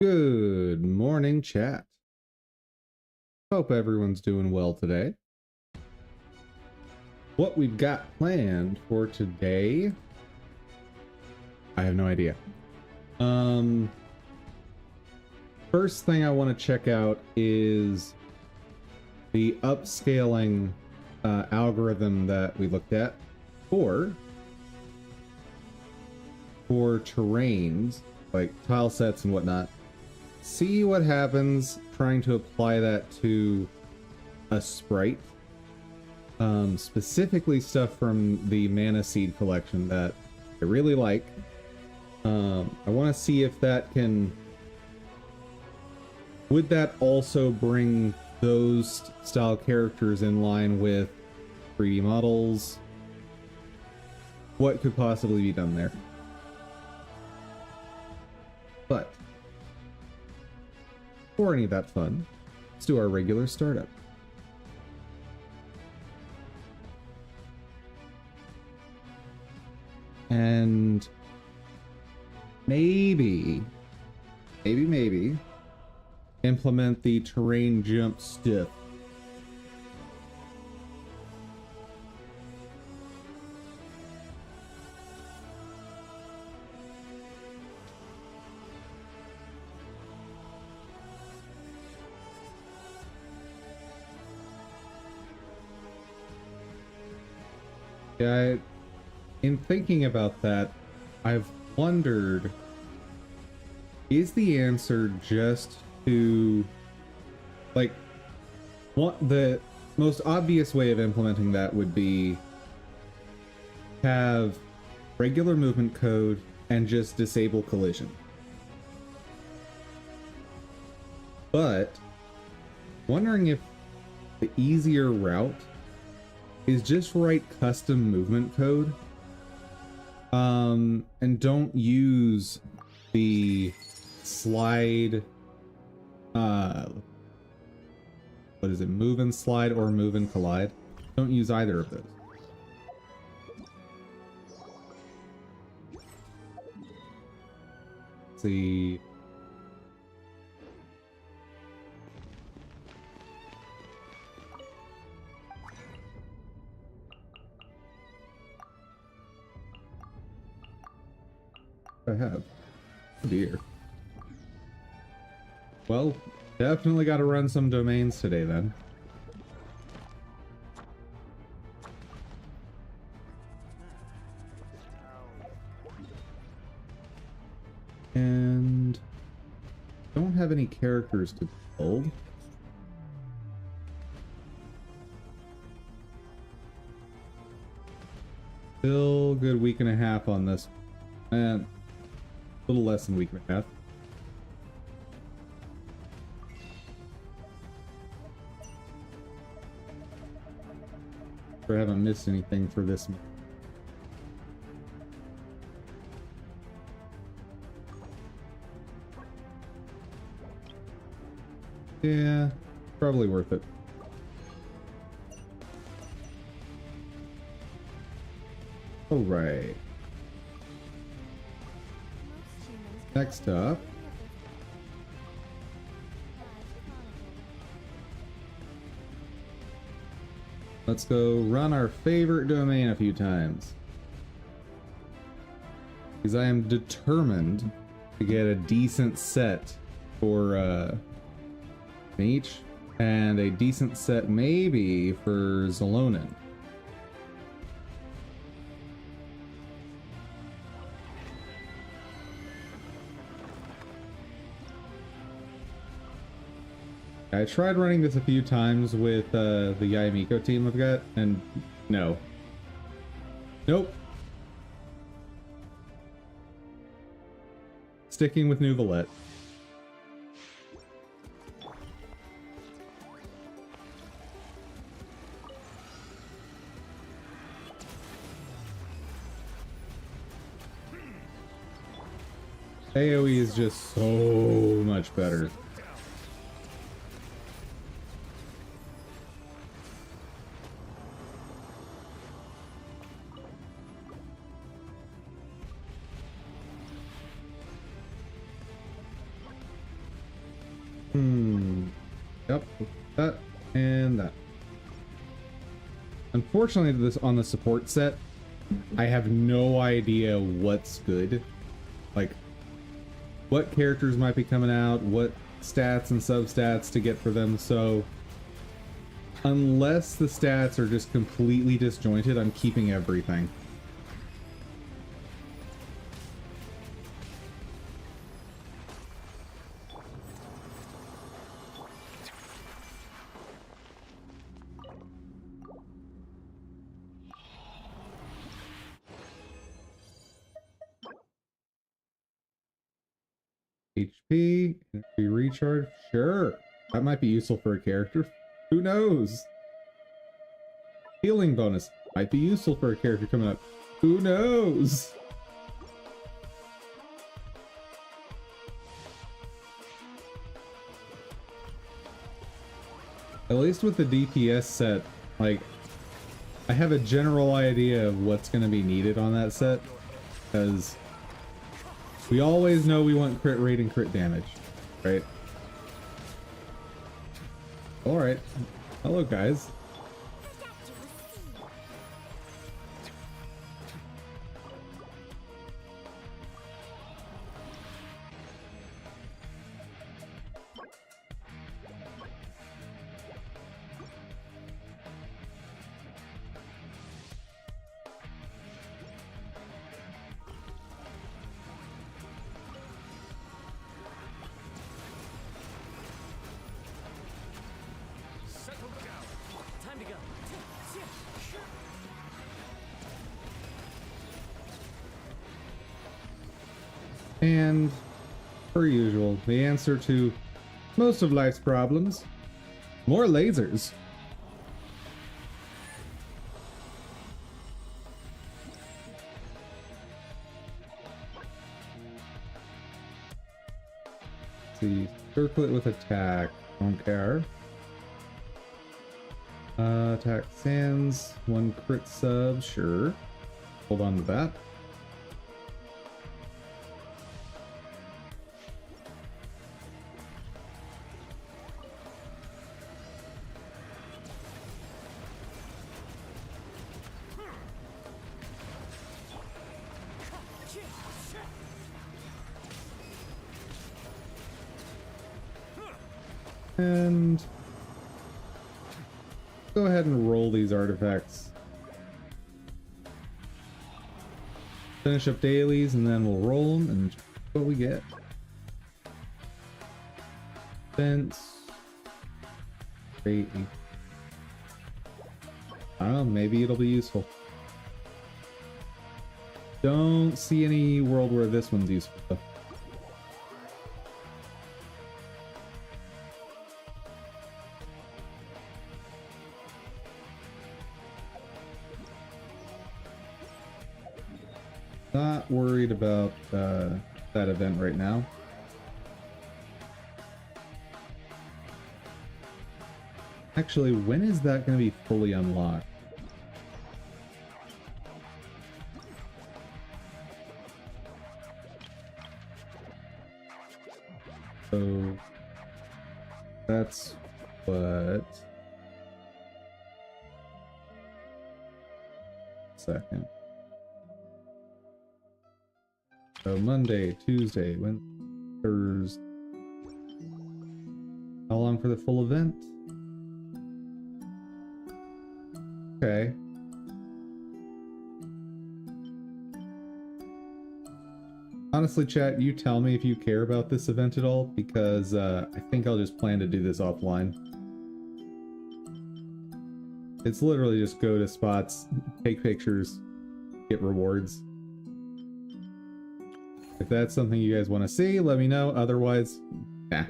Good morning, chat. Hope everyone's doing well today. What we've got planned for today, I have no idea. First thing I want to check out is the upscaling algorithm that we looked at for terrains, like tile sets and whatnot. See what happens trying to apply that to a sprite. Specifically stuff from the Mana Seed collection that I really like. I want to see if that can... Would that also bring those style characters in line with 3D models? What could possibly be done there? But before any of that fun, let's do our regular startup. And maybe implement the terrain jump stiff. Yeah, in thinking about that, I've wondered, is the answer just to, like, what the most obvious way of implementing that would be have regular movement code and just disable collision. But wondering if the easier route is just write custom movement code, and don't use the slide, what is it, move and slide or move and collide. Don't use either of those. Let's see. I have. Oh dear. Well, definitely got to run some domains today then. And don't have any characters to build. Still good week and a half on this. And a little less than a week and a half. I haven't missed anything for this month. Yeah, probably worth it. All right. Next up, let's go run our favorite domain a few times, because I am determined to get a decent set for each, and a decent set maybe for Zalonin. I tried running this a few times with the Yayamiko team I've got, and no. Nope. Sticking with New Valette. AoE is just so much better. Yep, that and that. Unfortunately, this on the support set, I have no idea what's good. Like, what characters might be coming out, what stats and substats to get for them, so unless the stats are just completely disjointed, I'm keeping everything. HP, energy recharge, sure. That might be useful for a character. Who knows? Healing bonus might be useful for a character coming up. Who knows? At least with the DPS set, like, I have a general idea of what's going to be needed on that set, because we always know we want crit rate and crit damage, right? Alright. Hello, guys. And, per usual, the answer to most of life's problems: more lasers. Let's see, circle it with attack. Don't care. Attack sands, one crit sub, sure. Hold on to that. And go ahead and roll these artifacts. Finish up dailies and then we'll roll them and check what we get. Fence. Great. I don't know, maybe it'll be useful. Don't see any world where this one's useful though. Not worried about that event right now. Actually, when is that going to be fully unlocked? So that's what... Second. So Monday, Tuesday, Wednesday, Thursday. How long for the full event? Okay. Honestly, chat, you tell me if you care about this event at all, because I think I'll just plan to do this offline. It's literally just go to spots, take pictures, get rewards. If that's something you guys want to see, let me know. Otherwise, nah. A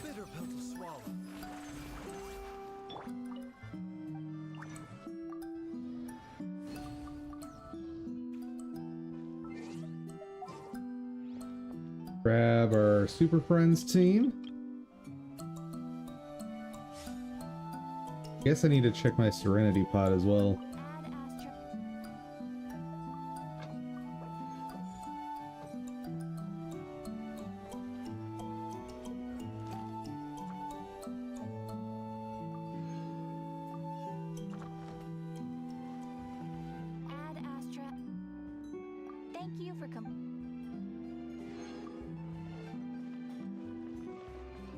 bitter pill to swallow. Grab our Super Friends team. Guess I need to check my Serenity Pod as well.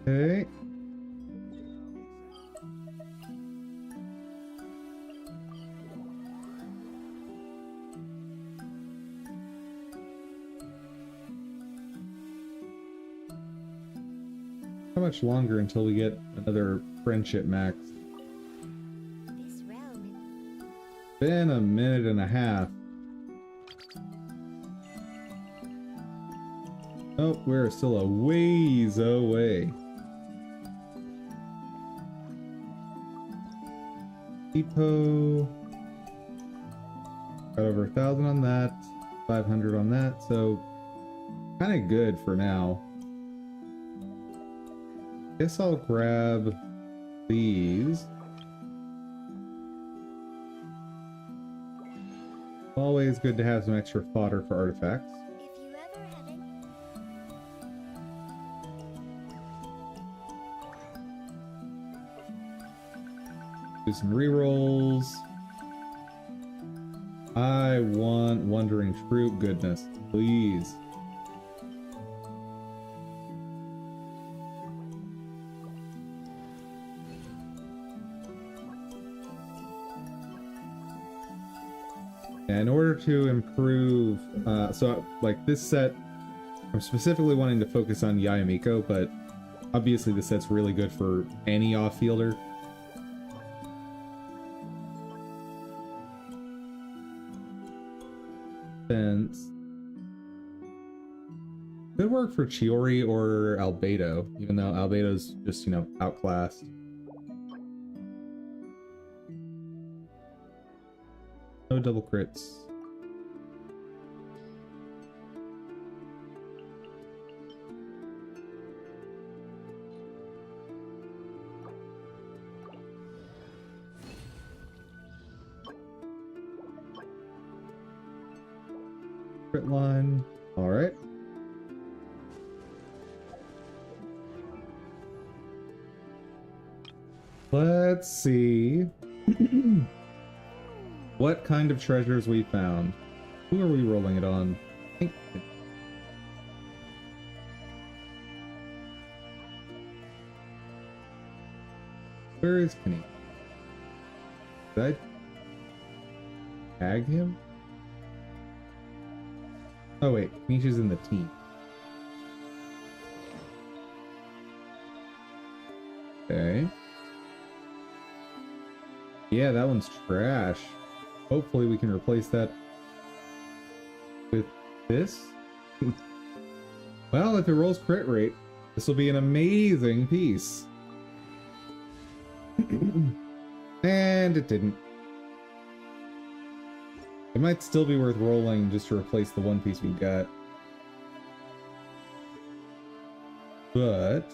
Okay. How much longer until we get another friendship max? Been a minute and a half. Oh, we're still a ways away. Depot. Got over 1,000 on that, 500 on that, so kind of good for now. Guess I'll grab these. Always good to have some extra fodder for artifacts. Do some rerolls. I want Wandering Troop goodness, please. In order to improve, so like this set, I'm specifically wanting to focus on Yayamiko, but obviously this set's really good for any off-fielder. Since could work for Chiori or Albedo, even though Albedo's just, you know, outclassed. No double crits. Crit line. All right. Let's see what kind of treasures we found. Who are we rolling it on? I think... Where is Kenny? Did I tag him? Oh wait, Nisha's in the team. Okay. Yeah, that one's trash. Hopefully we can replace that with this. Well, if it rolls crit rate, this will be an amazing piece. And it didn't. It might still be worth rolling just to replace the one piece we got. But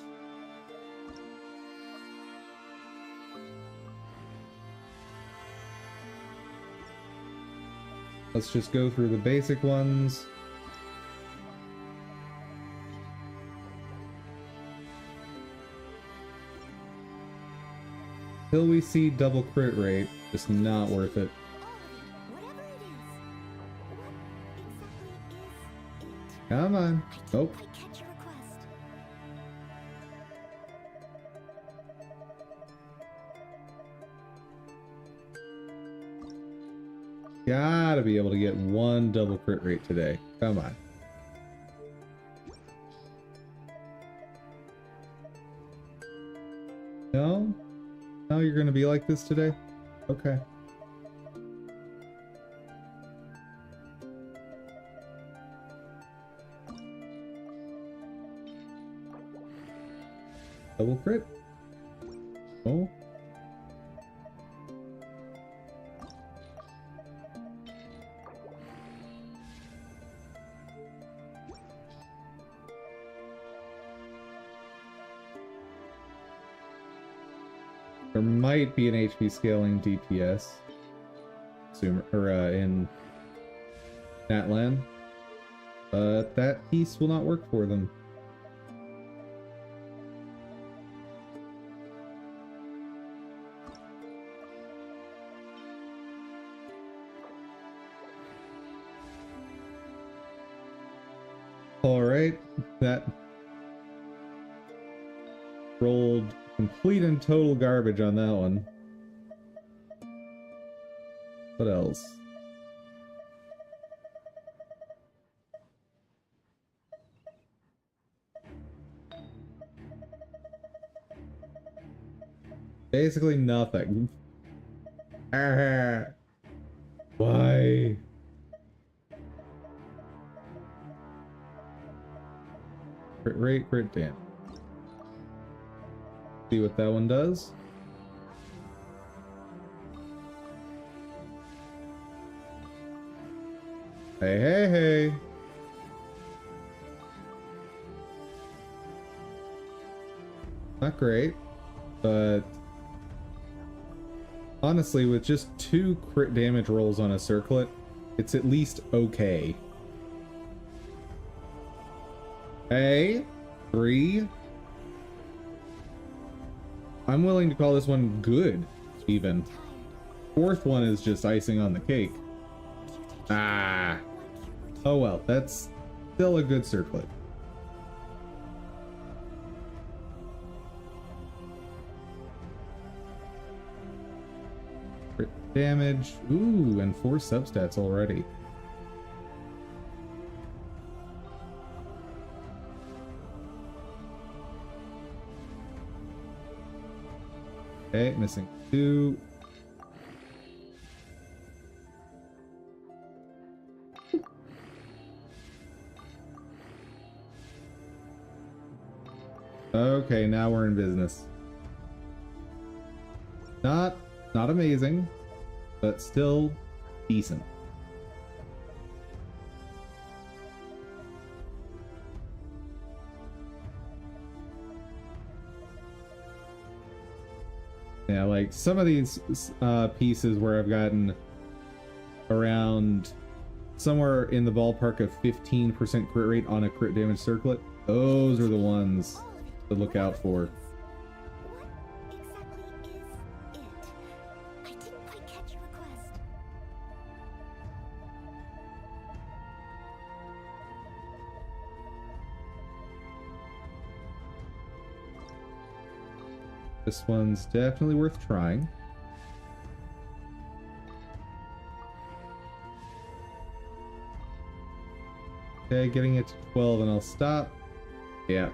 let's just go through the basic ones. Till we see double crit rate, just not worth it. Come on. Nope. Gotta be able to get one double crit rate today. Come on. No? No, you're gonna be like this today? Okay. Double crit? Oh. There might be an HP scaling DPS in Natlan, but that piece will not work for them. Alright, that rolled complete and total garbage on that one. What else? Basically nothing. Ah, why? Crit rate, crit damage. See what that one does. Hey, hey, hey. Not great, but honestly, with just 2 crit damage rolls on a circlet, it's at least okay. Hey, 3. I'm willing to call this one good, even. 4th one is just icing on the cake. Ah. Oh well, that's still a good circlet. Crit damage. Ooh, and 4 substats already. Okay, missing 2. Okay, now we're in business. Not amazing, but still decent. Yeah, like some of these pieces where I've gotten around somewhere in the ballpark of 15% crit rate on a crit damage circlet, those are the ones to look out for. What exactly is it? I didn't quite catch your request. This one's definitely worth trying. Okay, getting it to 12 and I'll stop. Yeah.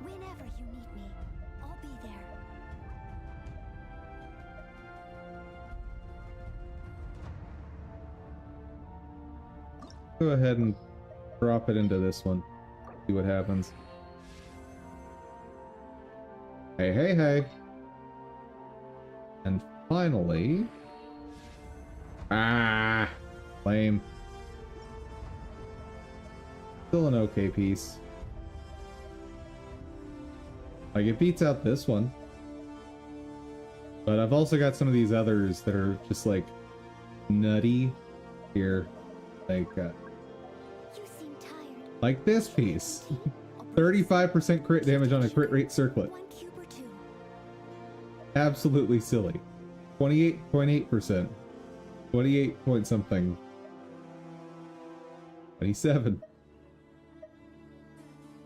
Whenever you need me, I'll be there. Go ahead and drop it into this one. See what happens. Hey, hey, hey. And finally... Ah! Lame. Still an okay piece. Like, it beats out this one. But I've also got some of these others that are just, like, nutty here. Like, You seem tired. like this piece. 35% crit damage on a crit rate circlet. 1 cube or 2. Absolutely silly. 28.8%. 28 point something. 27.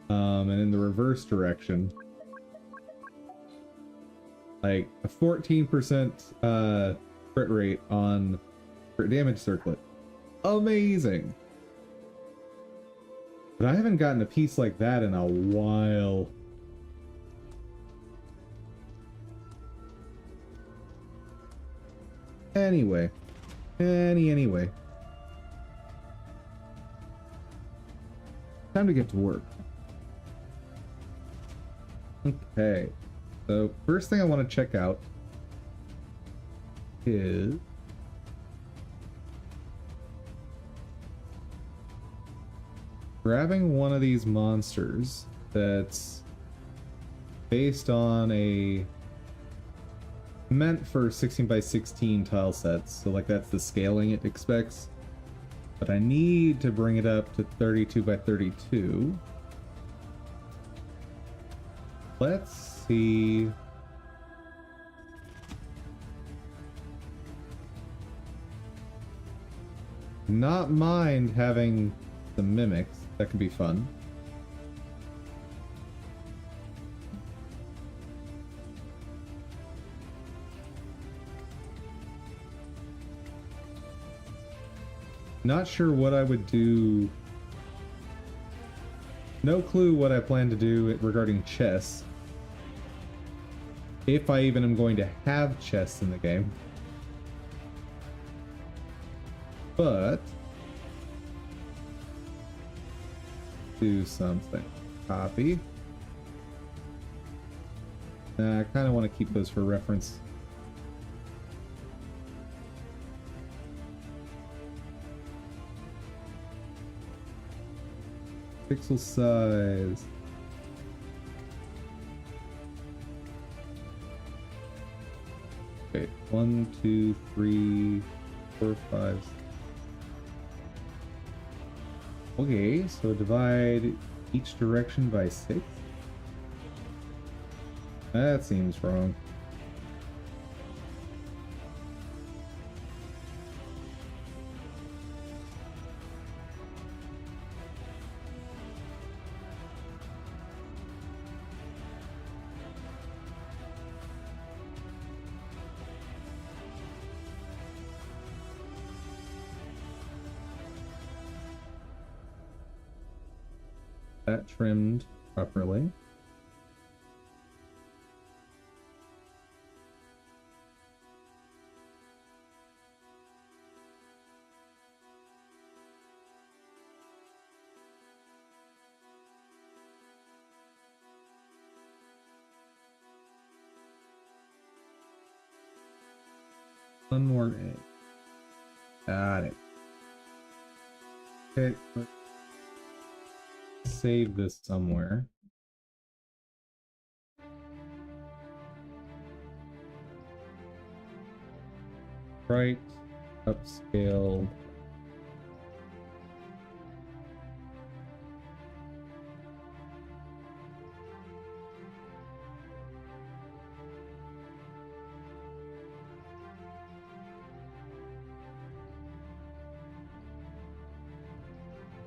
And in the reverse direction, like a 14% crit rate on crit damage circlet. Amazing. But I haven't gotten a piece like that in a while. Anyway. Anyway. Time to get to work. Okay. So, first thing I want to check out is... grabbing one of these monsters that's based on a meant for 16 by 16 tile sets, so like that's the scaling it expects, but I need to bring it up to 32 by 32. Let's see. Not mind having the mimics, that can be fun. Not sure what I would do. No clue what I plan to do regarding chests. If I even am going to have chests in the game. But do something. Copy. I kind of want to keep those for reference. Pixel size. Okay, 1, 2, 3, 4, 5. Okay, so divide each direction by 6. That seems wrong. That trimmed properly. One more egg. Got it. Okay. Save this somewhere. Right, upscale.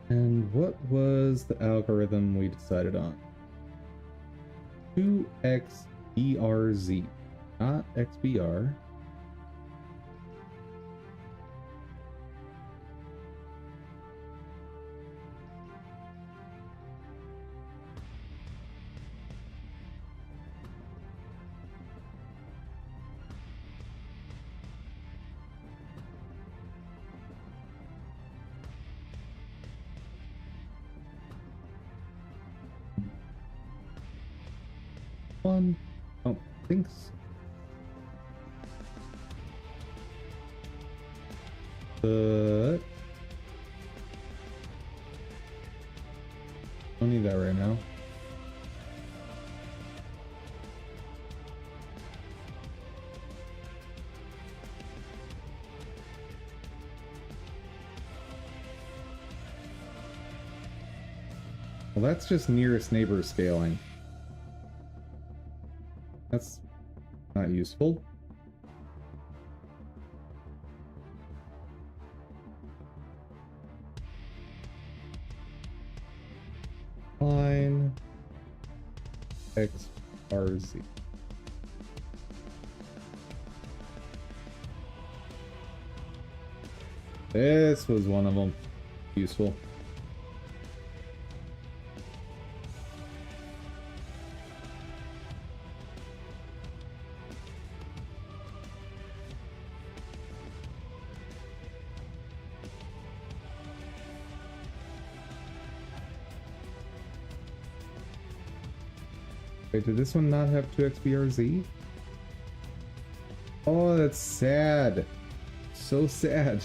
And what was the algorithm we decided on? 2xBRZ, not XBR. One, I don't think so. But don't need that right now. Well, that's just nearest neighbor scaling. That's not useful. Line XRZ. This was one of them. Useful. Wait, did this one not have 2xBRZ? Oh, that's sad. So sad.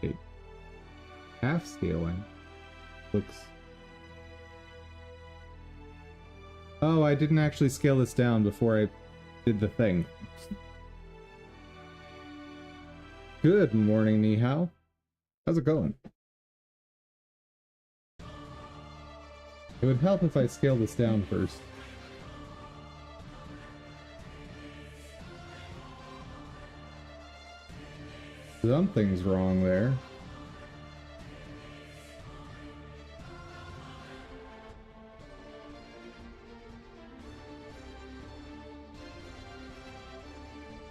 Okay. Half scaling. Looks... Oh, I didn't actually scale this down before I did the thing. Good morning, Ni Hao. How's it going? It would help if I scaled this down first. Something's wrong there.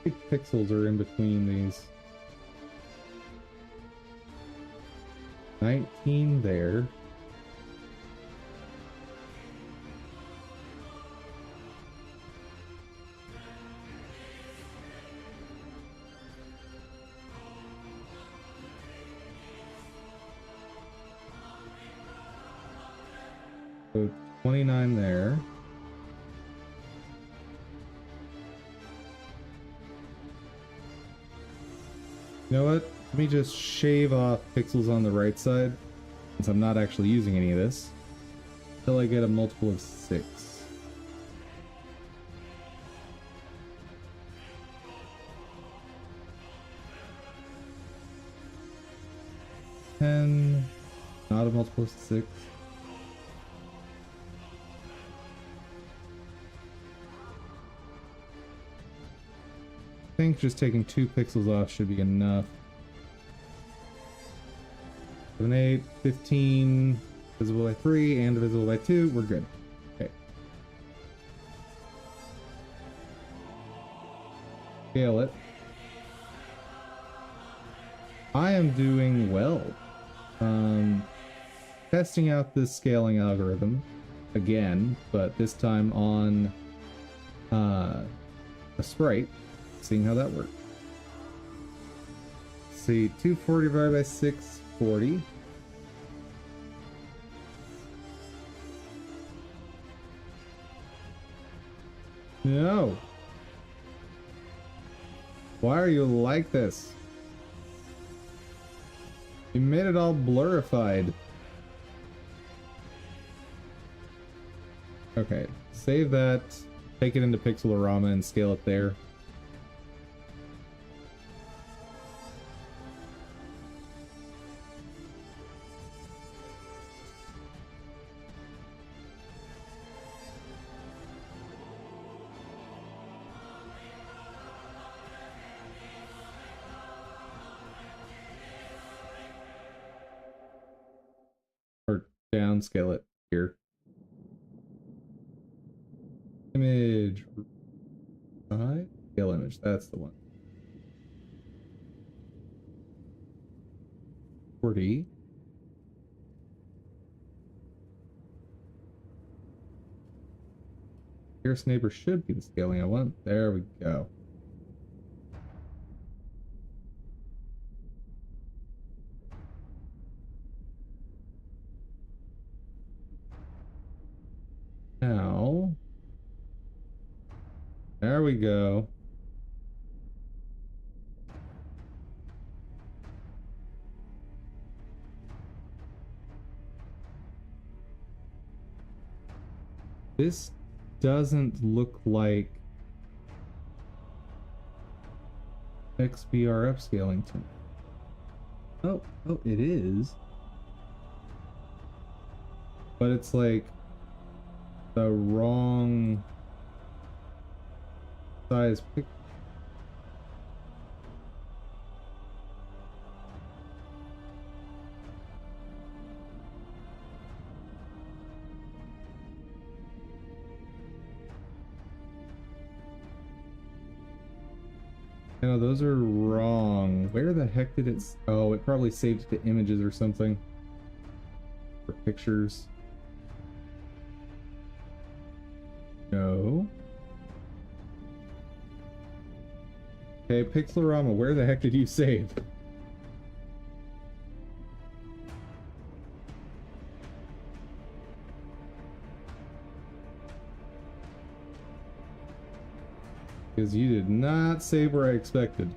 How many pixels are in between these? 19 there. So 29 there. You know what? Let me just shave off pixels on the right side, since I'm not actually using any of this, until I get a multiple of 6. Not a multiple of 6. I think just taking 2 pixels off should be enough. 7, 8, 15, divisible by 3, and divisible by 2, we're good. Okay. Scale it. I am doing well. Testing out this scaling algorithm again, but this time on a sprite, seeing how that works. Let's see, 240 divided by 640. No. Why are you like this? You made it all blurified. Okay, save that, take it into Pixelorama and scale it there. Or downscale it here. Image. Scale image, that's the one. 40. Nearest neighbor should be the scaling I want. There we go. Now, there we go. This doesn't look like XBR upscaling to me. Oh, it is. But it's like the wrong size pic. No, those are wrong. Where the heck did it... Oh, it probably saved it to images or something. Or pictures. No. Okay, Pixelorama, where the heck did you save? Because you did not save where I expected.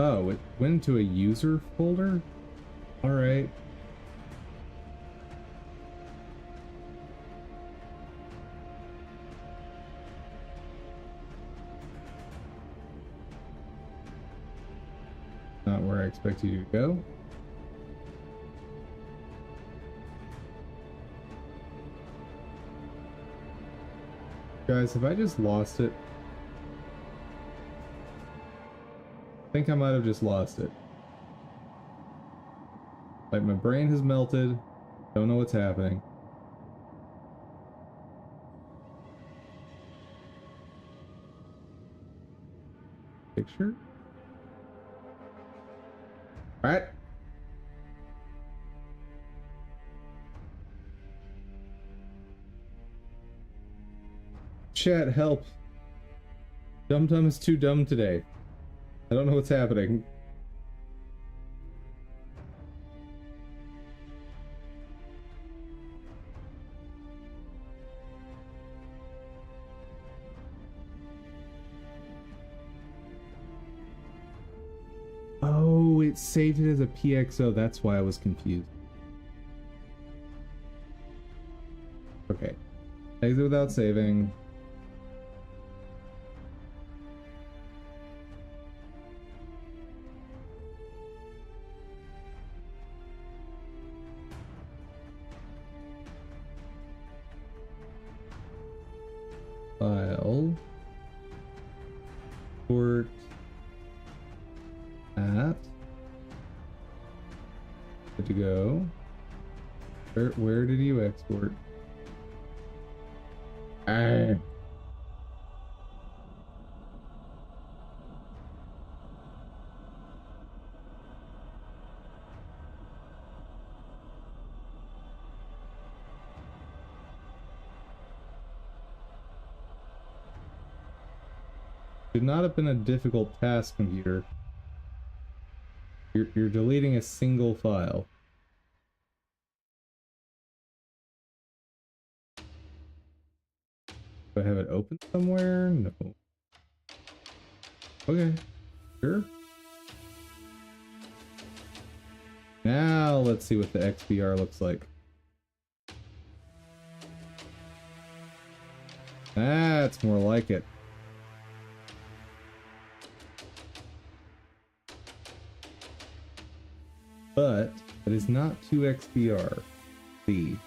Oh, it went into a user folder? Alright. Not where I expect you to go. Guys, have I just lost it? I think I might have just lost it. Like, my brain has melted. Don't know what's happening. Picture? Alright. Chat, help. Dum Dum is too dumb today. I don't know what's happening. Oh, it saved it as a PXO. That's why I was confused. Okay. Exit without saving. File. Port. That. Good to go. Where did you export? Ah. Should not have been a difficult task, computer. You're deleting a single file. Do I have it open somewhere? No. Okay. Sure. Now let's see what the XBR looks like. That's more like it. But it is not 2XBR. C.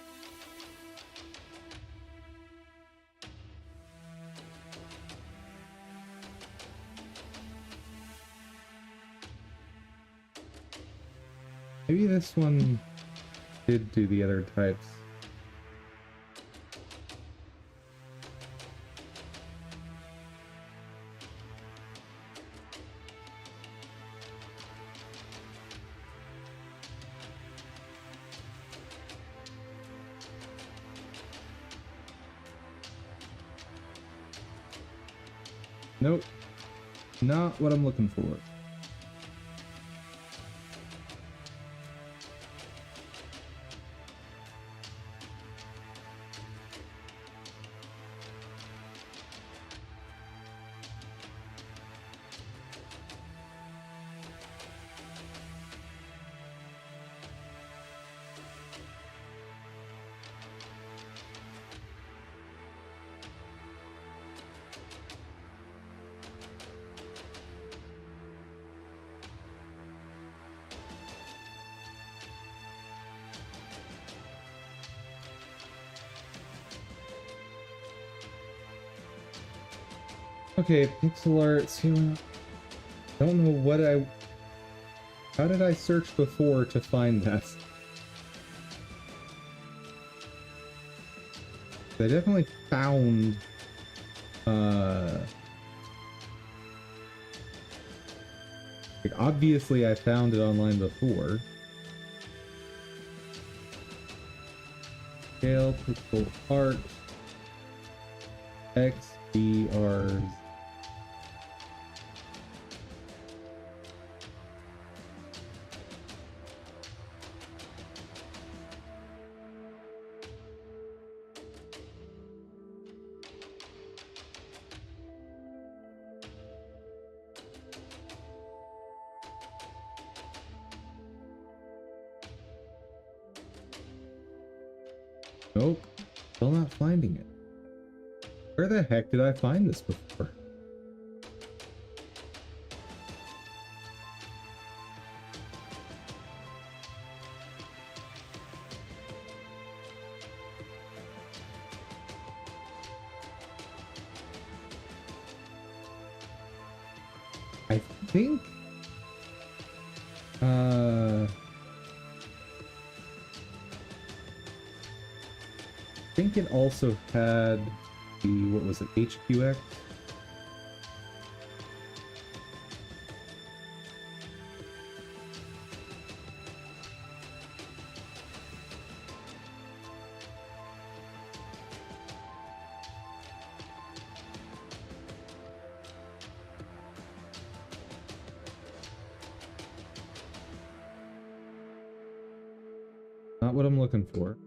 Maybe this one did do the other types. Nope. Not what I'm looking for. Okay, pixel art. See, don't know what I. How did I search before to find that? I definitely found. Like obviously, I found it online before. Scale pixel art. XBRs. Nope. Still not finding it. Where the heck did I find this before? I think it also had the, what was it, HQX? Not what I'm looking for.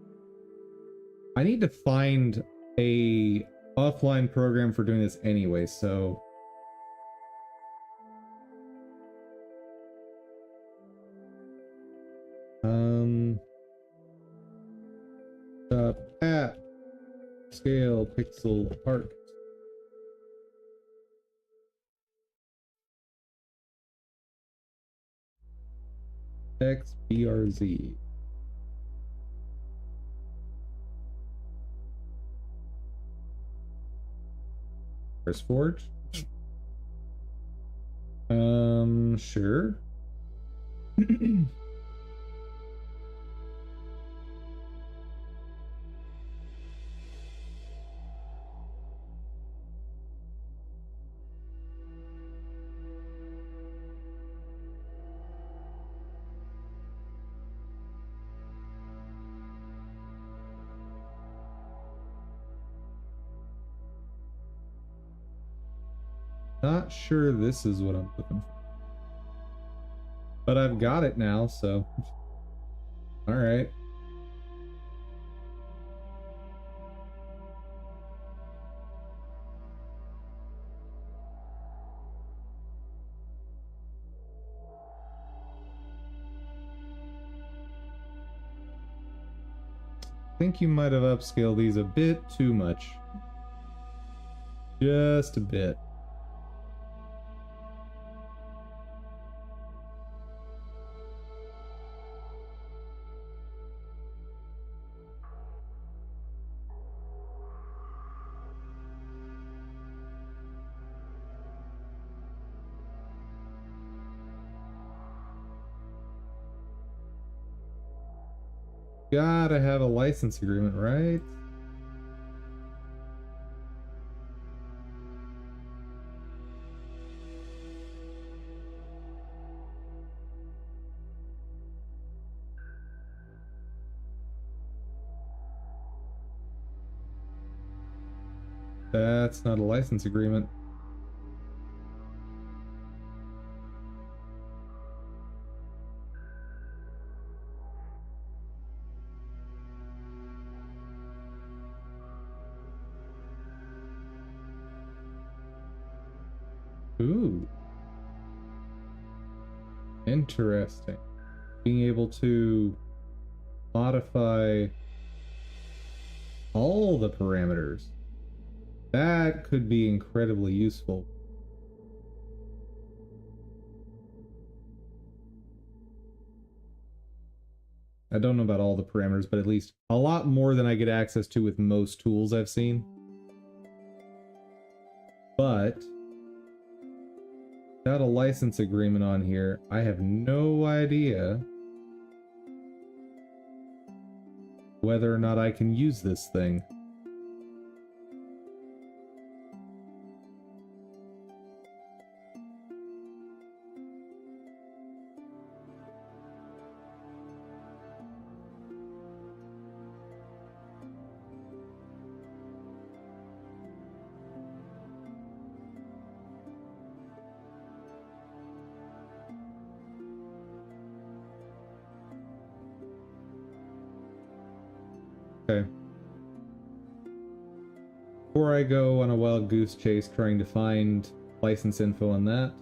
I need to find a offline program for doing this anyway, so at scale pixel art. XBRZ. Where's Forge? Sure. Not sure this is what I'm looking for. But I've got it now, so. Alright. I think you might have upscaled these a bit too much. Just a bit. Gotta have a license agreement, right? That's not a license agreement. Ooh. Interesting. Being able to modify all the parameters. That could be incredibly useful. I don't know about all the parameters, but at least a lot more than I get access to with most tools I've seen. But without a license agreement on here, I have no idea whether or not I can use this thing. Okay. Before I go on a wild goose chase trying to find license info on that,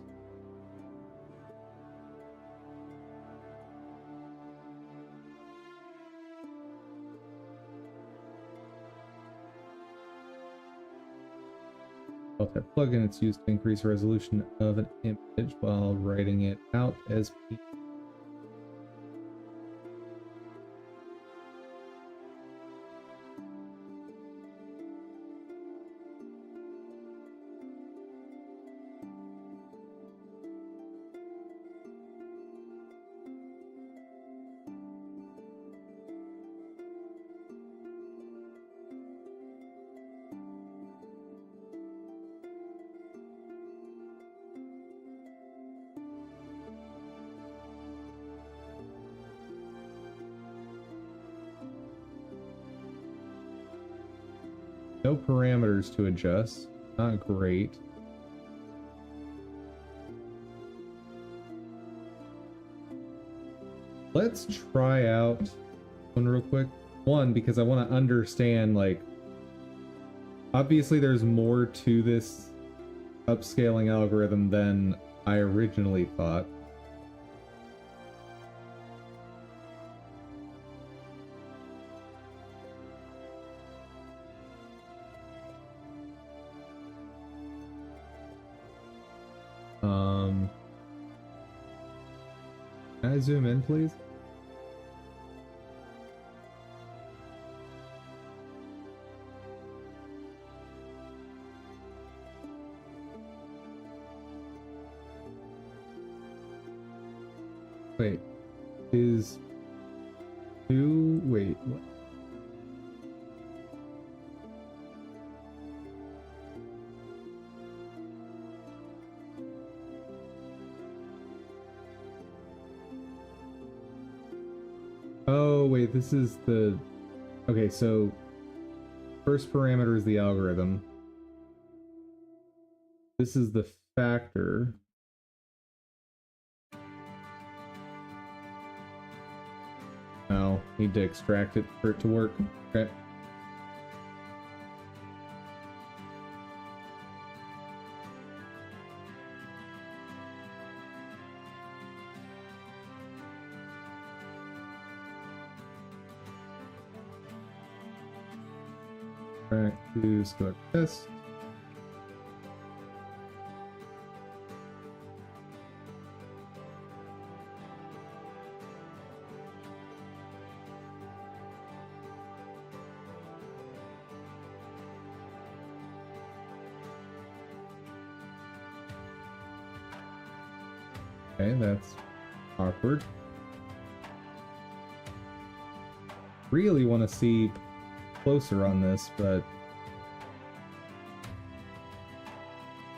Well, that plugin, it's used to increase resolution of an image while writing it out as P. No parameters to adjust. Not great. Let's try out one real quick. One, because I want to understand, like, obviously there's more to this upscaling algorithm than I originally thought. Can I zoom in, please? Wait, is two? Wait, what? Oh, wait, this is the... Okay, so first parameter is the algorithm. This is the factor. Oh, need to extract it for it to work. Okay. Back to select test. Okay, that's awkward. Really want to see closer on this, but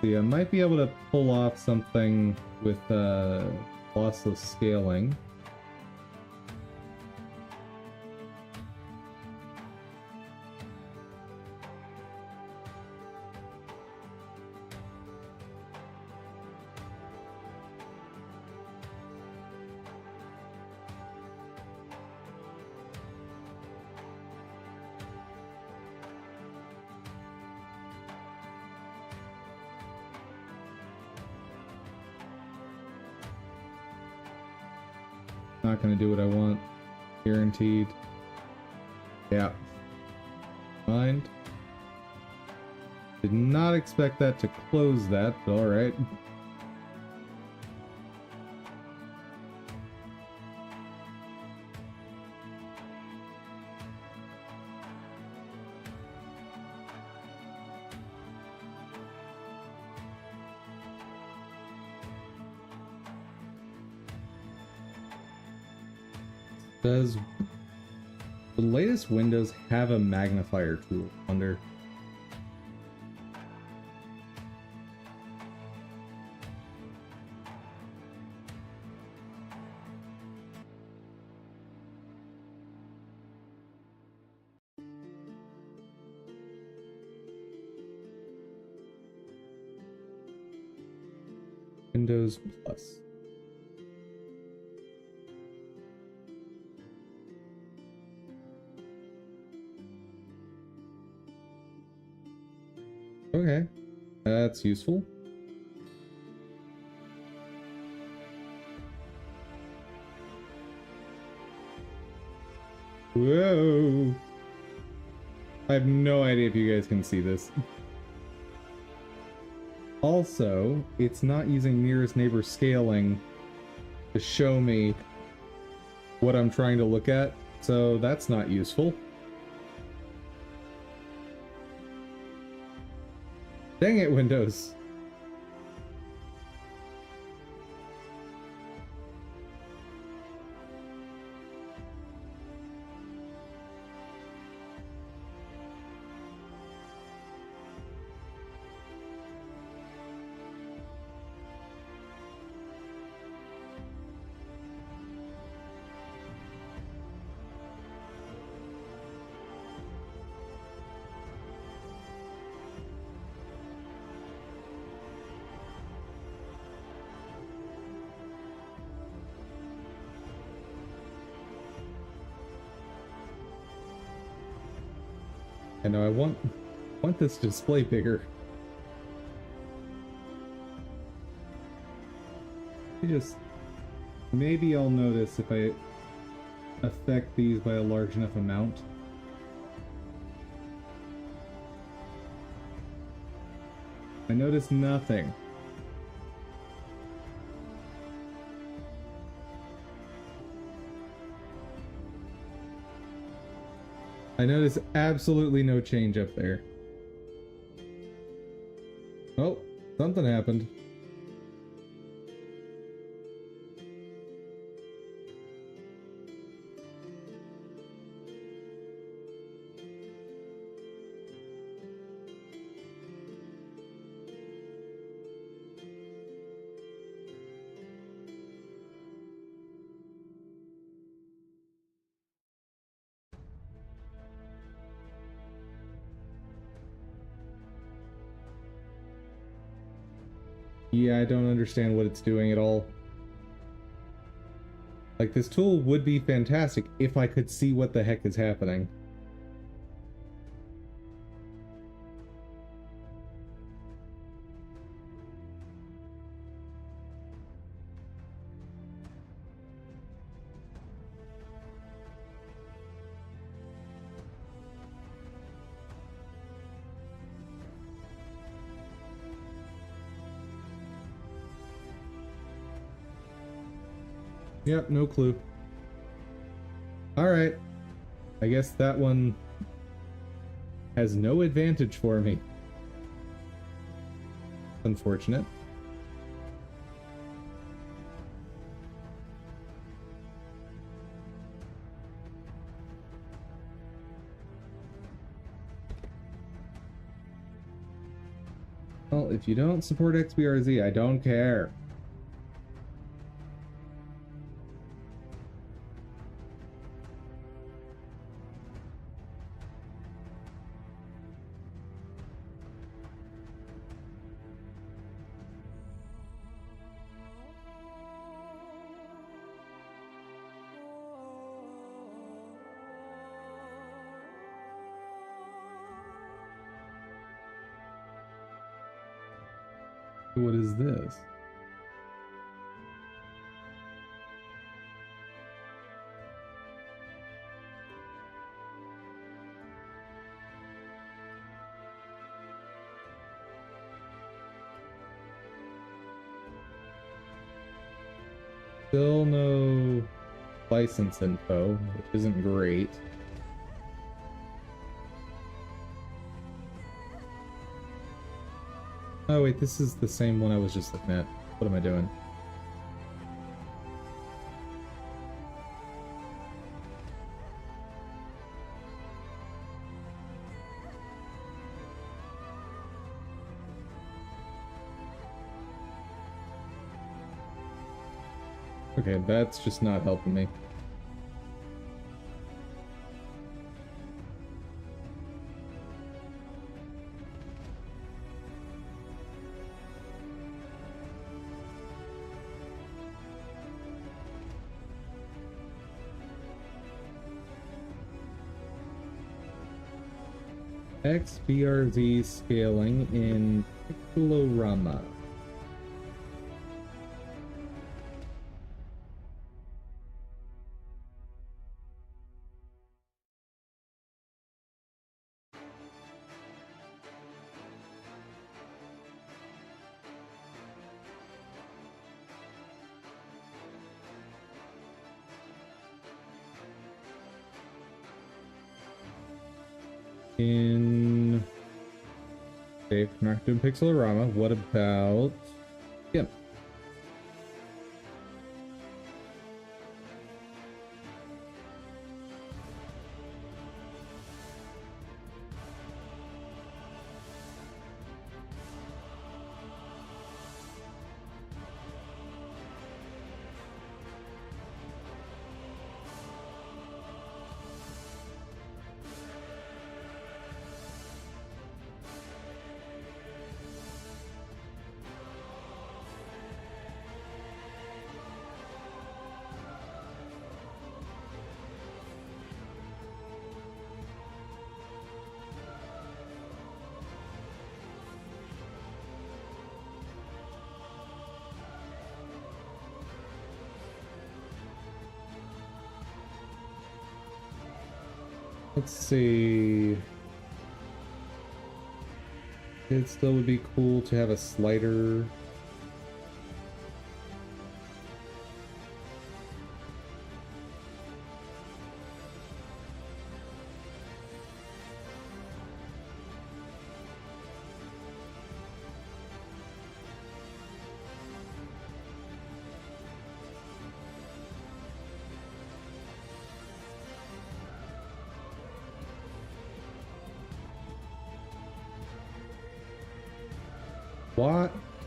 see, I might be able to pull off something with lossless scaling. Not gonna do what I want, guaranteed. Yeah. Mind. Did not expect that to close that, but alright. Does the latest Windows have a magnifier tool? I wonder. Windows Plus. Okay, that's useful. Whoa! I have no idea if you guys can see this. Also, it's not using nearest neighbor scaling to show me what I'm trying to look at, so that's not useful. Dang it, Windows. I know I want this display bigger. Maybe I'll notice if I affect these by a large enough amount. I notice nothing. I notice absolutely no change up there. Oh, something happened. Yeah, I don't understand what it's doing at all. Like, this tool would be fantastic if I could see what the heck is happening. Yep, no clue. Alright. I guess that one has no advantage for me. Unfortunate. Well, if you don't support XBRZ, I don't care. What is this? Still no license info, which isn't great. Oh wait, this is the same one I was just looking at. What am I doing? Okay, that's just not helping me. XBRZ scaling in Pixelorama. in... Okay, if we're not doing Pixelorama, what about... Gimp? Let's see. It still would be cool to have a slider.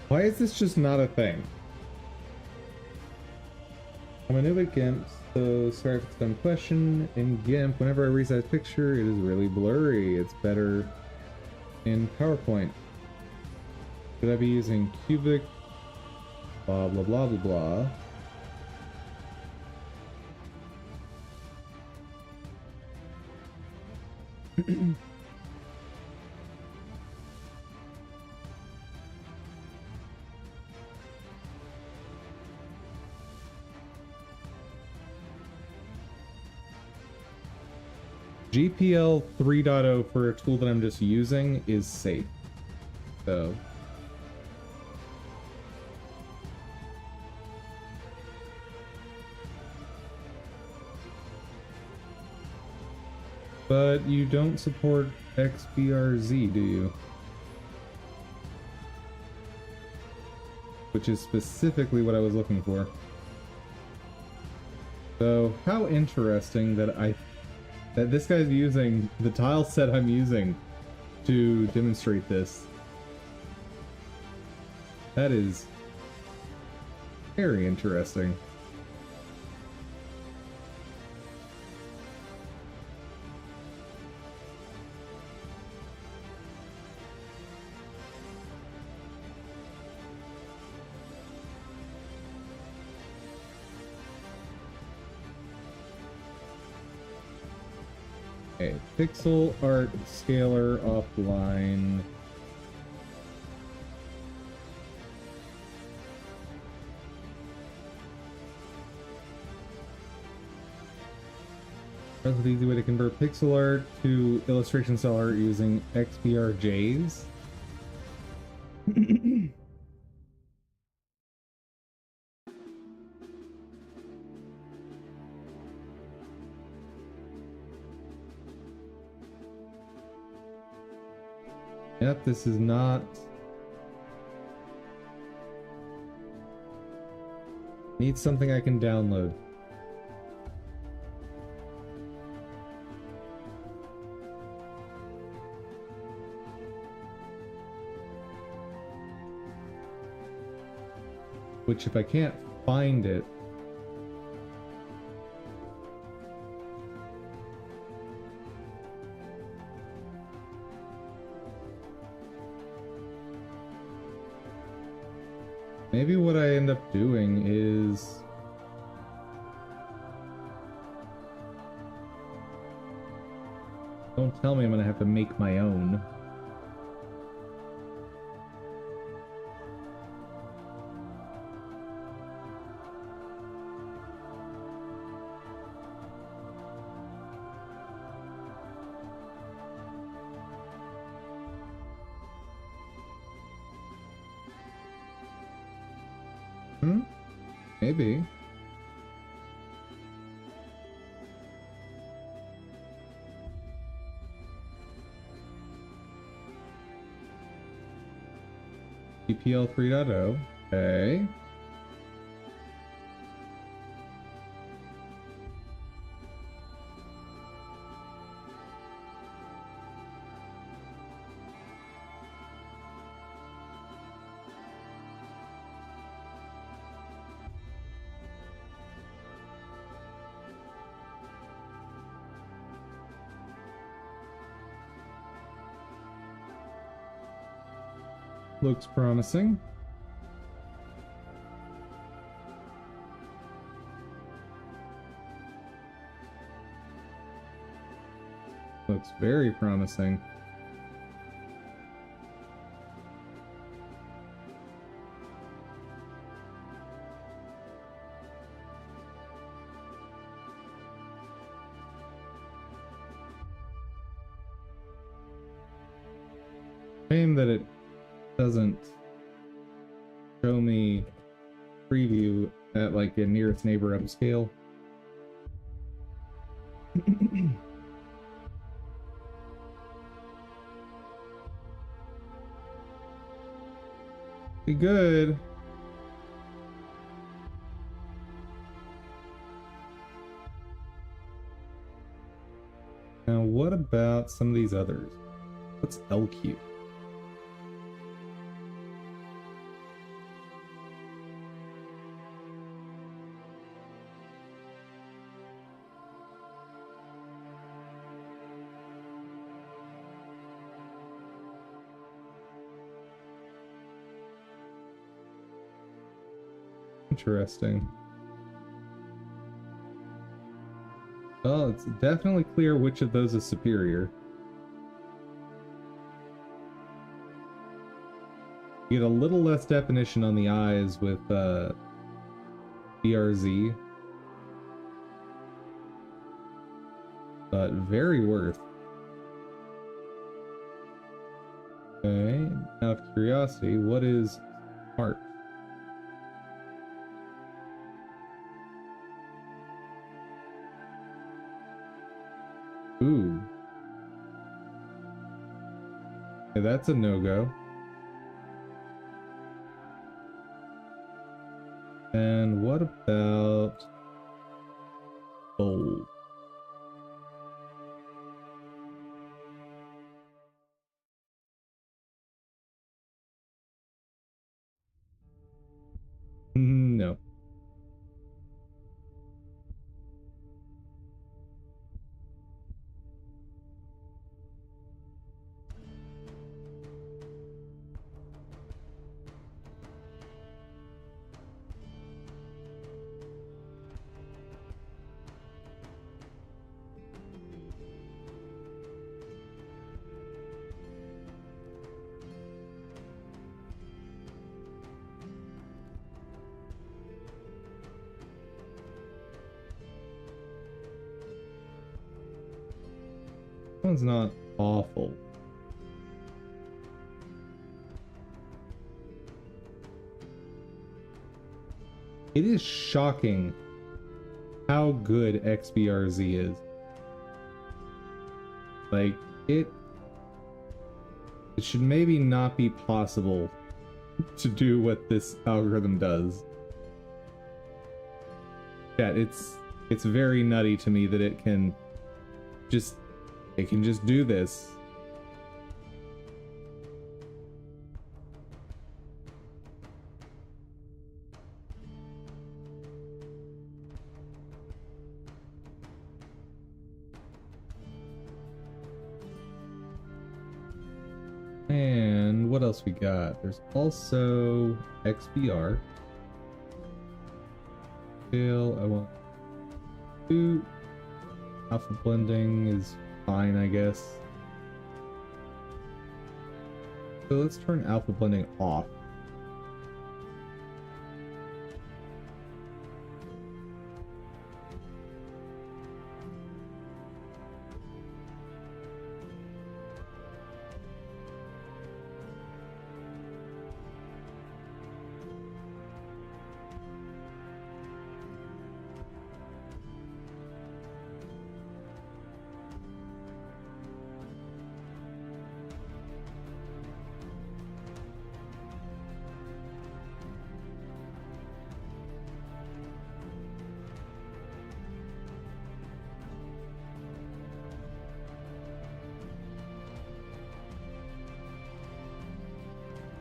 Why is this just not a thing? I'm a noob at GIMP, so sorry if it's a dumb question. In GIMP, whenever I resize picture, it is really blurry. It's better in PowerPoint. Should I be using cubic? Blah blah blah blah blah. GPL 3.0 for a tool that I'm just using is safe. So but you don't support XBRZ, do you? Which is specifically what I was looking for. So how interesting that this guy's using the tile set I'm using to demonstrate this. That is very interesting. Okay, pixel art scaler offline. Relatively easy way to convert pixel art to illustration style art using XBRJs. Yep, this is not... Need something I can download. Which, if I can't find it... Maybe what I end up doing is... Don't tell me I'm gonna have to make my own. Maybe. EPL 3.0. Okay. Looks promising. Looks very promising. Shame that it doesn't show me preview at like a nearest neighbor upscale. Be good. Now, what about some of these others? What's LQ? Interesting. Well, it's definitely clear which of those is superior. You get a little less definition on the eyes with BRZ, but very worth. Okay, out of curiosity, what is art? Ooh. Okay, that's a no-go. And what about bold? No. That one's not awful. It is shocking how good XBRZ is. Like, it should maybe not be possible to do what this algorithm does. Yeah, it's very nutty to me that it can just do this. And what else we got? There's also XBR. Still, I want to. Alpha blending is fine, I guess. So let's turn alpha blending off.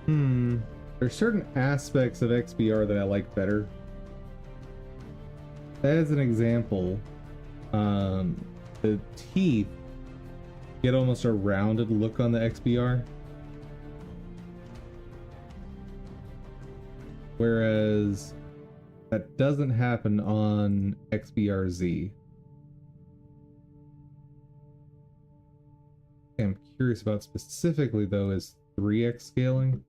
There's certain aspects of XBR that I like better. As an example, the teeth get almost a rounded look on the XBR. Whereas that doesn't happen on XBRZ. I'm curious about specifically though is 3x scaling.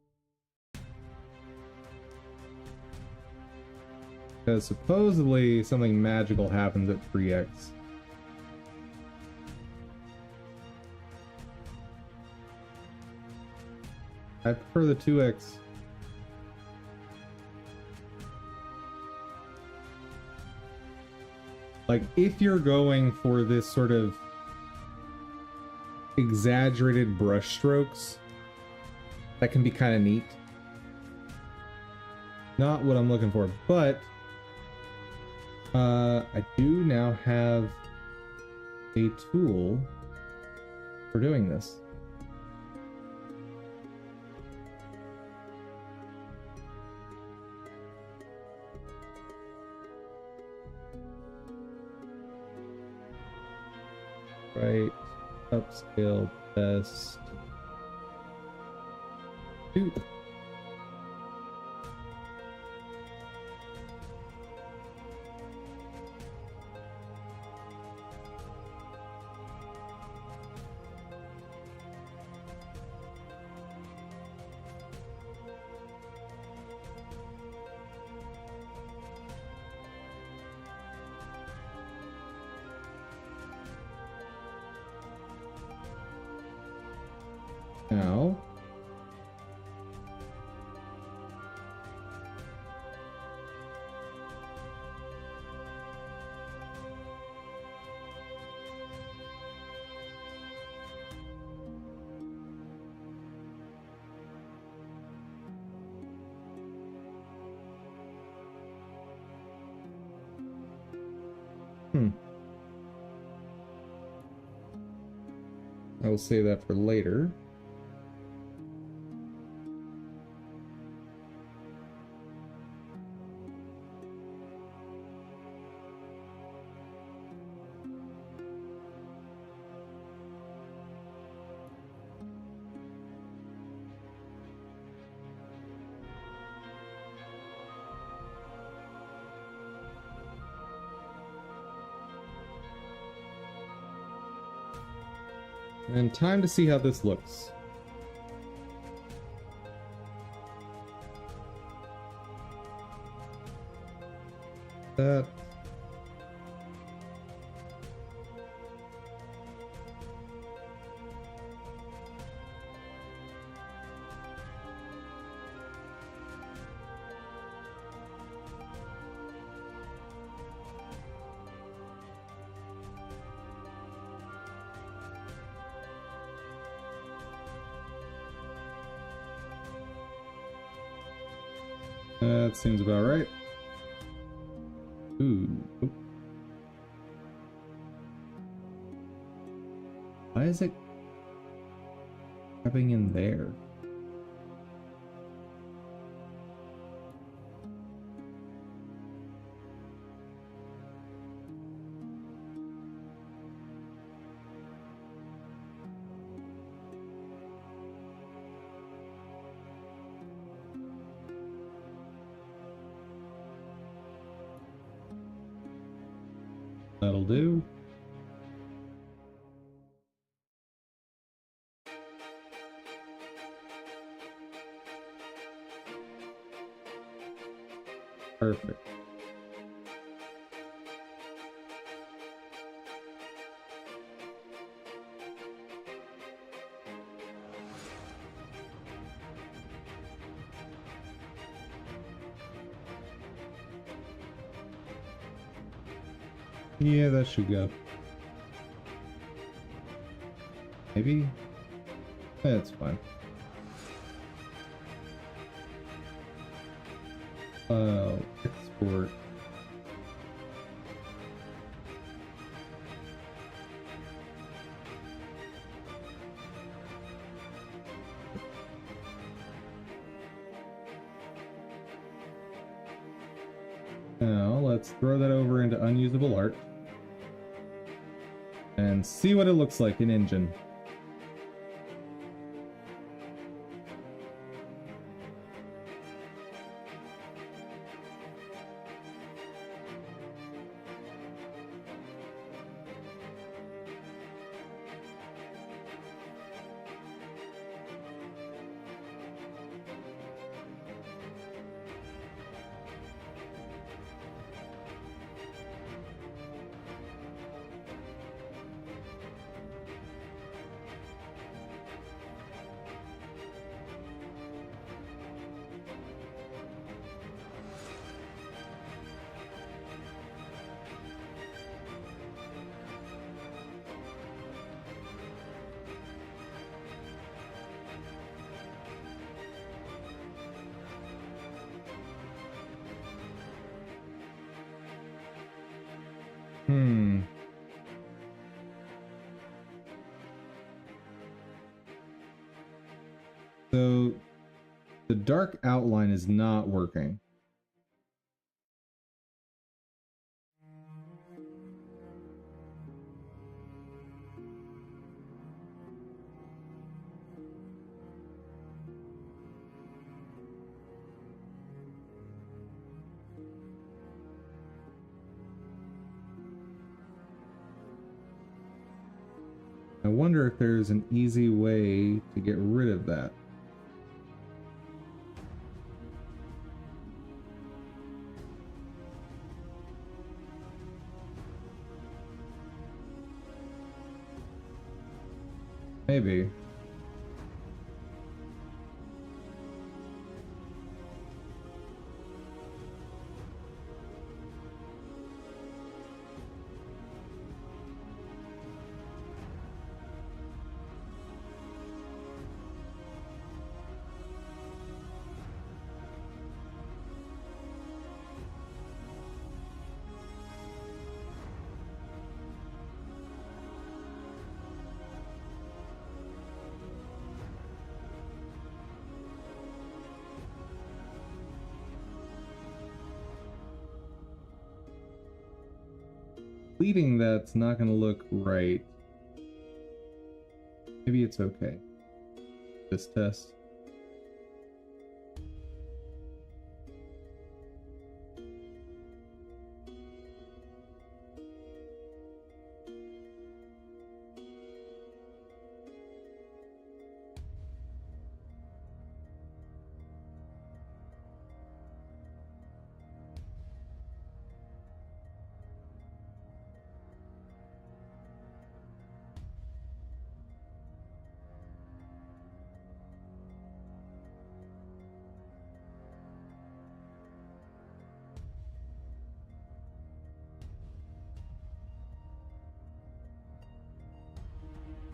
Because supposedly something magical happens at 3x. I prefer the 2x. Like, if you're going for this sort of exaggerated brush strokes, that can be kind of neat. Not what I'm looking for, but I do now have a tool for doing this. Right, upscale test. Two. Now, I will save that for later. And time to see how this looks. That. That seems about right. Ooh. Oh. Why is it grabbing in there? That'll do. Perfect. Yeah, that should go. Maybe? That's fine. Export. Now let's throw that over into unusable art and see what it looks like in engine. So the dark outline is not working. I wonder if there's an easy way to get rid of that. Maybe. Bleeding, that's not going to look right. Maybe it's okay. This test.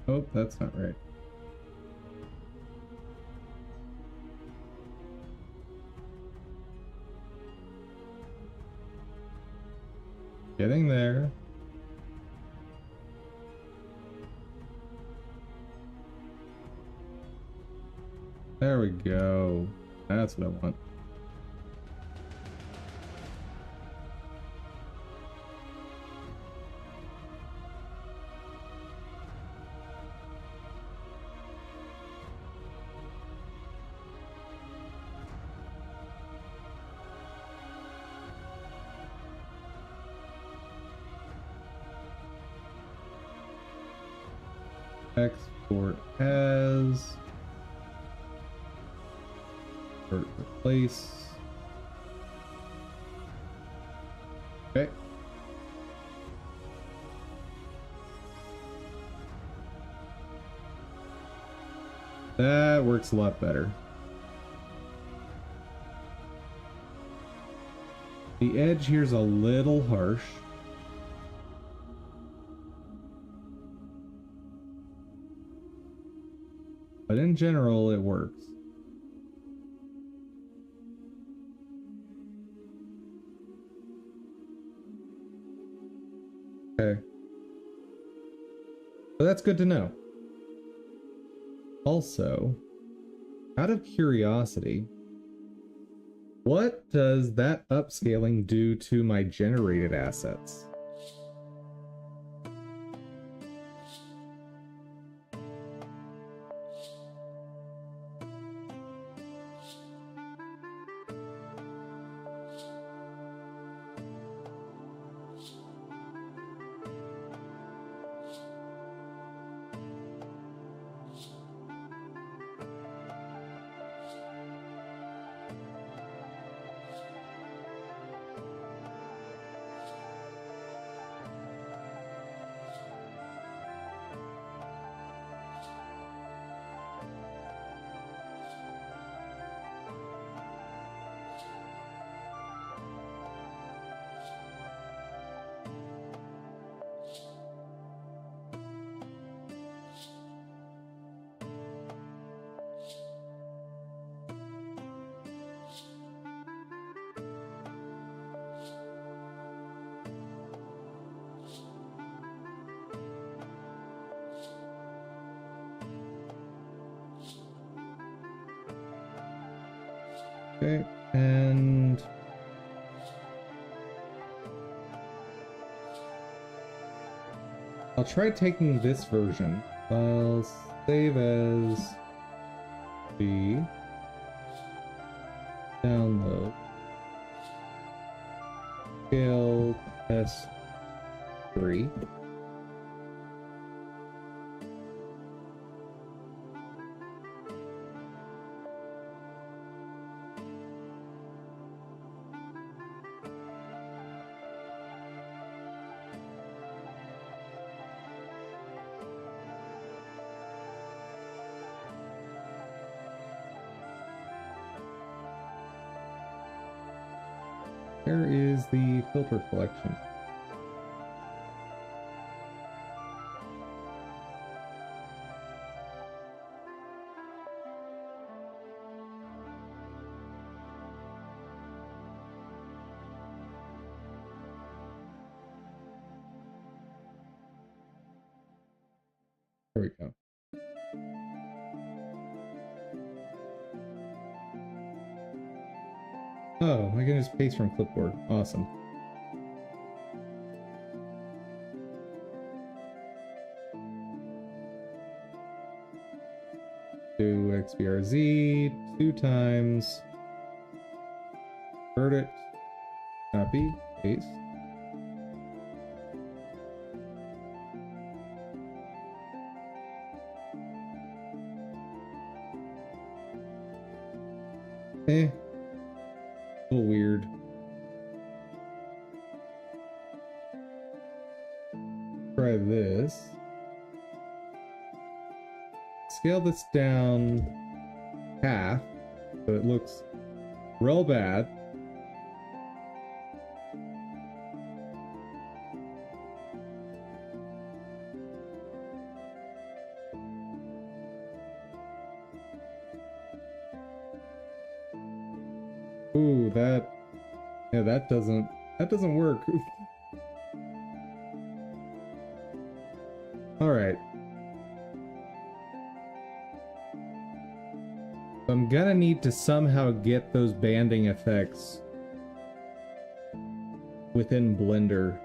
Oh, that's not right. Getting there. There we go. That's what I want. Export as, or replace. Okay. That works a lot better. The edge here's a little harsh. But in general, it works. Okay. So that's good to know. Also, out of curiosity, What does that upscaling do to my generated assets? Okay, and I'll try taking this version. I'll save as B, download, scale test 3. Where is the filter collection? There we go. Oh, I can just paste from clipboard. Awesome. Do XBRZ 2 times. Convert it. Copy. Paste. A little weird. Try this. Scale this down half so it looks real bad. Ooh, that doesn't work. All right. I'm gonna need to somehow get those banding effects within Blender,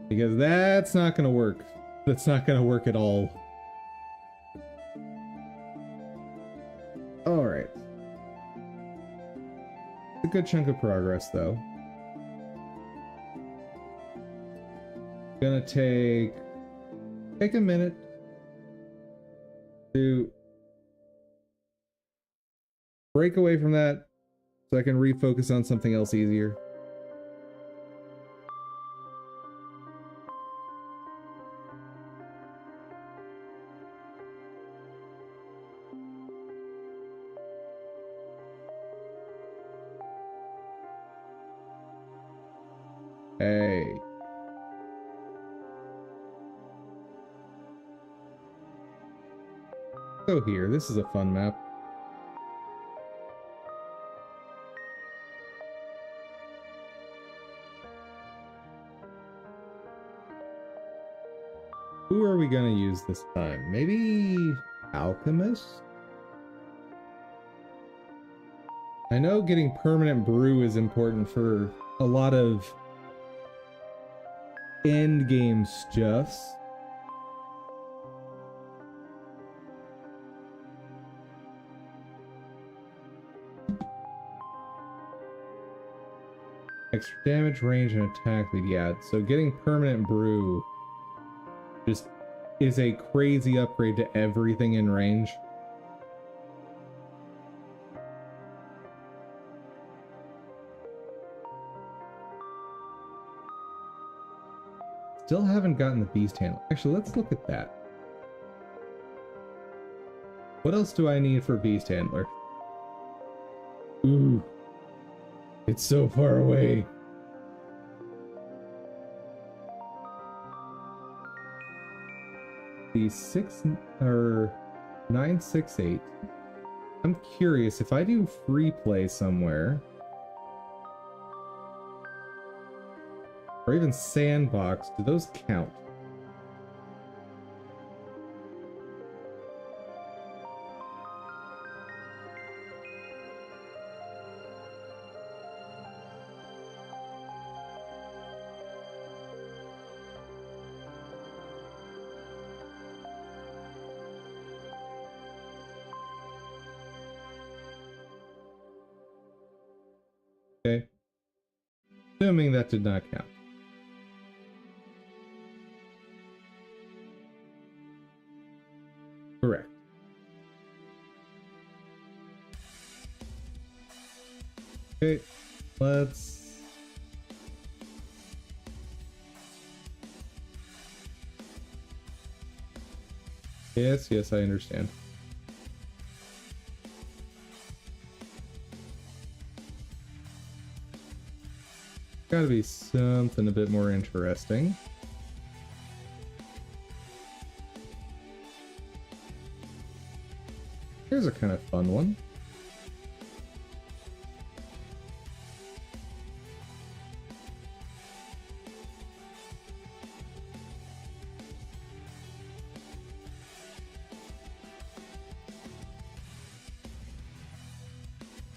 because that's not gonna work. That's not gonna work at all. All right. A good chunk of progress, though. Gonna take a minute to break away from that so I can refocus on something else easier. Hey. So here, this is a fun map. Who are we gonna use this time? Maybe Alchemist? I know getting permanent brew is important for a lot of end game stuffs. Extra damage, range, and attack speed. Yeah, so getting permanent brew just is a crazy upgrade to everything in range. Still haven't gotten the beast handler. Actually, let's look at that. What else do I need for beast handler? Ooh. It's so far away. The 968. I'm curious if I do free play somewhere, or even sandbox, do those count? Okay. Assuming that did not count. Correct. Okay, let's... Yes, I understand. Gotta be something a bit more interesting. Here's a kind of fun one.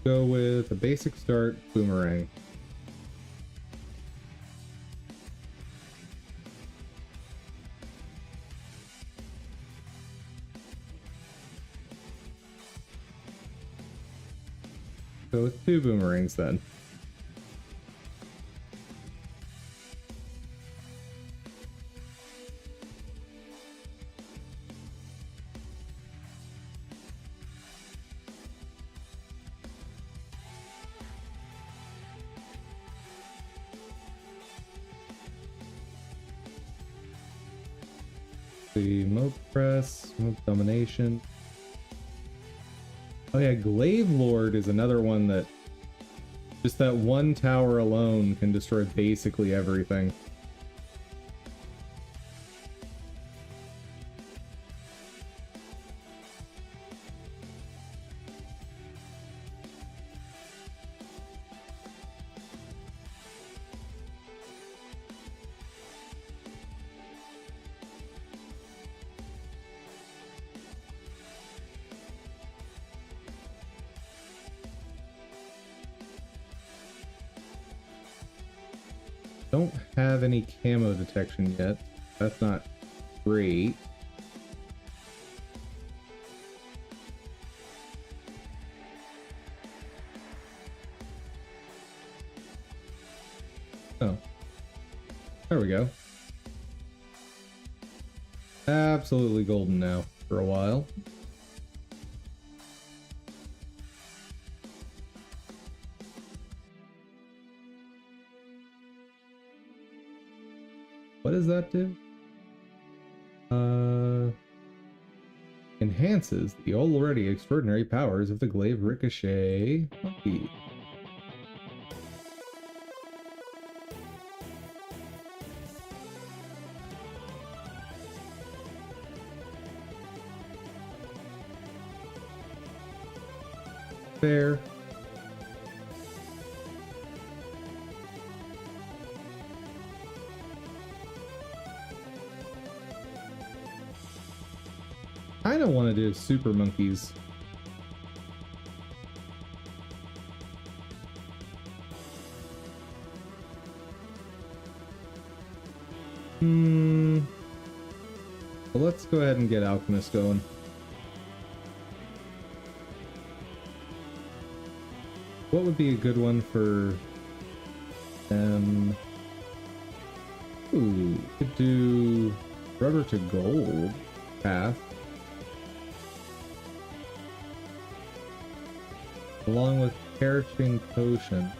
Go with a basic start boomerang. Go with 2 boomerangs then. The Moat Press, Moat Domination. Oh yeah, Glaive Lord is another one that just that one tower alone can destroy basically everything. Don't have any camo detection yet. That's not great. Oh. There we go. Absolutely golden now for a while. What does that do? Enhances the already extraordinary powers of the Glaive Ricochet Monkey. Fair. I don't want to do super monkeys. Well, let's go ahead and get Alchemist going. What would be a good one for them? Ooh, could do rubber to gold path. Along with perishing potion.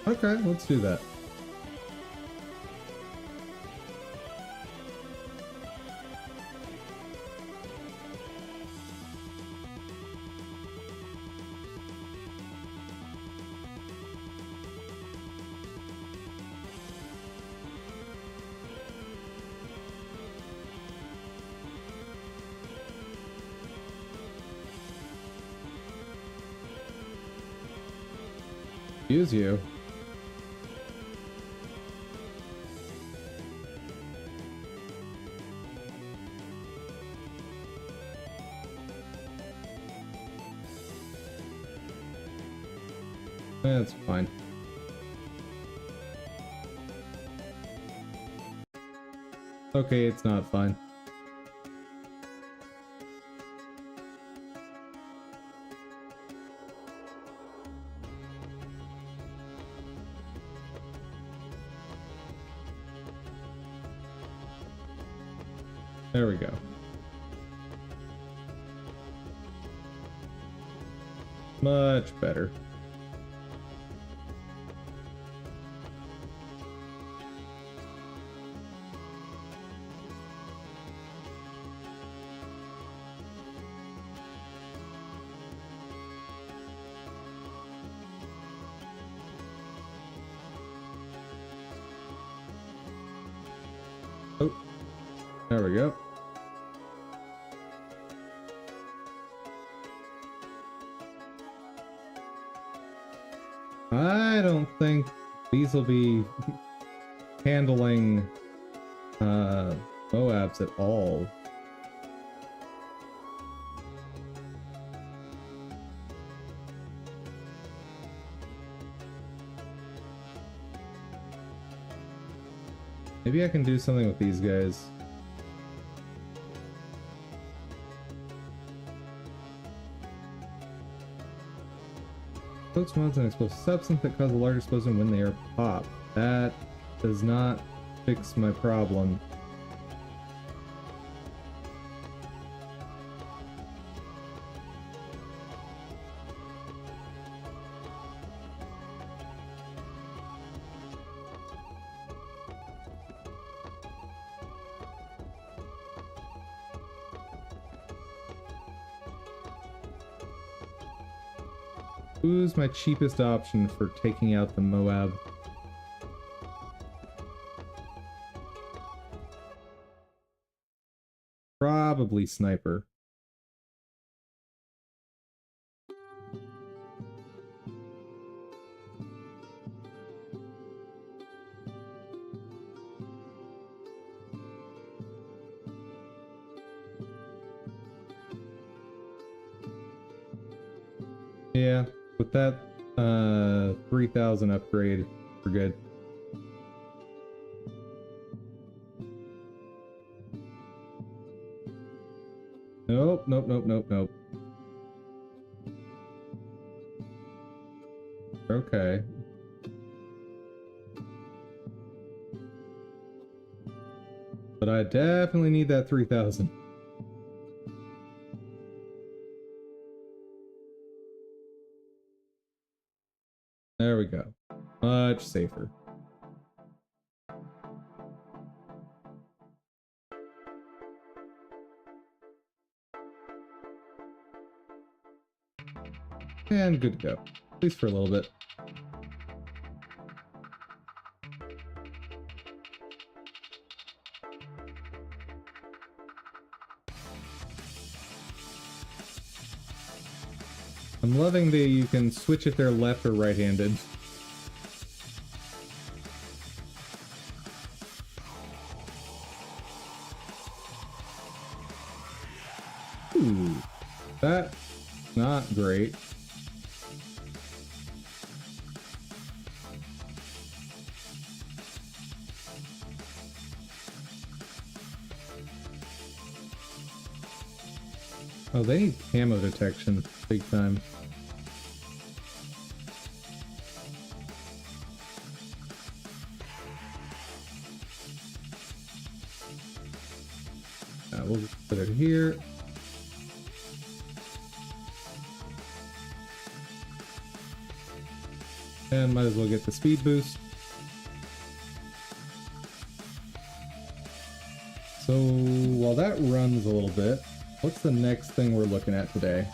Okay, let's do that. Excuse you. That's fine. Okay, it's not fine. There we go. Much better. Oh, there we go. I don't think these will be handling Moabs at all. Maybe I can do something with these guys. Coats mods an explosive substance that cause a large explosion when they are popped. That does not fix my problem. Who's my cheapest option for taking out the Moab? Probably Sniper. Yeah, with that 3,000 upgrade, we're good. Nope, nope, nope, nope, nope. Okay. But I definitely need that 3,000. There we go. Much safer. And good to go. At least for a little bit. I'm loving that you can switch if they're left or right-handed. Ooh, that not great. Oh, they need camo detection big time. We'll just put it here. And might as well get the speed boost. So while that runs a little bit, what's the next thing we're looking at today?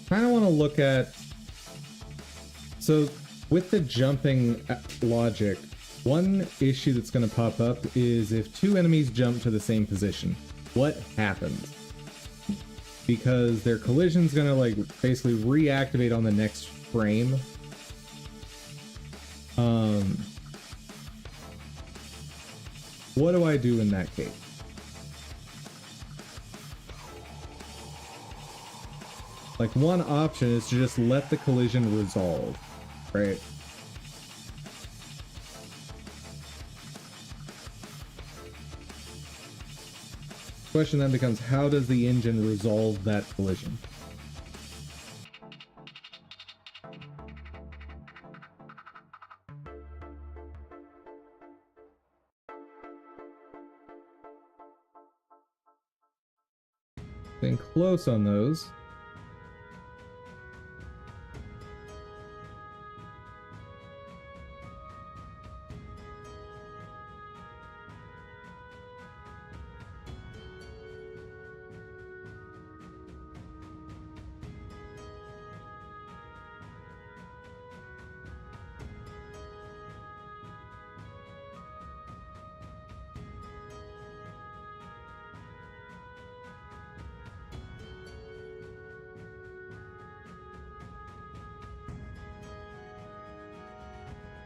Kind of want to look at, so with the jumping logic, one issue that's going to pop up is if two enemies jump to the same position, what happens? Because their collision's going to like basically reactivate on the next frame. What do I do in that case? Like, one option is to just let the collision resolve, right? Question then becomes, how does the engine resolve that collision? Getting close on those.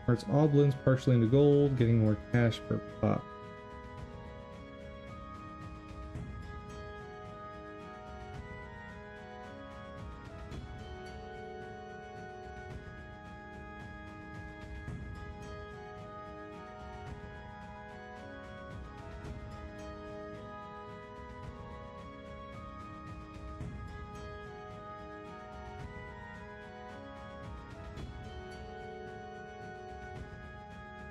Converts all balloons partially into gold, getting more cash per pop.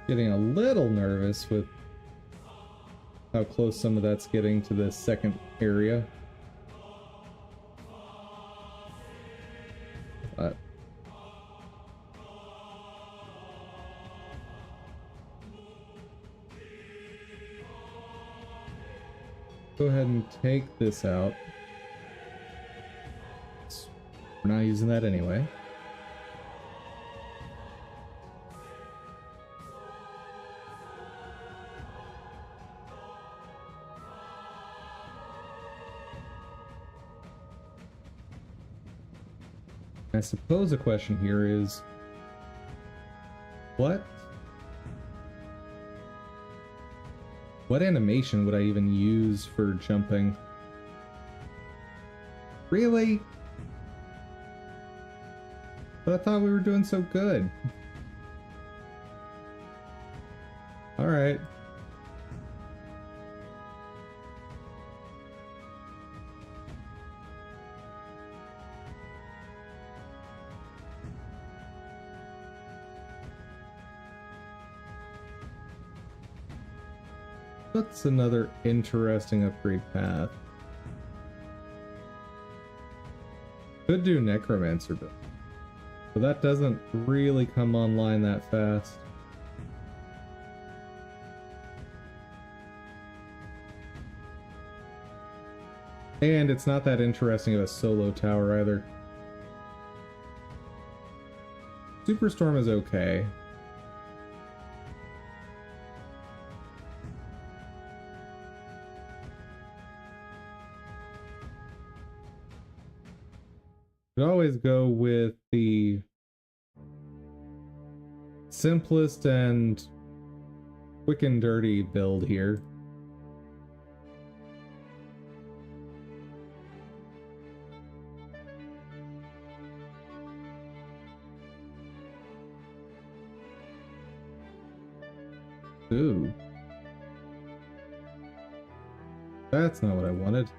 Getting a little nervous with how close some of that's getting to the second area. But go ahead and take this out. We're not using that anyway. I suppose the question here is, what animation would I even use for jumping? Really? But I thought we were doing so good. All right. What's another interesting upgrade path? Could do Necromancer, but that doesn't really come online that fast. And it's not that interesting of a solo tower either. Superstorm is okay. Could always go with the simplest and quick and dirty build here. Ooh. That's not what I wanted.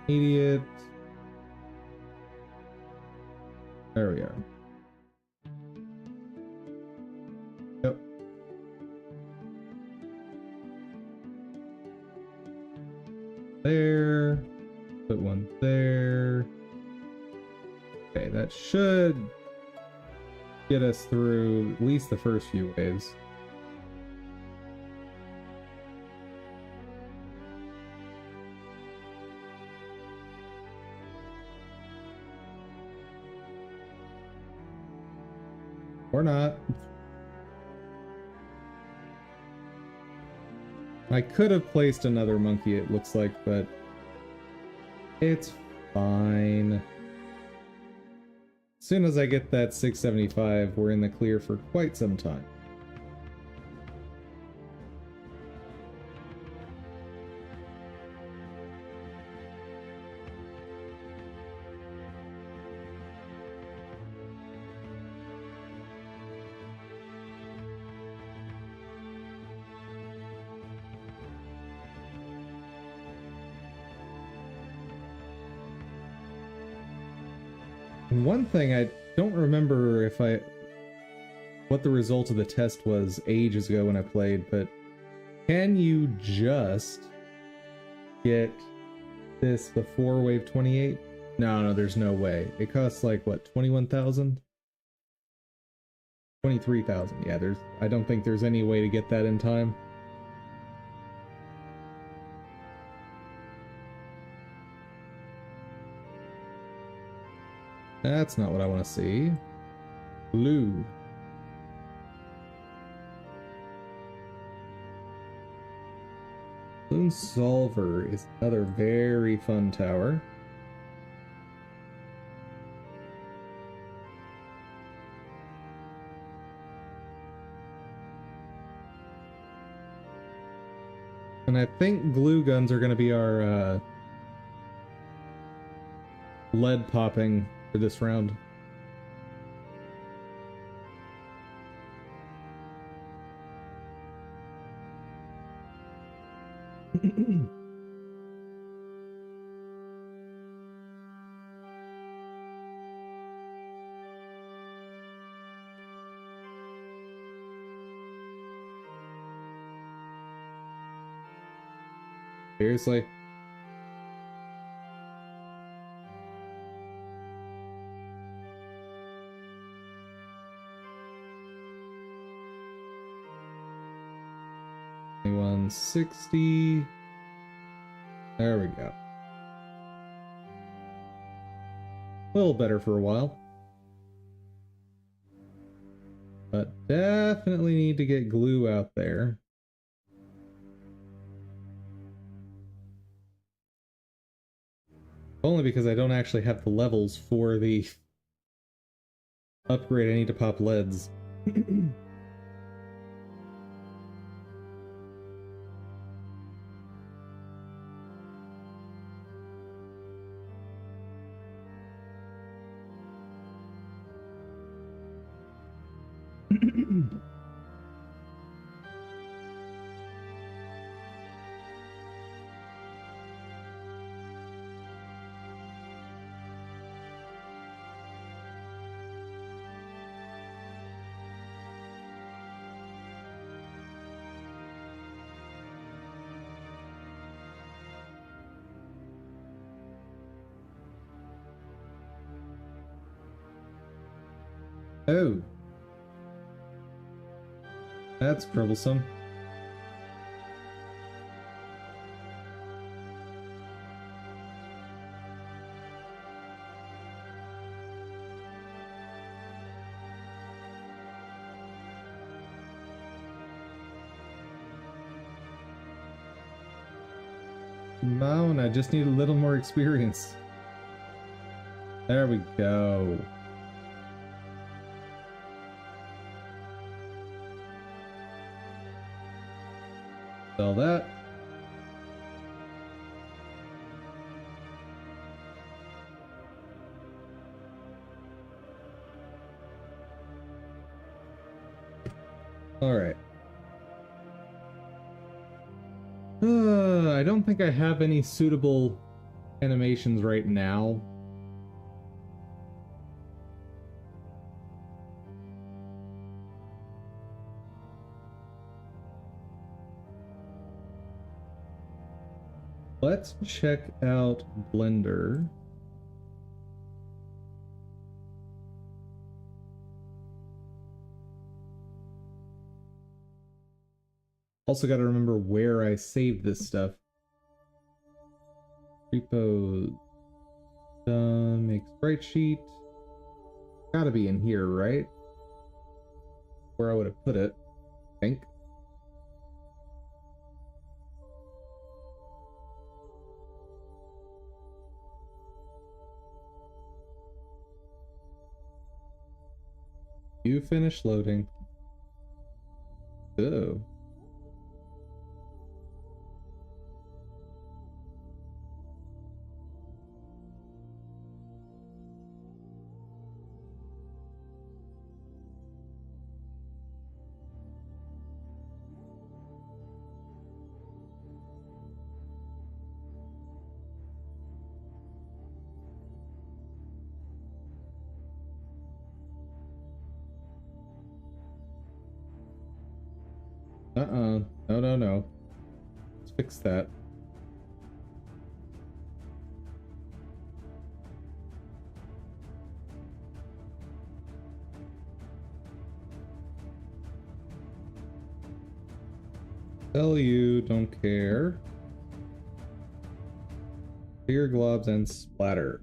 Idiot. There we are. Yep. There. Put one there. Okay, that should get us through at least the first few waves. Or not. I could have placed another monkey, it looks like, but it's fine. As soon as I get that 675, we're in the clear for quite some time. One thing I don't remember what the result of the test was ages ago when I played, but can you just get this before wave 28? No, there's no way. It costs like what, 21,000? 23,000. Yeah, I don't think there's any way to get that in time. That's not what I want to see. Blue. Balloon Solver is another very fun tower. And I think glue guns are going to be our lead popping for this round. Seriously? $160. There we go. A little better for a while. But definitely need to get glue out there. Only because I don't actually have the levels for the upgrade. I need to pop leads. Oh. That's troublesome. mountain. I just need a little more experience. There we go. Sell that. All right. I don't think I have any suitable animations right now. Let's check out Blender. Also got to remember where I saved this stuff. Repo, make sprite sheet. Gotta be in here, right? Where I would have put it, I think. You finished loading. Oh. No, no, no. Let's fix that. Tell you, don't care. Clear globs and splatter.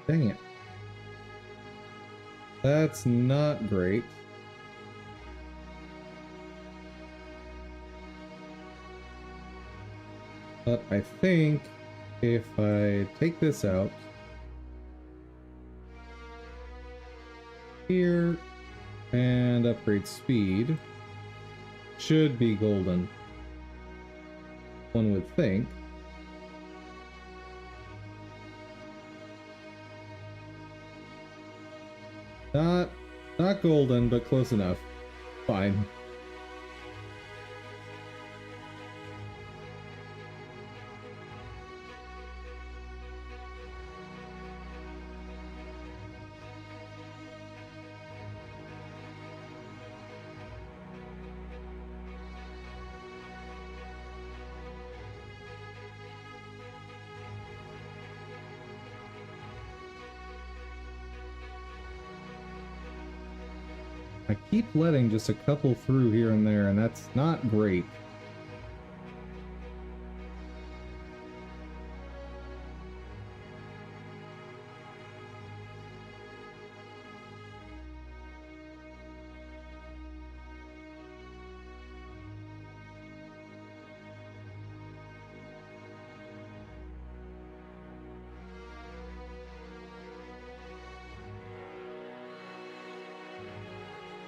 Dang it. That's not great. But I think if I take this out here and upgrade speed, should be golden. One would think. Not golden, but close enough. Fine. I keep letting just a couple through here and there, and that's not great.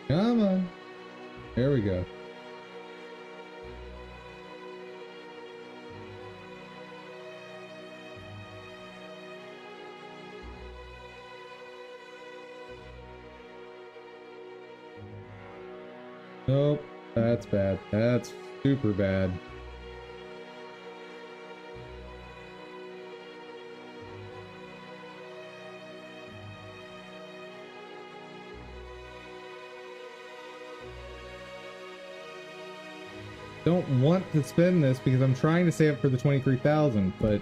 Come on. There we go. Nope, that's bad. That's super bad. Don't want to spend this because I'm trying to save up for the 23,000, but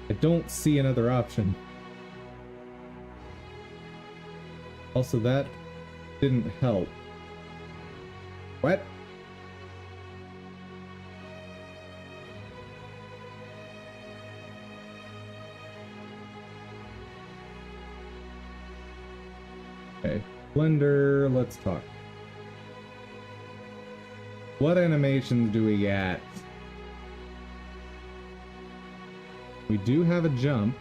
I don't see another option. Also, that didn't help. What? Okay, Blender, let's talk. What animations do we got? We do have a jump.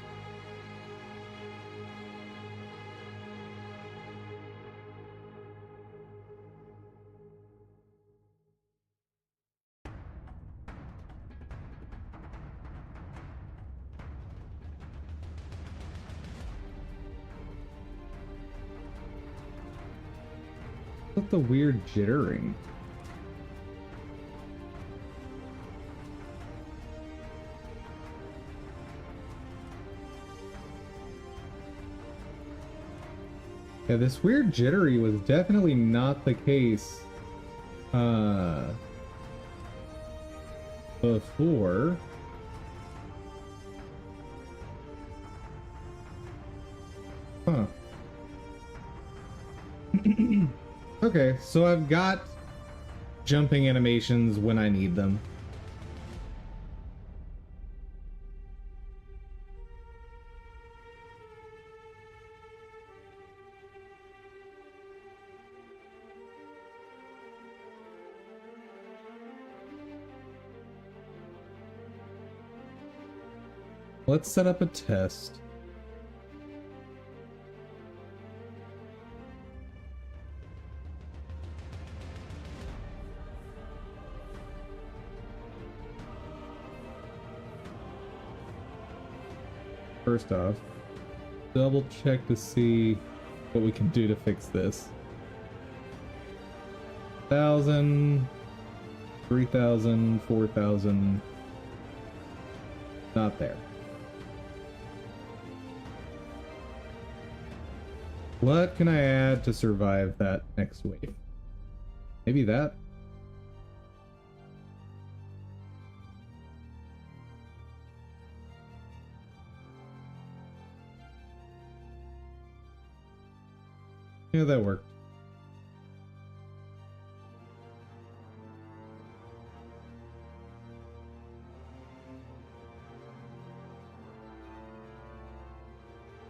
What's the weird jittering? Yeah, this weird jittery was definitely not the case before. Huh. Okay, so I've got jumping animations when I need them. Let's set up a test. First off, double check to see what we can do to fix this. 1,000, 3,000, 4,000. Not there. What can I add to survive that next wave? Maybe that? Yeah, that worked.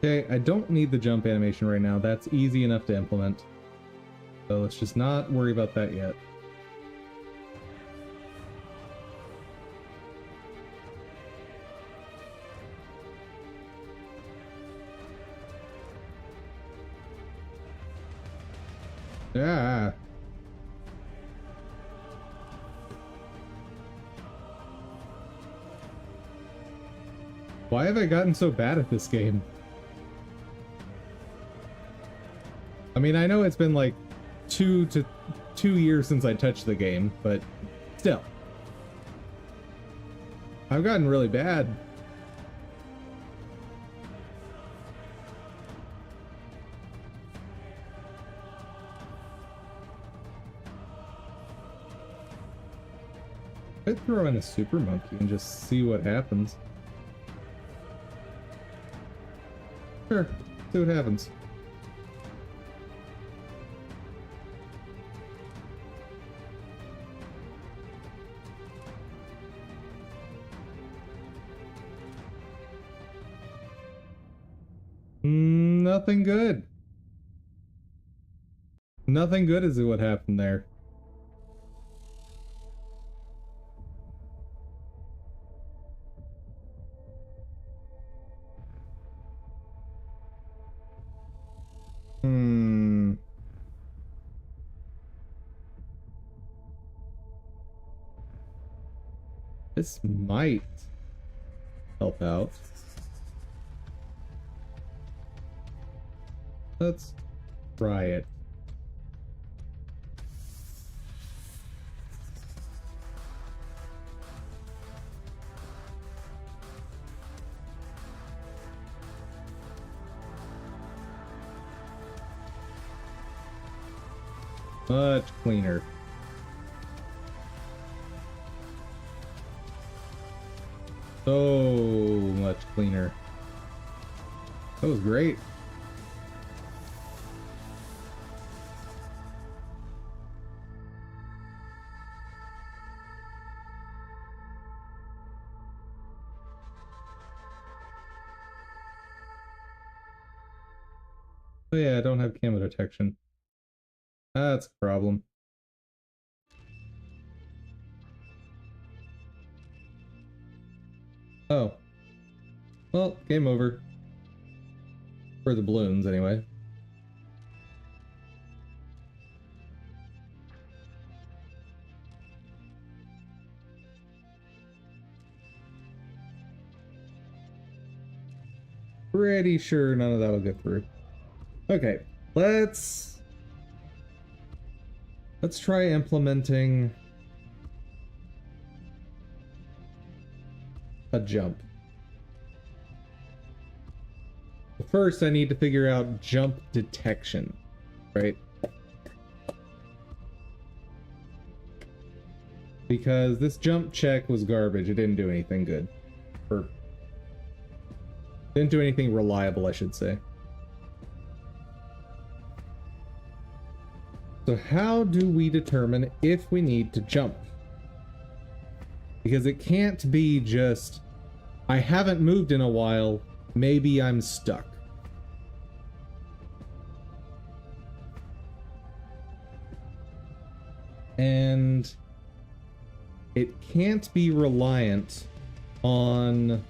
Okay, I don't need the jump animation right now. That's easy enough to implement. So let's just not worry about that yet. Yeah. Why have I gotten so bad at this game? I mean, I know it's been like 2 years since I touched the game, but still. I've gotten really bad. I'd throw in a super monkey and just see what happens. Sure, see what happens. Nothing good. Nothing good is what happened there. This might help out. Let's try it. Much cleaner. So much cleaner. That was great. Oh yeah, I don't have camo detection. That's a problem. Oh. Well, game over. For the balloons, anyway. Pretty sure none of that'll get through. Okay, let's try implementing a jump. First, I need to figure out jump detection, right? Because this jump check was garbage. It didn't do anything good. Or didn't do anything reliable, I should say. So how do we determine if we need to jump? Because it can't be just, I haven't moved in a while, maybe I'm stuck. And it can't be reliant on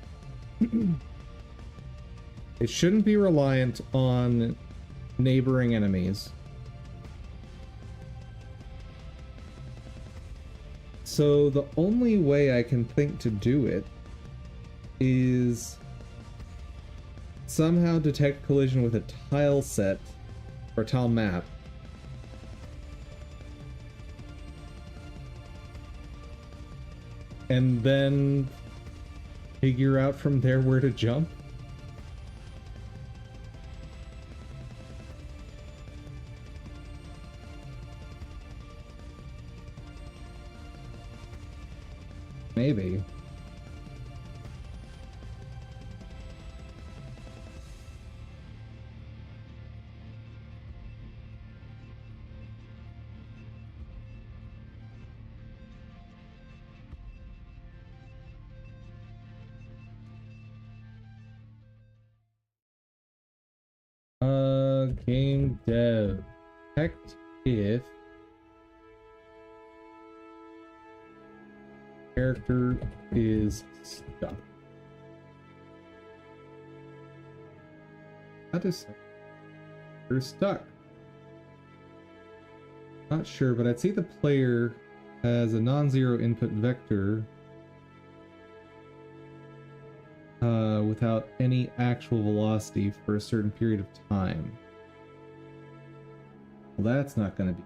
it shouldn't be reliant on neighboring enemies. So the only way I can think to do it is somehow detect collision with a tile set or tile map. And then figure out from there where to jump. Maybe. Game dev. Detect if character is stuck. That is they're stuck. Not sure, but I'd say the player has a non-zero input vector without any actual velocity for a certain period of time. Well, that's not going to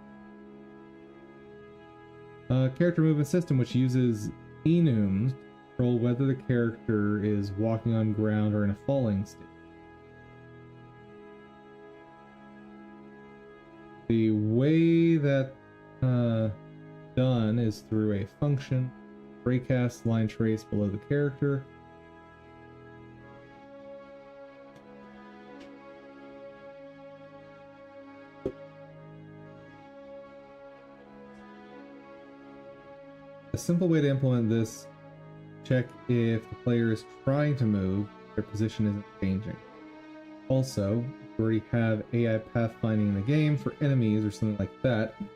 be. Character movement system, which uses enums to control whether the character is walking on ground or in a falling state. The way that done is through a function, raycast line trace below the character. A simple way to implement this, check if the player is trying to move, their position isn't changing. Also, if you already have AI pathfinding in the game for enemies or something like that, you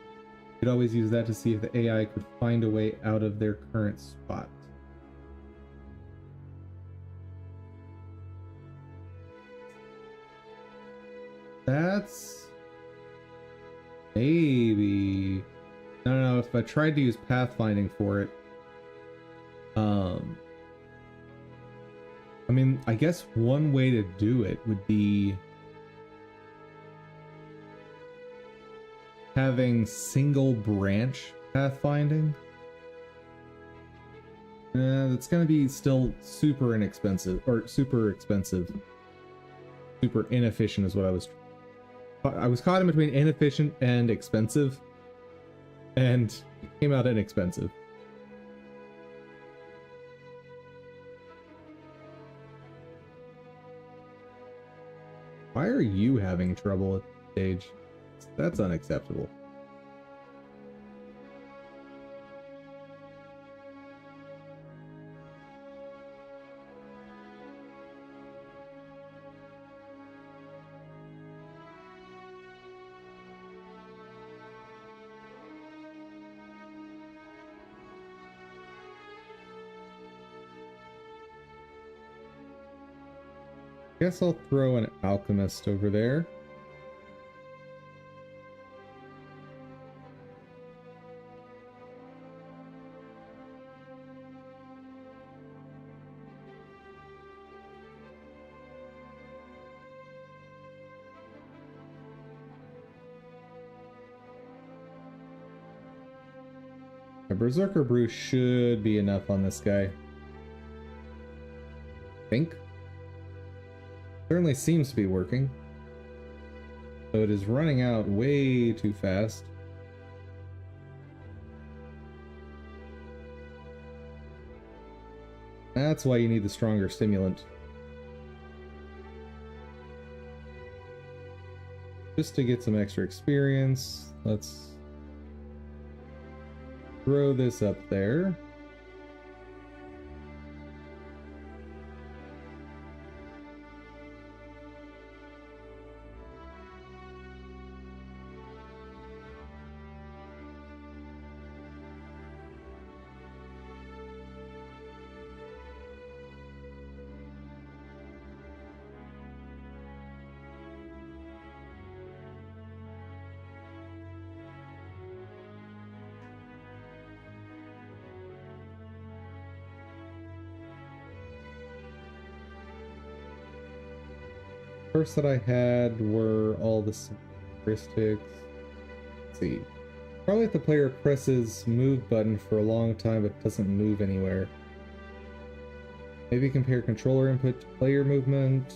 could always use that to see if the AI could find a way out of their current spot. That's maybe. I don't know if I tried to use pathfinding for it. I mean, I guess one way to do it would be having single branch pathfinding. That's gonna be still super inexpensive, or super expensive. Super inefficient is what I was caught in between inefficient and expensive, and came out inexpensive. Why are you having trouble at this stage? That's unacceptable. Guess I'll throw an alchemist over there. A Berserker Brew should be enough on this guy. Think. Certainly seems to be working. So it is running out way too fast. That's why you need the stronger stimulant. Just to get some extra experience, let's throw this up there. First that I had were all the heuristics. Let's see. Probably if the player presses move button for a long time but doesn't move anywhere. Maybe compare controller input to player movement.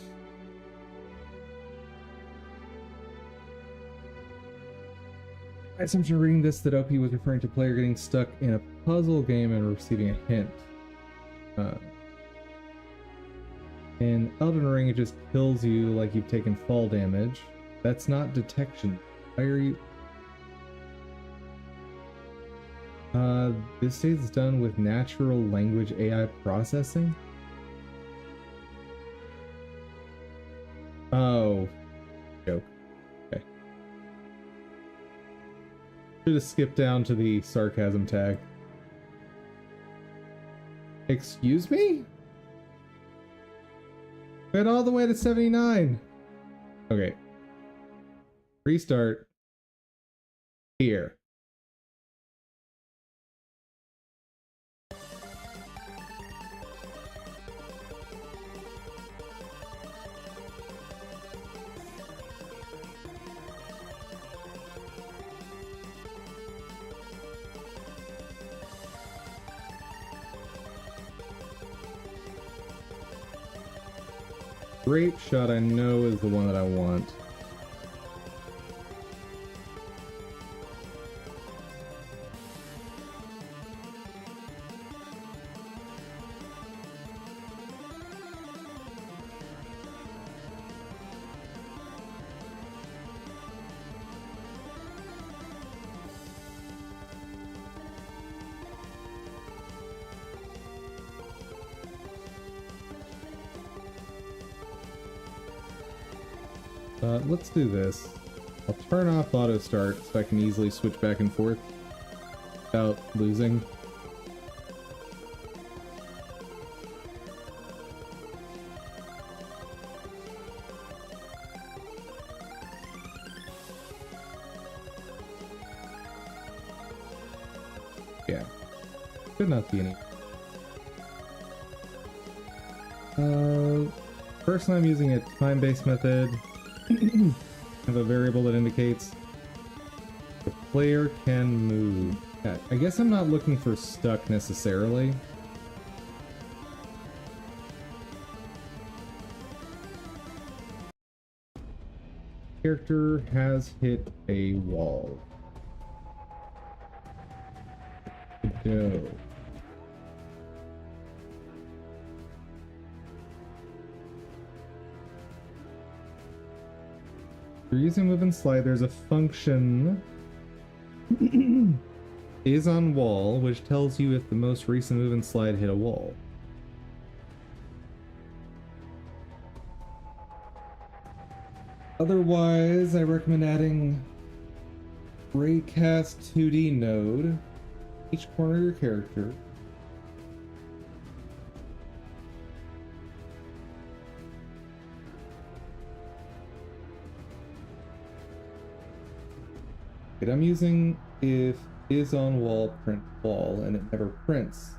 I assumption reading this that OP was referring to player getting stuck in a puzzle game and receiving a hint. In Elden Ring, it just kills you like you've taken fall damage. That's not detection. Why are you... This stage is done with natural language AI processing? Oh. Joke. Okay. Should have skipped down to the sarcasm tag. Excuse me? Went all the way to 79. Okay. Restart. Here. Grape shot I know is the one that I want. Let's do this. I'll turn off auto start so I can easily switch back and forth without losing. Yeah, should not be any. First I'm using a time-based method. Have a variable that indicates the player can move. Yeah, I guess I'm not looking for stuck necessarily. Character has hit a wall. Go. If you're using move and slide, there's a function is on wall, which tells you if the most recent move and slide hit a wall. Otherwise, I recommend adding Raycast 2D node each corner of your character. I'm using if is on wall print wall and it never prints.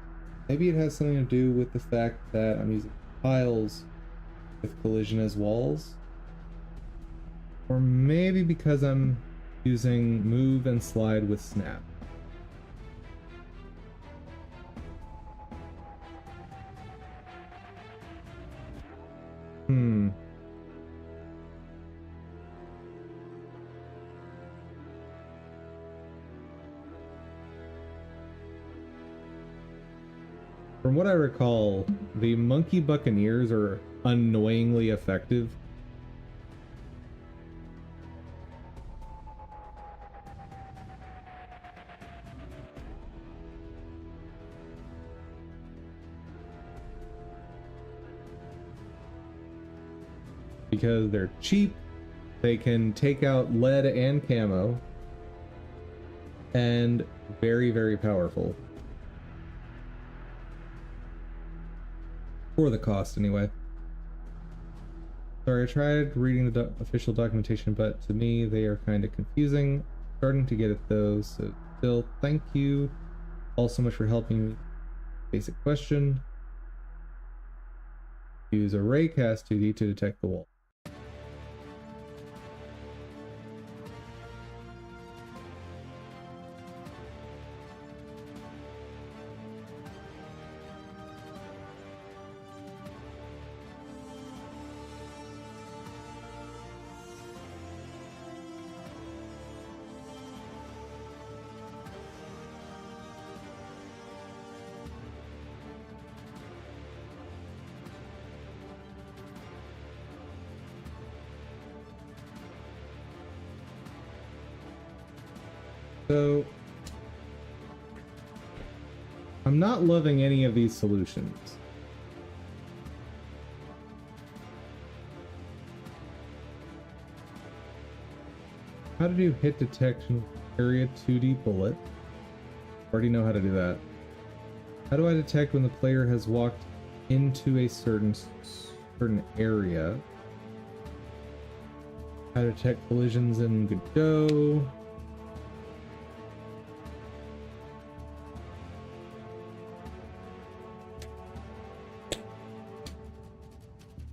Maybe it has something to do with the fact that I'm using tiles with collision as walls. Or maybe because I'm using move and slide with snap. From what I recall, the Monkey Buccaneers are annoyingly effective. Because they're cheap, they can take out lead and camo, and very, very powerful. For the cost, anyway. Sorry, I tried reading the official documentation, but to me, they are kind of confusing. Starting to get it, though, so still, thank you all so much for helping me. Basic question. Use a raycast 2D to detect the wall. So, I'm not loving any of these solutions. How to do hit detection area 2D bullet. Already know how to do that. How do I detect when the player has walked into a certain area? How to detect collisions in Godot.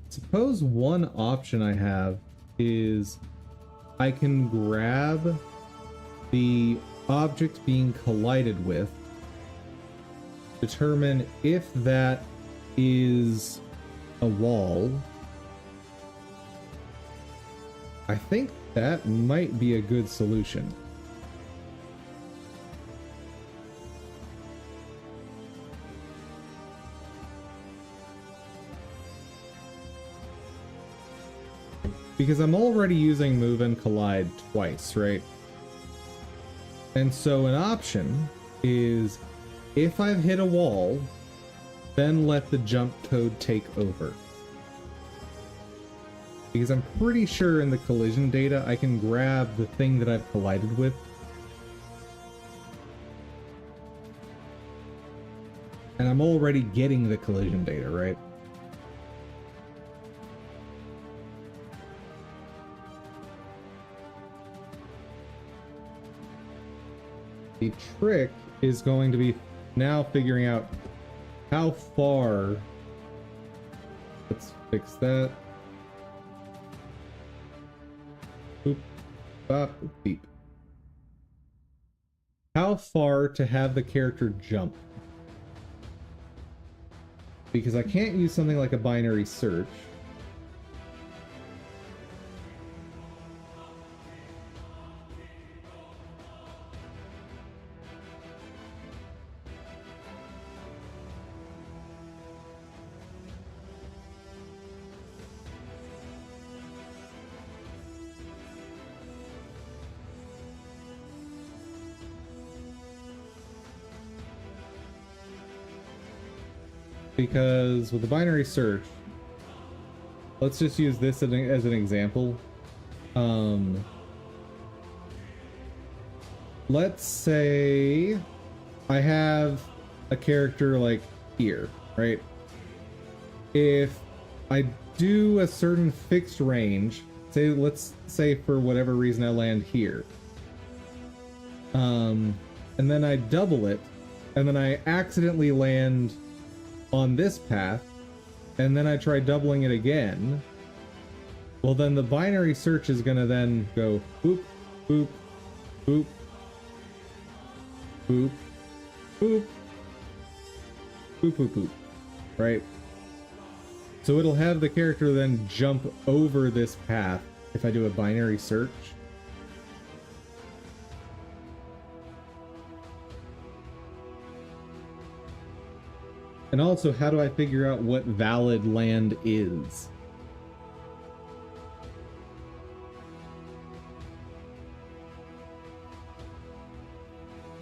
Suppose one option I have is I can grab the object being collided with, determine if that is a wall. I think that might be a good solution. Because I'm already using move and collide twice, right? And so an option is if I've hit a wall, then let the jump code take over. Because I'm pretty sure in the collision data, I can grab the thing that I've collided with. And I'm already getting the collision data, right? The trick is going to be now figuring out how far. Let's fix that. Boop, bop, beep. How far to have the character jump? Because I can't use something like a binary search. Because with the binary search, let's just use this as an example. Let's say I have a character like here, right? If I do a certain fixed range, let's say for whatever reason I land here. and then I double it, and then I accidentally land on this path, and then I try doubling it again, well then the binary search is gonna then go boop, boop, boop, boop, boop, boop, boop, boop, right? So it'll have the character then jump over this path if I do a binary search. And also, how do I figure out what valid land is?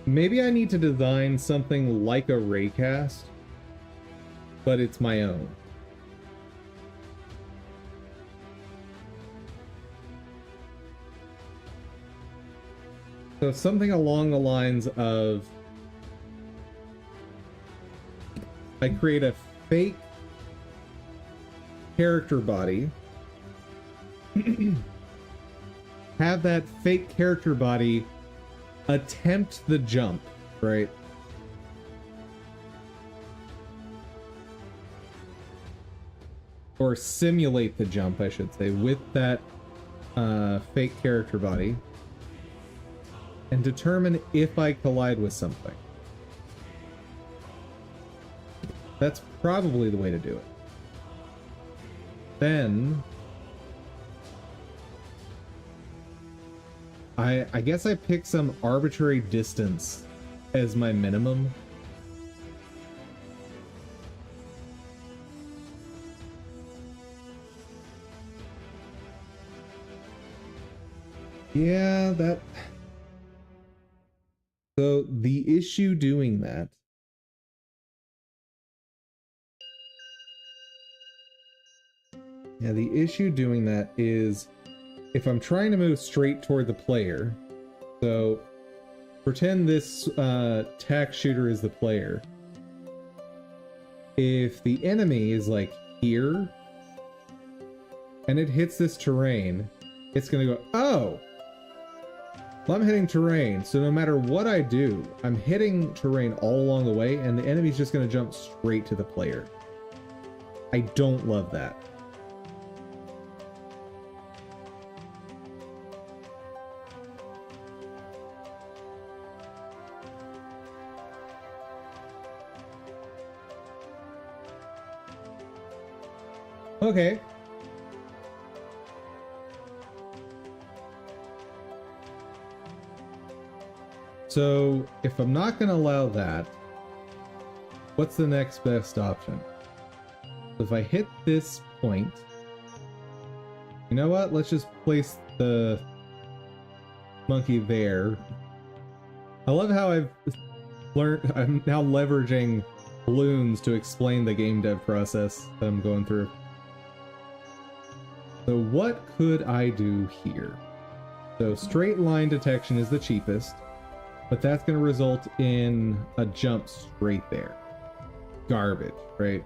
Maybe I need to design something like a raycast, but it's my own. So something along the lines of I create a fake character body, have that fake character body attempt the jump, right? Or simulate the jump, I should say, with that fake character body, and determine if I collide with something. That's probably the way to do it. Then I guess I pick some arbitrary distance as my minimum. Yeah, that... So the issue doing that is if I'm trying to move straight toward the player, so pretend this tack shooter is the player. If the enemy is like here and it hits this terrain, it's gonna go, oh, well, I'm hitting terrain, so no matter what I do, I'm hitting terrain all along the way, and the enemy's just gonna jump straight to the player. I don't love that. Okay. So, if I'm not going to allow that, what's the next best option? So if I hit this point, you know what? Let's just place the monkey there. I love how I'm now leveraging balloons to explain the game dev process that I'm going through. So what could I do here? So straight line detection is the cheapest, but that's going to result in a jump straight there. Garbage, right?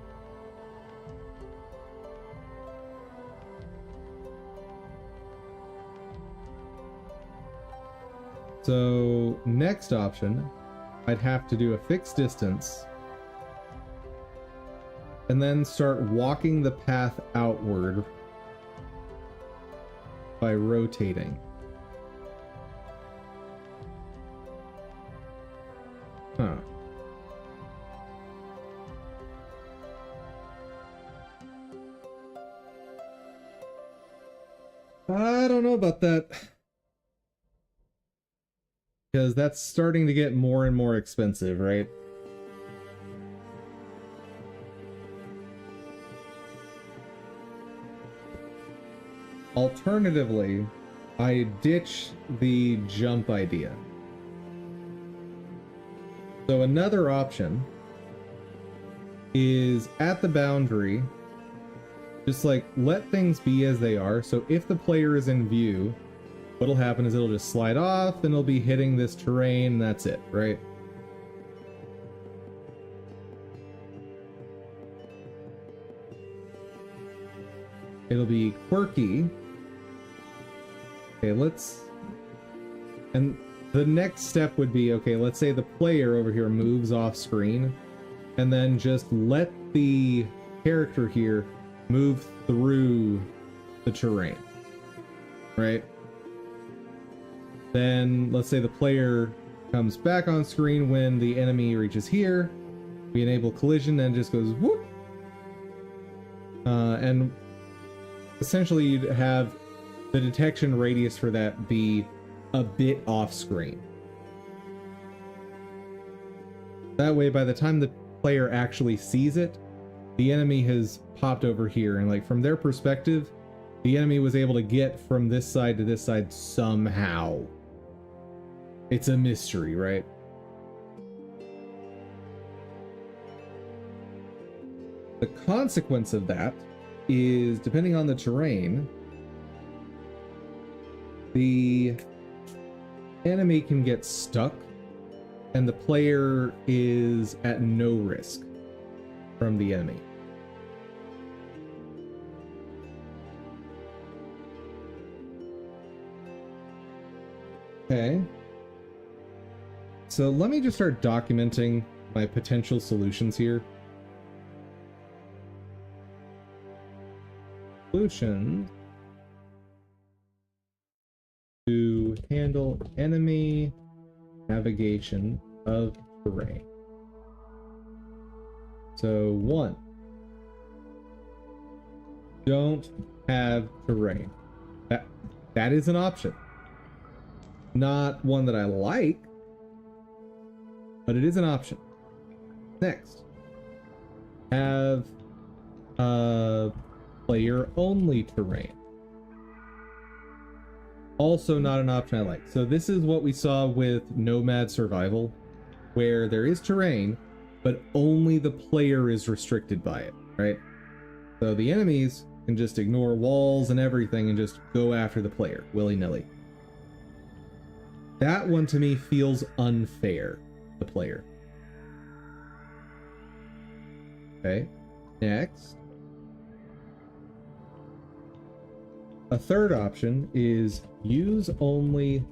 So next option, I'd have to do a fixed distance and then start walking the path outward by rotating. Huh. I don't know about that. Because that's starting to get more and more expensive, right? Alternatively, I ditch the jump idea. So another option is at the boundary, just like let things be as they are. So if the player is in view, what'll happen is it'll just slide off and it'll be hitting this terrain and that's it, right? It'll be quirky. Okay, and the next step would be, okay, let's say the player over here moves off screen, and then just let the character here move through the terrain, right? Then let's say the player comes back on screen when the enemy reaches here. We enable collision and it just goes whoop. And essentially you'd have the detection radius for that be a bit off screen. That way, by the time the player actually sees it, the enemy has popped over here, and like from their perspective, the enemy was able to get from this side to this side somehow. It's a mystery, right? The consequence of that is, depending on the terrain, the enemy can get stuck and the player is at no risk from the enemy. Okay. So let me just start documenting my potential solutions here. Solutions to handle enemy navigation of terrain. So 1, don't have terrain. That is an option. Not one that I like, but it is an option. Next, have player only terrain. Also not an option I like. So this is what we saw with Nomad Survival, where there is terrain, but only the player is restricted by it, right? So the enemies can just ignore walls and everything and just go after the player willy-nilly. That one to me feels unfair, the player. Okay, next. A third option is use only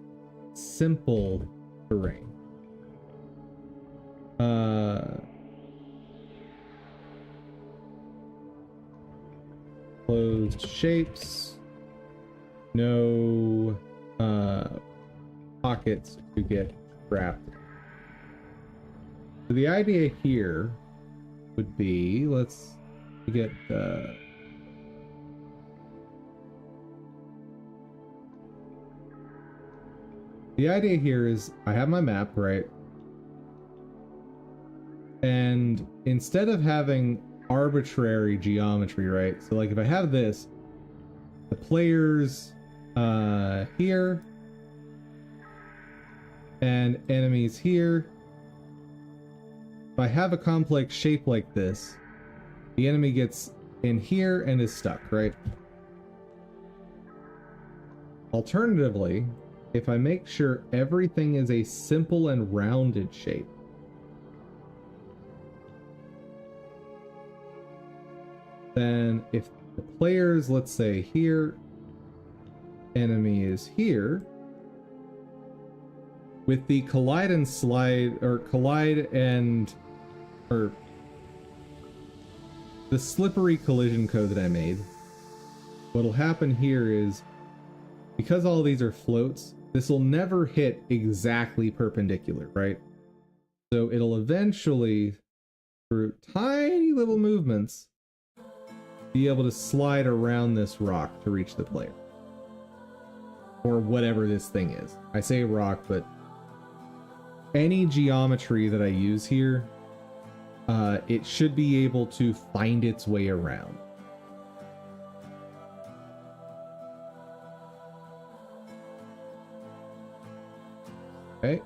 simple terrain. Closed shapes, no pockets to get trapped. So the idea here would be, let's get the idea here is I have my map, right? And instead of having arbitrary geometry, right? So like if I have this, the players here and enemies here. If I have a complex shape like this, the enemy gets in here and is stuck, right? Alternatively, if I make sure everything is a simple and rounded shape, then if the players, let's say here, enemy is here, with the collide and slide, or collide and, or the slippery collision code that I made, what'll happen here is, because all these are floats, this will never hit exactly perpendicular, right? So it'll eventually, through tiny little movements, be able to slide around this rock to reach the player. Or whatever this thing is. I say rock, but any geometry that I use here, it should be able to find its way around. Okay.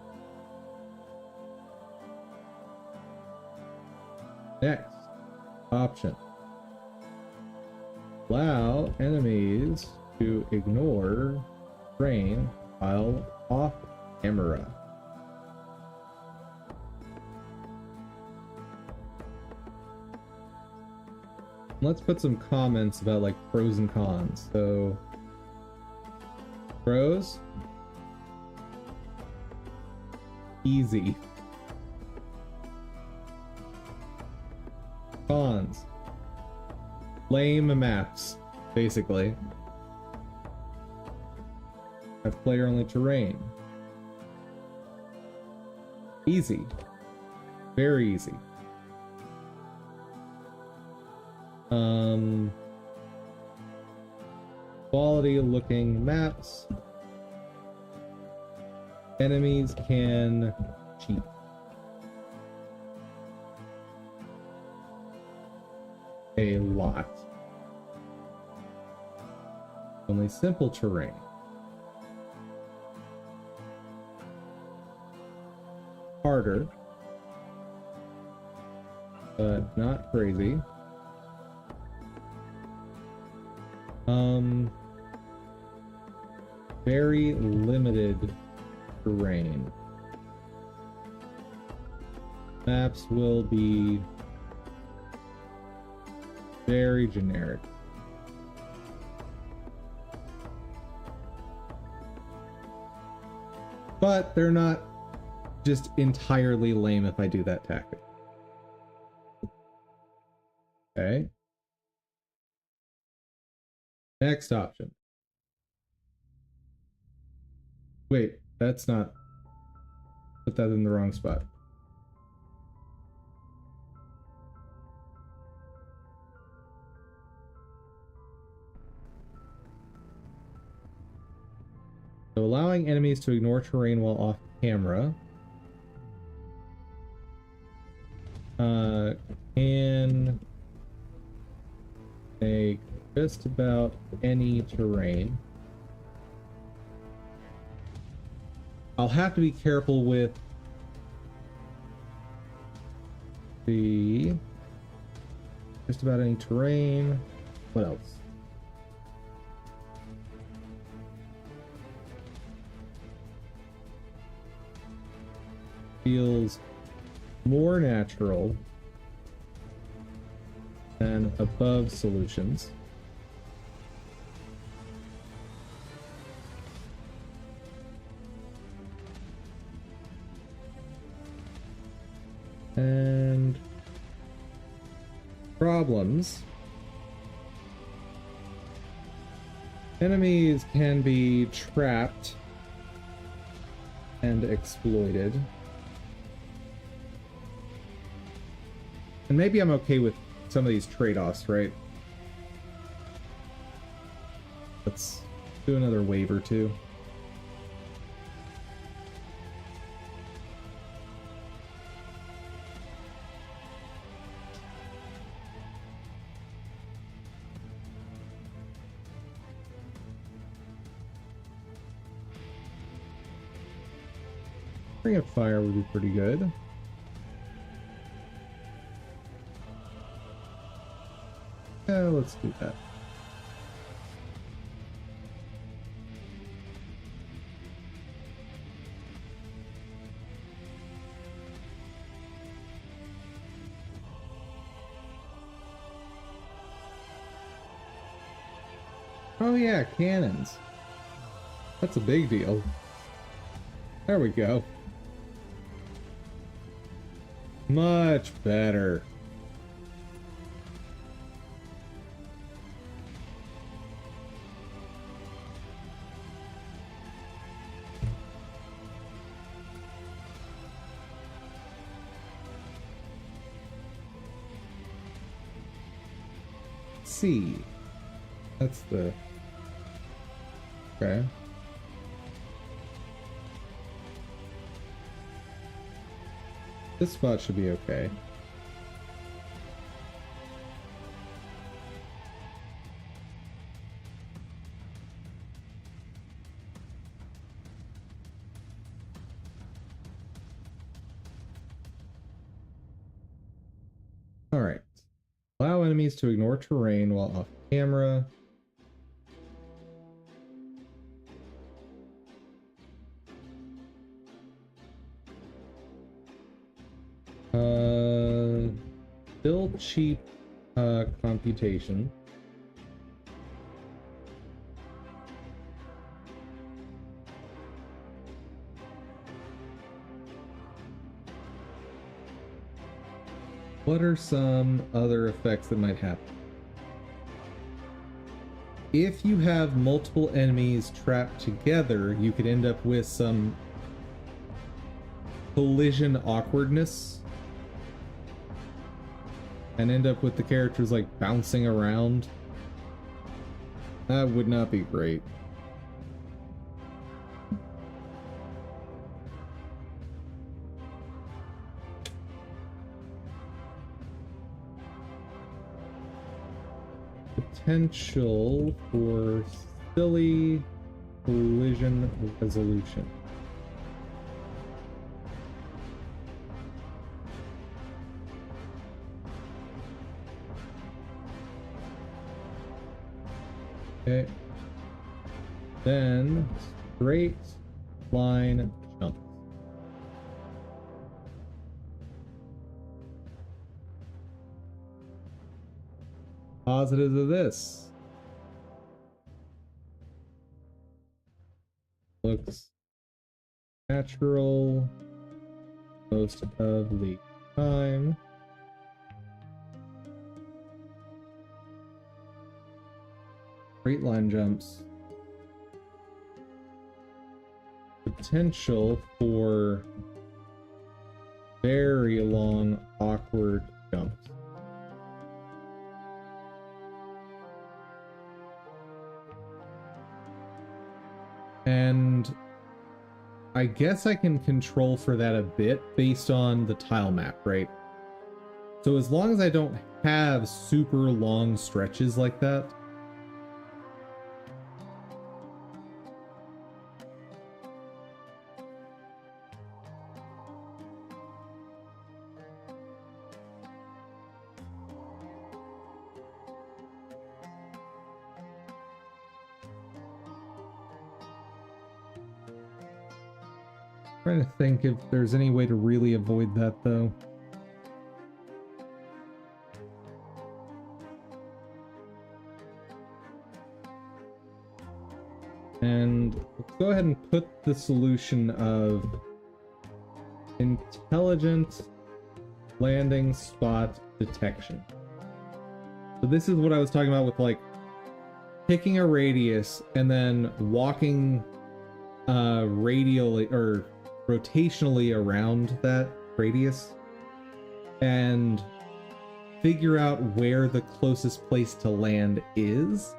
Next option. Allow enemies to ignore terrain while off camera. Let's put some comments about like pros and cons. So pros, Easy. Cons. Lame maps, basically. Have player-only terrain. Easy. Very easy. Quality looking maps. Enemies can cheat. A lot. Only simple terrain. Harder, but not crazy. Very limited terrain. Maps will be very generic. But they're not just entirely lame if I do that tactic. Okay. Next option. Wait, that's not... Put that in the wrong spot. So allowing enemies to ignore terrain while off camera. Can make just about any terrain. I'll have to be careful with the just about any terrain. What else? Feels more natural than above solutions. And problems. Enemies can be trapped and exploited. And maybe I'm okay with some of these trade-offs, right? Let's do another wave or two. Ring of Fire would be pretty good. Yeah, let's do that. Oh yeah, cannons. That's a big deal. There we go. Much better. C. That's the... Okay. This spot should be okay. All right. Allow enemies to ignore terrain while off camera. Still cheap computation. What are some other effects that might happen? If you have multiple enemies trapped together, you could end up with some collision awkwardness and end up with the characters like bouncing around. That would not be great. Potential for silly collision resolution. Okay. Then straight line jumps. Positives of this. Looks natural most of the time. Straight line jumps. Potential for very long, awkward jumps. And I guess I can control for that a bit based on the tile map, right? So as long as I don't have super long stretches like that, trying to think if there's any way to really avoid that though. And let's go ahead and put the solution of intelligent landing spot detection. So this is what I was talking about with like picking a radius and then walking radially or rotationally around that radius and figure out where the closest place to land is.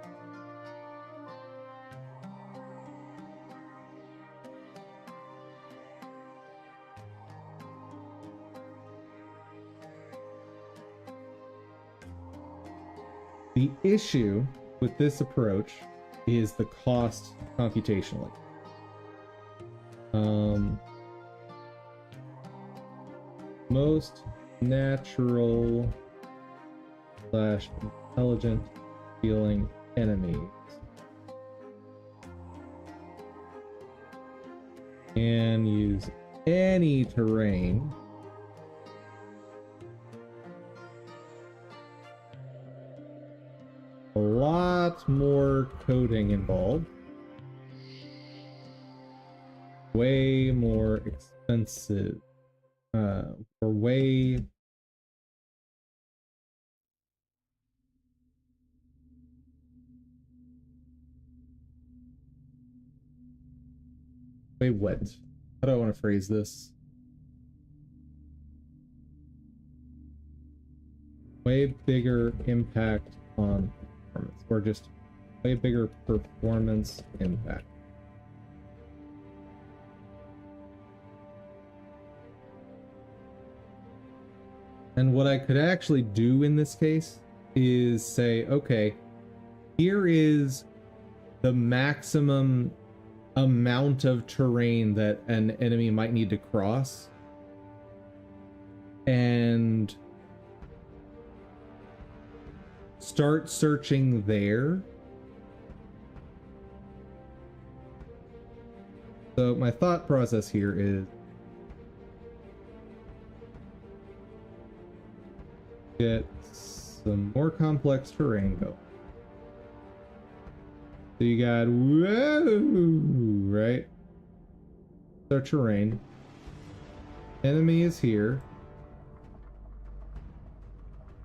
The issue with this approach is the cost computationally. Most natural / intelligent feeling enemies can use any terrain a lot more coding involved, way more expensive, or way what? How do I want to phrase this? Way bigger impact on performance, or just way bigger performance impact. And what I could actually do in this case is say, okay, here is the maximum amount of terrain that an enemy might need to cross, and start searching there. So my thought process here is get some more complex terrain going. So you got, whoa, right? Our terrain. Enemy is here.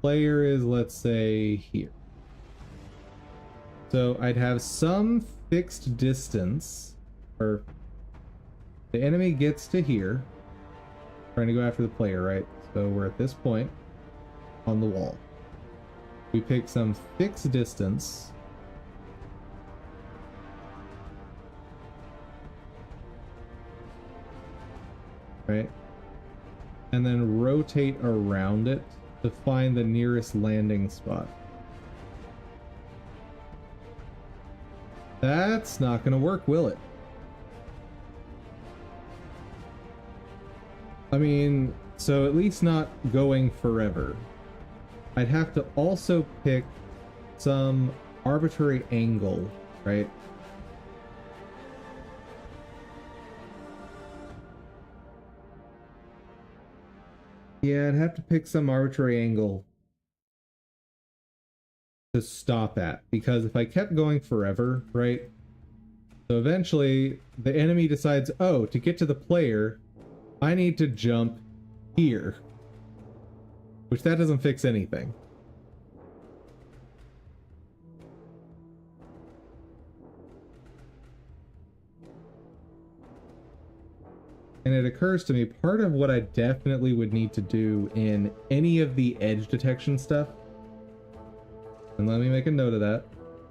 player is, let's say, here. So I'd have some fixed distance, or the enemy gets to here, trying to go after the player, right? So we're at this point on the wall. We pick some fixed distance. Right? And then rotate around it to find the nearest landing spot. That's not going to work, will it? I mean, so at least not going forever. I'd have to also pick some arbitrary angle, right? Yeah, I'd have to pick some arbitrary angle to stop at, because if I kept going forever, right? So eventually the enemy decides, oh, to get to the player, I need to jump here. Which that doesn't fix anything. And it occurs to me, part of what I definitely would need to do in any of the edge detection stuff, and let me make a note of that,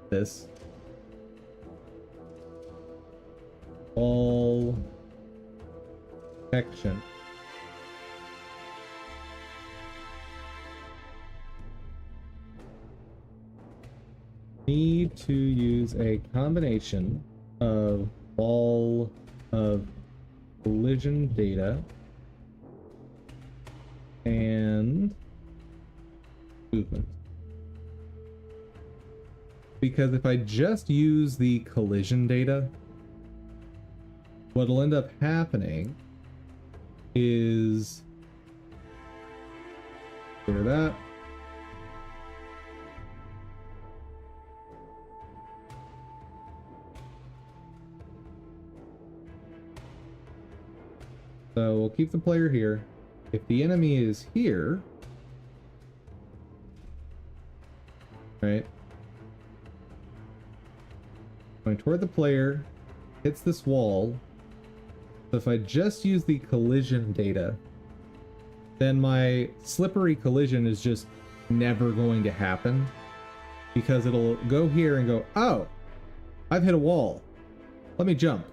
this. All detection. Need to use a combination of all of collision data and movement. Because if I just use the collision data, what'll end up happening is clear that. So we'll keep the player here. If the enemy is here, right, going toward the player, hits this wall. So if I just use the collision data, then my slippery collision is just never going to happen, because it'll go here and go, oh, I've hit a wall. Let me jump.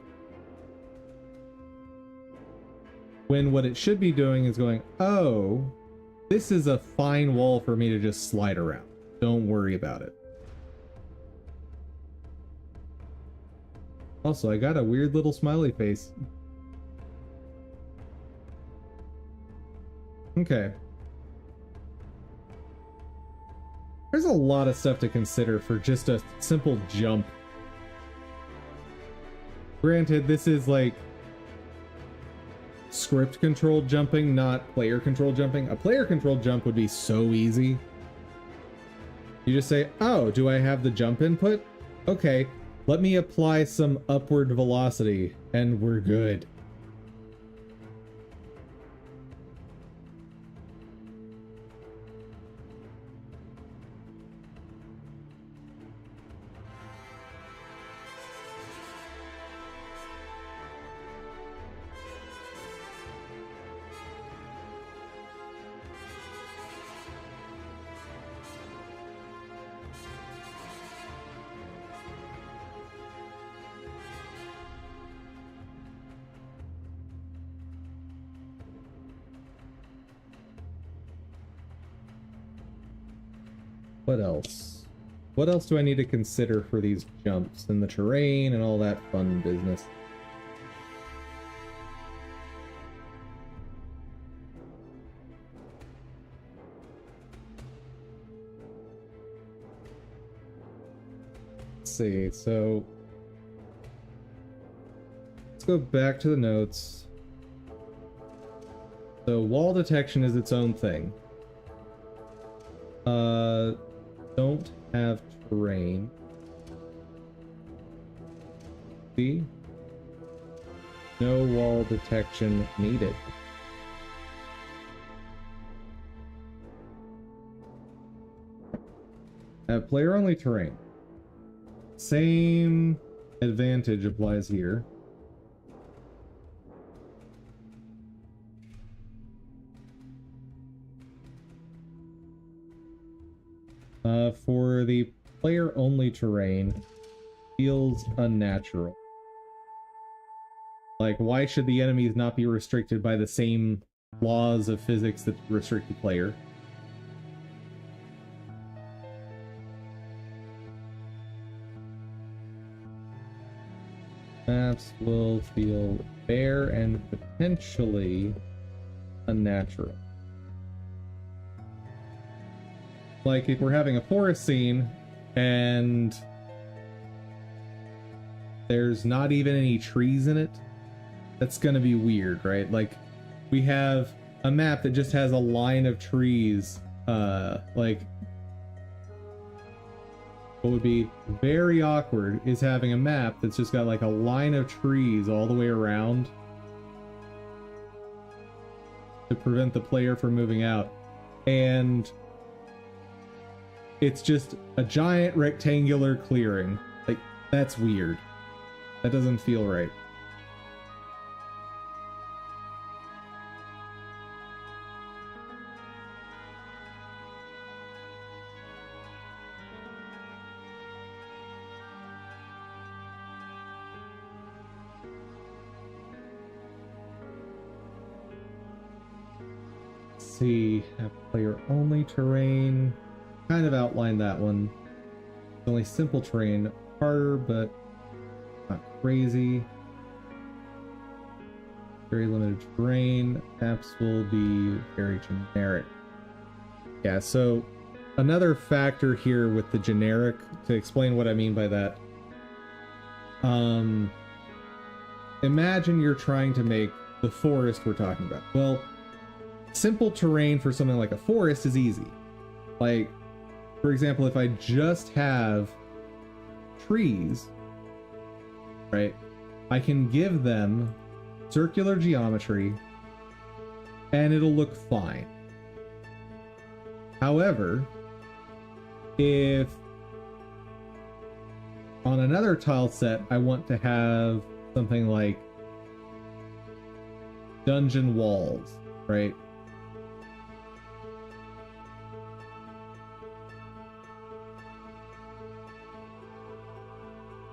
When what it should be doing is going, oh, this is a fine wall for me to just slide around. Don't worry about it. Also, I got a weird little smiley face. Okay. There's a lot of stuff to consider for just a simple jump. Granted, this is like script controlled jumping, not player controlled jumping. A player controlled jump would be so easy. You just say, oh, do I have the jump input? Okay, let me apply some upward velocity and we're good. What else? What else do I need to consider for these jumps and the terrain and all that fun business? Let's see, so let's go back to the notes. So wall detection is its own thing. Don't have terrain. See? No wall detection needed. player only terrain. Same advantage applies here. For the player only terrain, feels unnatural. Like, why should the enemies not be restricted by the same laws of physics that restrict the player? Maps will feel bare and potentially unnatural. Like, if we're having a forest scene and there's not even any trees in it, that's gonna be weird, right? Like, we have a map that just has a line of trees, like, what would be very awkward is having a map that's just got like a line of trees all the way around to prevent the player from moving out, and it's just a giant rectangular clearing. Like, that's weird. That doesn't feel right. See, have player only terrain. Kind of outlined that one. It's only simple terrain, harder but not crazy. Very limited terrain. Maps will be very generic. Yeah, so another factor here with the generic, to explain what I mean by that. Imagine you're trying to make the forest we're talking about. Well, simple terrain for something like a forest is easy. Like, for example, if I just have trees, right, I can give them circular geometry and it'll look fine. However, if on another tile set I want to have something like dungeon walls, right?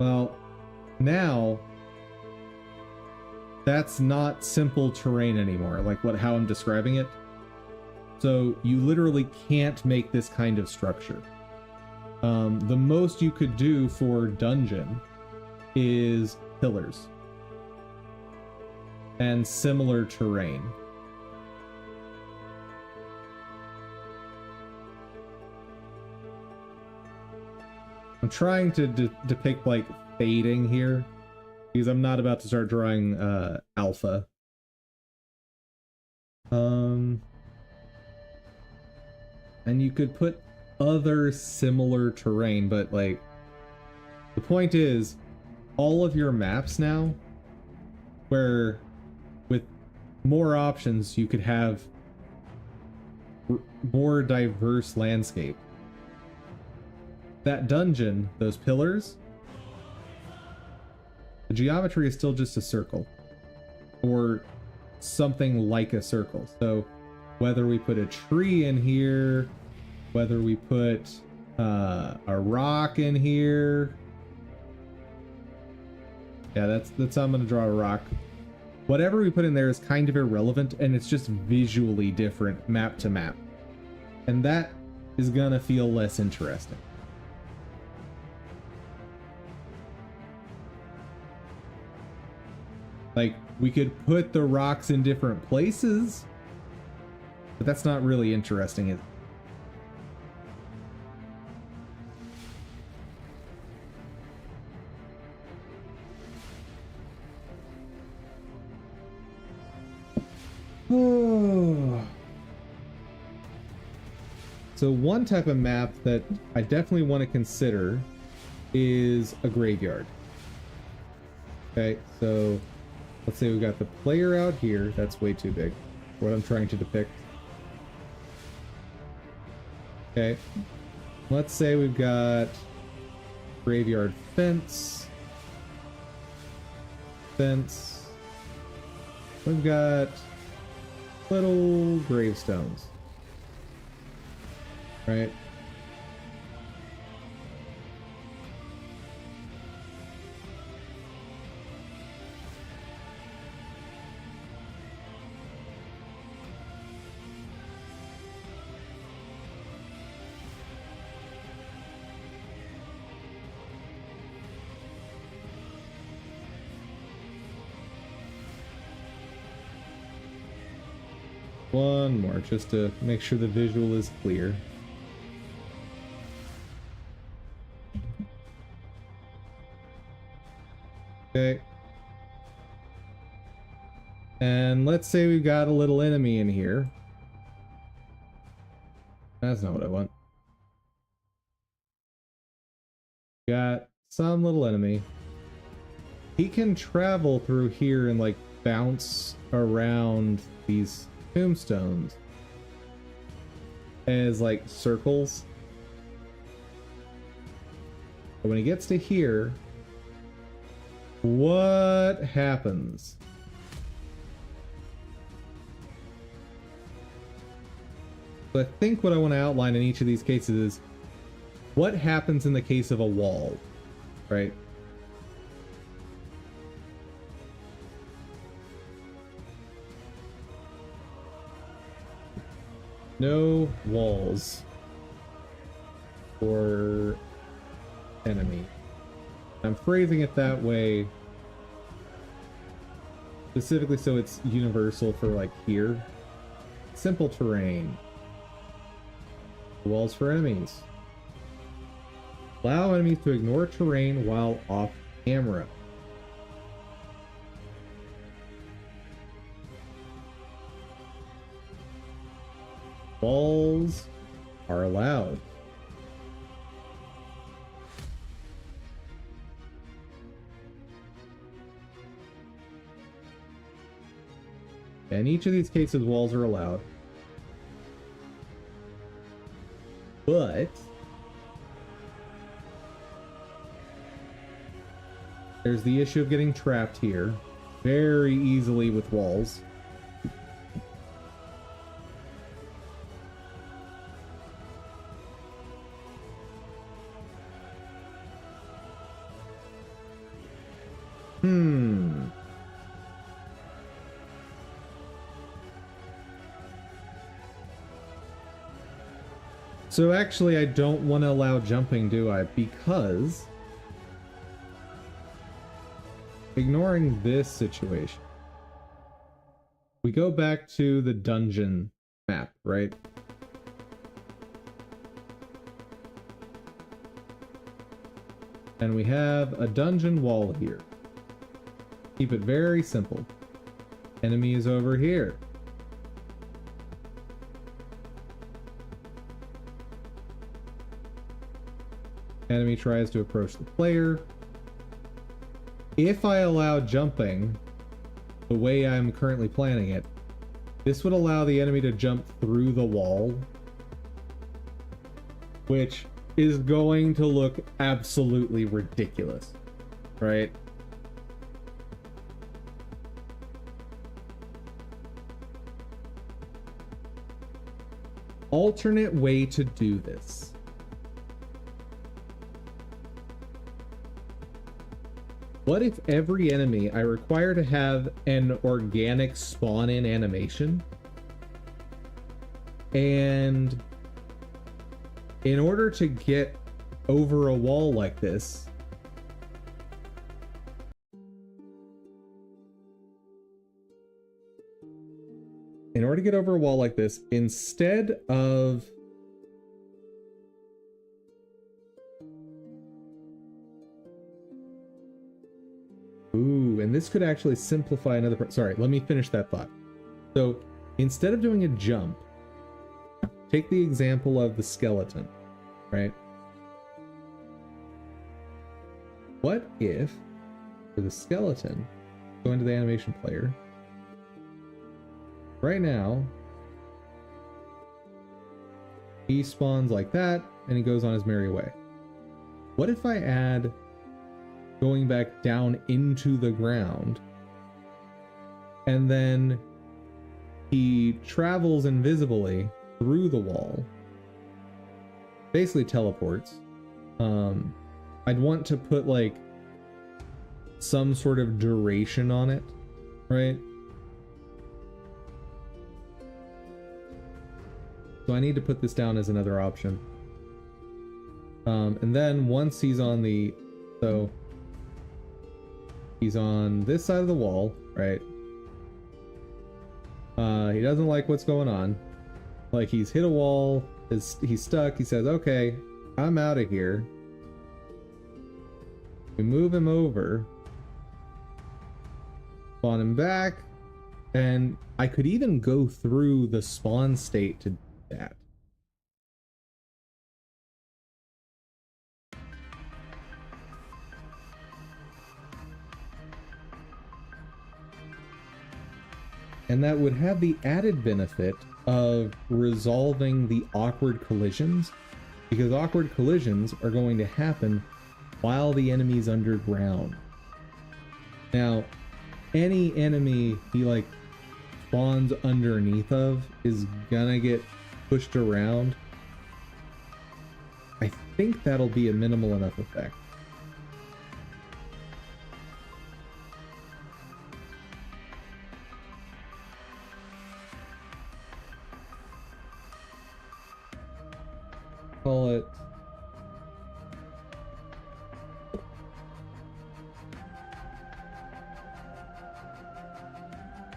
Well, now that's not simple terrain anymore, like how I'm describing it. So you literally can't make this kind of structure. The most you could do for dungeon is pillars and similar terrain. I'm trying to depict like fading here because I'm not about to start drawing alpha. And you could put other similar terrain, but like the point is all of your maps now, where with more options you could have more diverse landscape. That dungeon, those pillars, the geometry is still just a circle or something like a circle. So whether we put a tree in here, whether we put a rock in here, yeah, that's how I'm gonna draw a rock. Whatever we put in there is kind of irrelevant, and it's just visually different map to map, and that is gonna feel less interesting. Like, we could put the rocks in different places, but that's not really interesting, is it? So one type of map that I definitely want to consider is a graveyard. Okay, so let's say we got the player out here. That's way too big for what I'm trying to depict. Okay. let's say we've got graveyard fence. We've got little gravestones, right? One more, just to make sure the visual is clear. Okay. And let's say we've got a little enemy in here. That's not what I want. Got some little enemy. He can travel through here and like bounce around these tombstones as like circles. But when he gets to here, what happens? So I think what I want to outline in each of these cases is what happens in the case of a wall, right? No walls for enemy. I'm phrasing it that way specifically so it's universal for like here. Simple terrain. Walls for enemies. Allow enemies to ignore terrain while off camera. Walls are allowed. In each of these cases, walls are allowed. But there's the issue of getting trapped here very easily with walls. So actually, I don't want to allow jumping, do I? Because ignoring this situation, we go back to the dungeon map, right? And we have a dungeon wall here. Keep it very simple. Enemy is over here. Enemy tries to approach the player. If I allow jumping the way I'm currently planning it, this would allow the enemy to jump through the wall, which is going to look absolutely ridiculous, right? Alternate way to do this. What if every enemy I require to have an organic spawn-in animation? And in order to get over a wall like this, instead of and this could actually simplify another part. Sorry, let me finish that thought. So instead of doing a jump, take the example of the skeleton, right? What if for the skeleton, go into the animation player. Right now, he spawns like that, and he goes on his merry way. What if I add going back down into the ground, and then he travels invisibly through the wall, basically teleports. I'd want to put like some sort of duration on it, right? So I need to put this down as another option. And then once he's on so he's on this side of the wall, right? He doesn't like what's going on. Like, he's hit a wall, he's stuck, he says, okay, I'm out of here. We move him over, spawn him back, and I could even go through the spawn state to do that. And that would have the added benefit of resolving the awkward collisions, because awkward collisions are going to happen while the enemy's underground. Now, any enemy he like spawns underneath of is gonna get pushed around. I think that'll be a minimal enough effect. Call it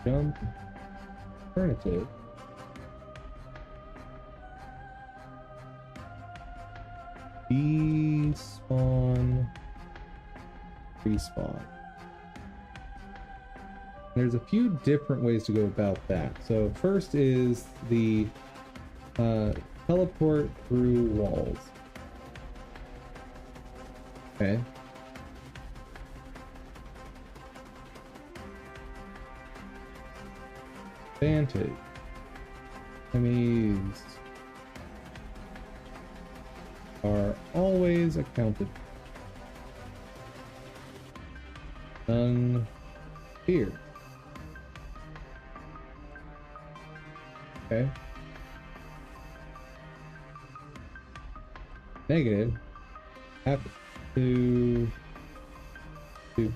jump alternative despawn respawn. There's a few different ways to go about that. So first is the teleport through walls. Okay. Advantage. Enemies are always accounted. None fear. Okay. Negative. Have to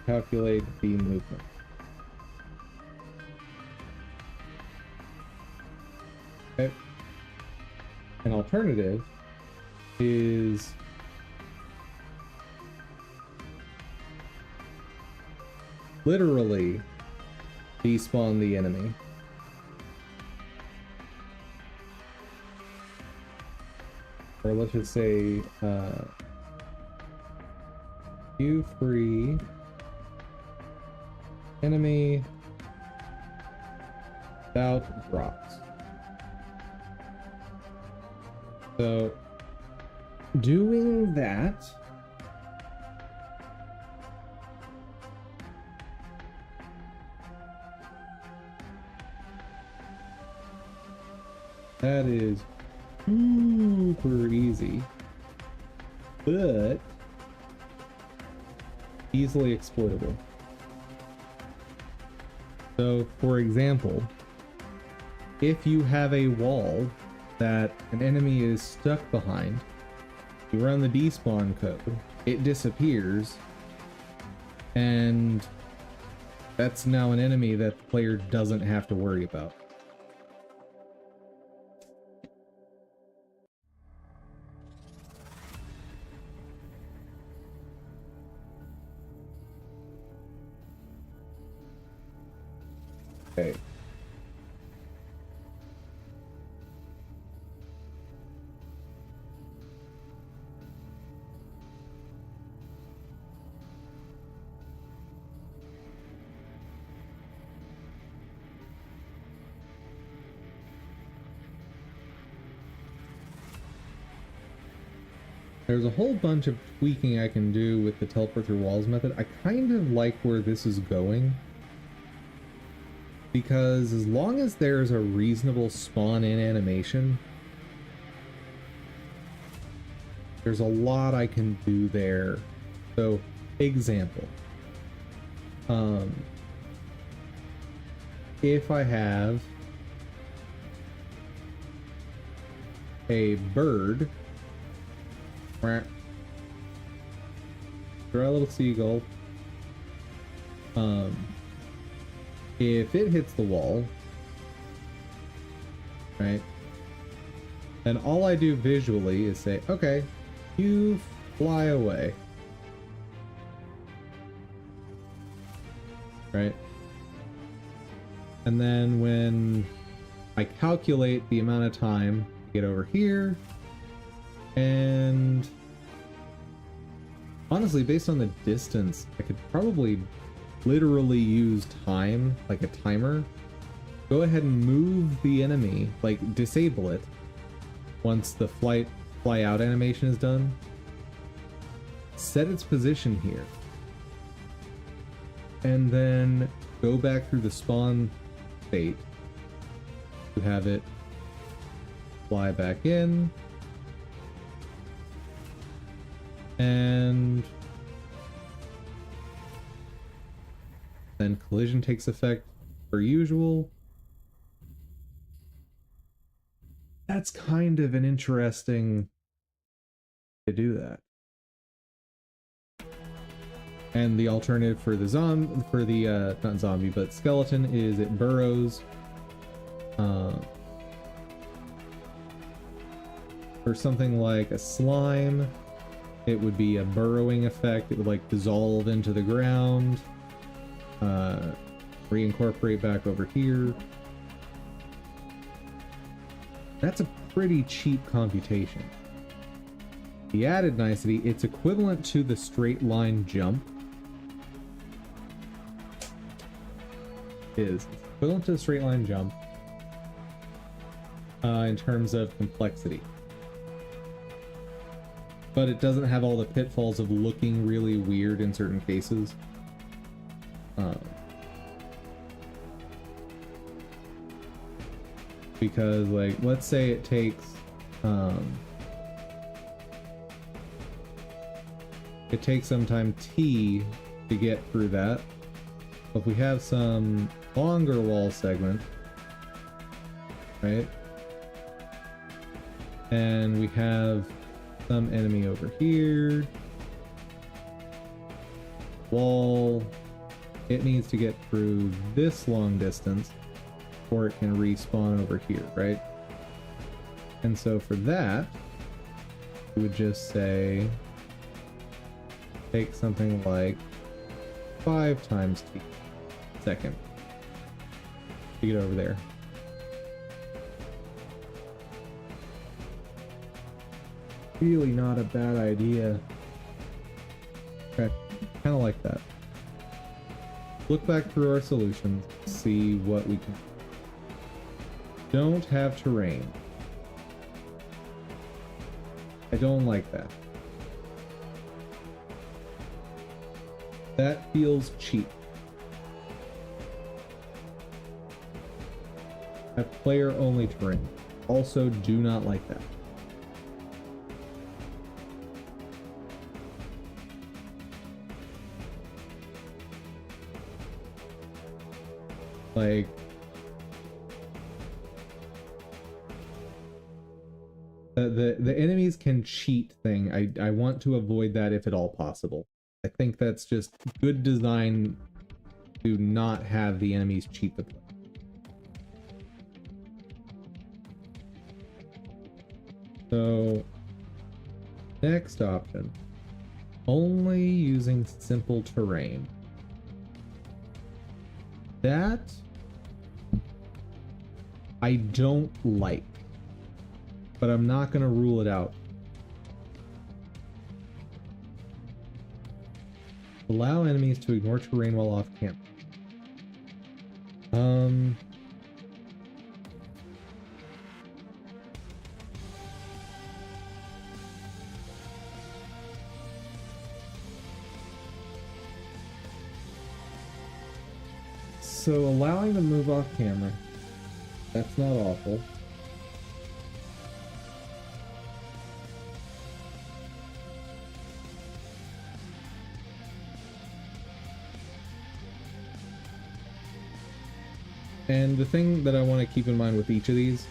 calculate the movement. Okay. An alternative is literally despawn the enemy. Or let's just say you free enemy without drops. So doing that is super easy, but easily exploitable. So, for example, if you have a wall that an enemy is stuck behind, you run the despawn code, it disappears, and that's now an enemy that the player doesn't have to worry about. Okay. There's a whole bunch of tweaking I can do with the teleport through walls method. I kind of like where this is going, because as long as there's a reasonable spawn in animation, there's a lot I can do there. So, example. If I have a bird, draw a little seagull. If it hits the wall, right, then all I do visually is say, okay, you fly away, right? And then when I calculate the amount of time to get over here, and honestly, based on the distance, I could probably literally use time, like a timer. Go ahead and move the enemy, like disable it once the fly out animation is done. Set its position here. And then go back through the spawn state to have it fly back in. And then collision takes effect per usual. That's kind of an interesting to do that. And the alternative for the not zombie, but skeleton is it burrows. For something like a slime, it would be a burrowing effect. It would like dissolve into the ground, reincorporate back over here. That's a pretty cheap computation. The added nicety, it's equivalent to the straight line jump. It's equivalent to the straight line jump in terms of complexity. But it doesn't have all the pitfalls of looking really weird in certain cases. Because, like, let's say it takes some time T to get through that. If we have some longer wall segment, right? And we have some enemy over here. Wall. It needs to get through this long distance before it can respawn over here, right? And so for that, we would just say take something like 5 times t second to get over there. Really not a bad idea. Okay, kind of like that. Look back through our solutions, see what we can. Don't have terrain. I don't like that. That feels cheap. Have player only terrain. Also do not like that. Like, the enemies can cheat thing. I want to avoid that if at all possible. I think that's just good design to not have the enemies cheat the play. So, next option, only using simple terrain. That I don't like, but I'm not going to rule it out. Allow enemies to ignore terrain while off camp. So allowing them to move off camera, that's not awful. And the thing that I want to keep in mind with each of these,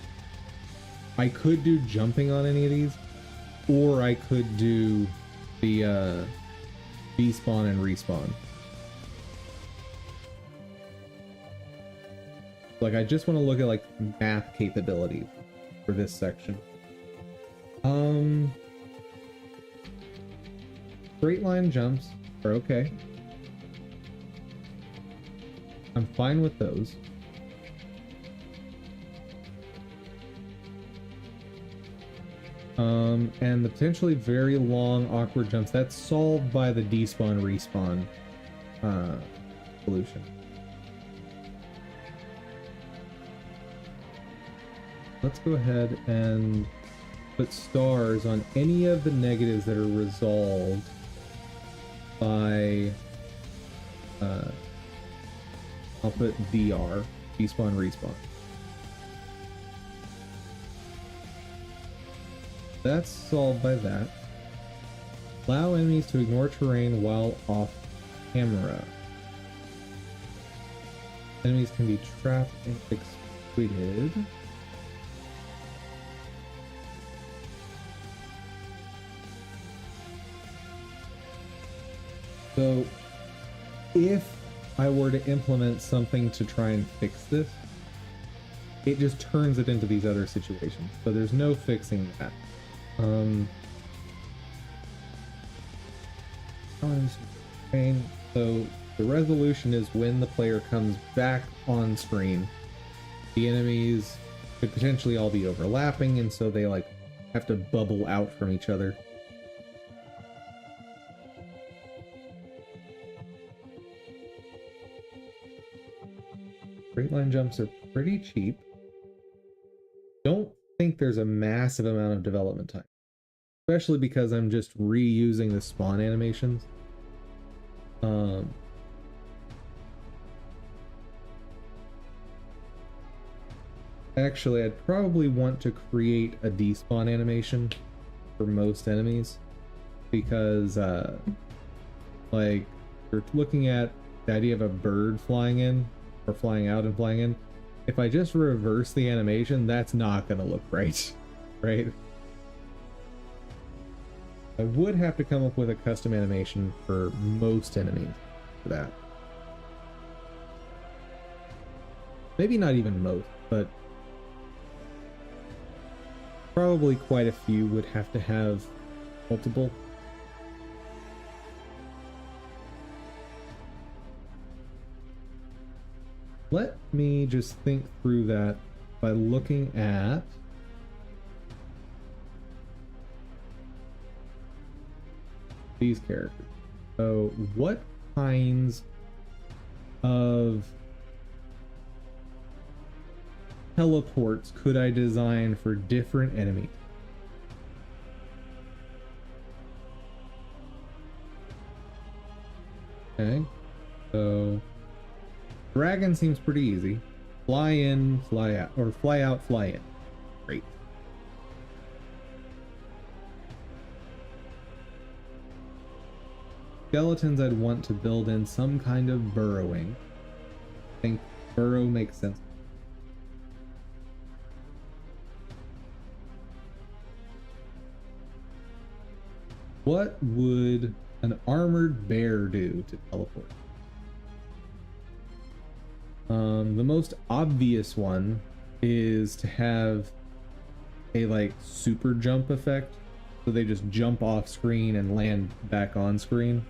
I could do jumping on any of these, or I could do the despawn and respawn. Like, I just want to look at like math capability for this section. Straight line jumps are okay. I'm fine with those. And the potentially very long, awkward jumps, that's solved by the despawn, respawn solution. Let's go ahead and put stars on any of the negatives that are resolved by, I'll put DR, despawn, respawn. That's solved by that. Allow enemies to ignore terrain while off camera. Enemies can be trapped and exploited. So, if I were to implement something to try and fix this, it just turns it into these other situations. So there's no fixing that. So the resolution is when the player comes back on screen, the enemies could potentially all be overlapping, and so they like have to bubble out from each other. Straight line jumps are pretty cheap. Don't think there's a massive amount of development time, especially because I'm just reusing the spawn animations. Actually, I'd probably want to create a despawn animation for most enemies, because like, you're looking at the idea of a bird flying in or flying out and flying in. If I just reverse the animation, that's not gonna look right, right? I would have to come up with a custom animation for most enemies for that. Maybe not even most, but probably quite a few would have to have multiple. Let me just think through that by looking at these characters. So what kinds of teleports could I design for different enemies? Okay, so dragon seems pretty easy. Fly in, fly out, or fly out, fly in. Great. Skeletons, I'd want to build in some kind of burrowing. I think burrow makes sense. What would an armored bear do to teleport? The most obvious one is to have a like super jump effect, so they just jump off screen and land back on screen.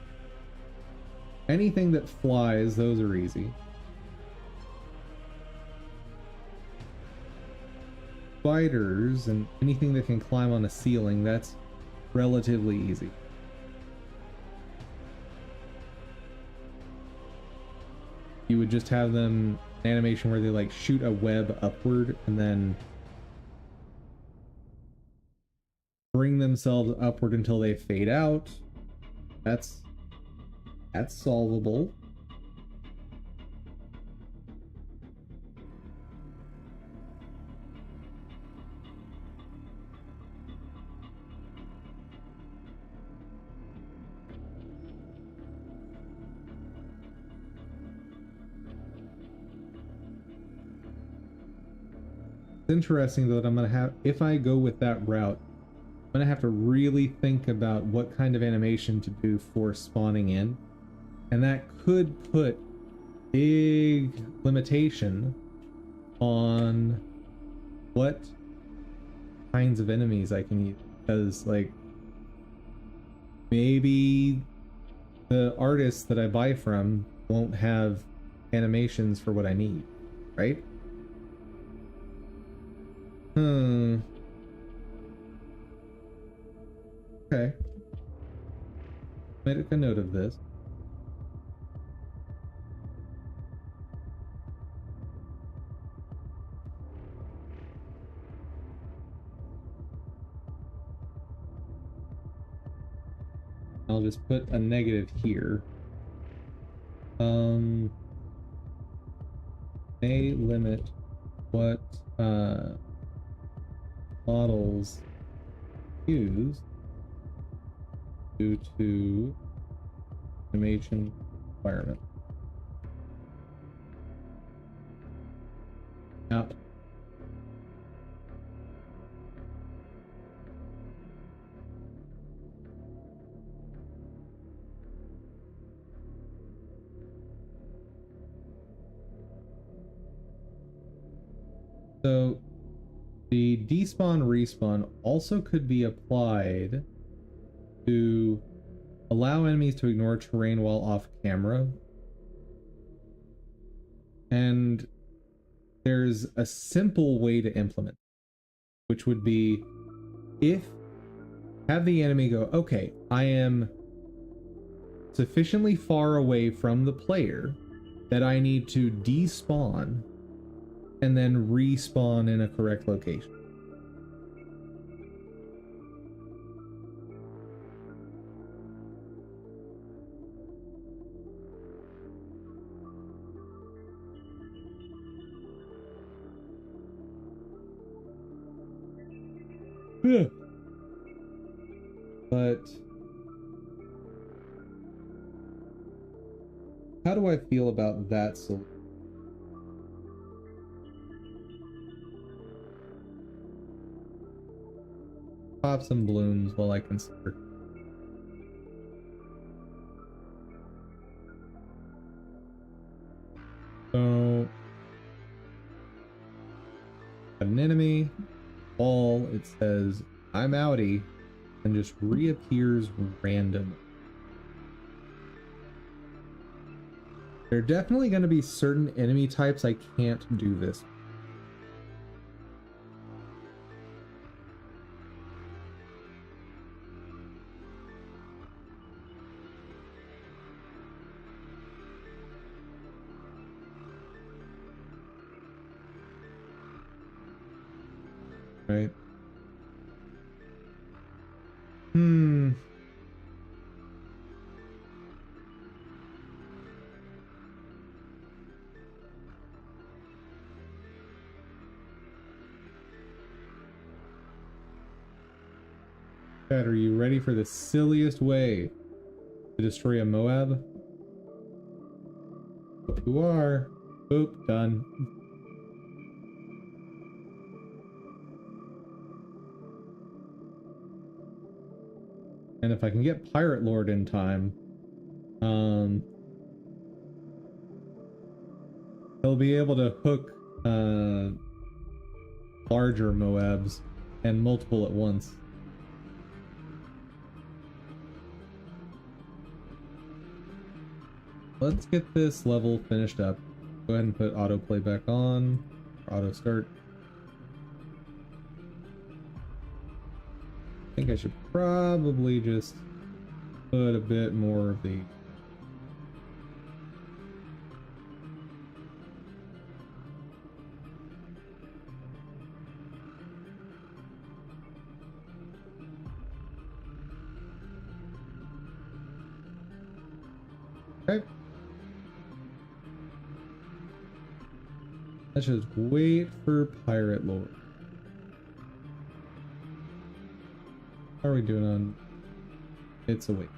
Anything that flies, those are easy. Spiders and anything that can climb on a ceiling, that's relatively easy. You would just have them animation where they like shoot a web upward and then bring themselves upward until they fade out. That's solvable. interesting that I'm gonna have, if I go with that route, I'm gonna have to really think about what kind of animation to do for spawning in, and that could put big limitation on what kinds of enemies I can use, because like maybe the artists that I buy from won't have animations for what I need, right? Okay. Made a note of this. I'll just put a negative here. May limit what models use due to animation requirement. Now, so the despawn respawn also could be applied to allow enemies to ignore terrain while off camera. And there's a simple way to implement, which would be if have the enemy go, okay, I am sufficiently far away from the player that I need to despawn and then respawn in a correct location. But how do I feel about that solution? Pop some balloons while I consider. So, an enemy, wall, it says, I'm outie, and just reappears random. There are definitely going to be certain enemy types I can't do this. Right? Chad, are you ready for the silliest way to destroy a Moab? Hope you are. Boop, done. And if I can get Pirate Lord in time, he'll be able to hook larger Moabs and multiple at once. Let's get this level finished up. Go ahead and put autoplay back on, or auto start. I think I should probably just put a bit more of the okay. Let's just wait for Pirate Lord. How are we doing on It's Awake?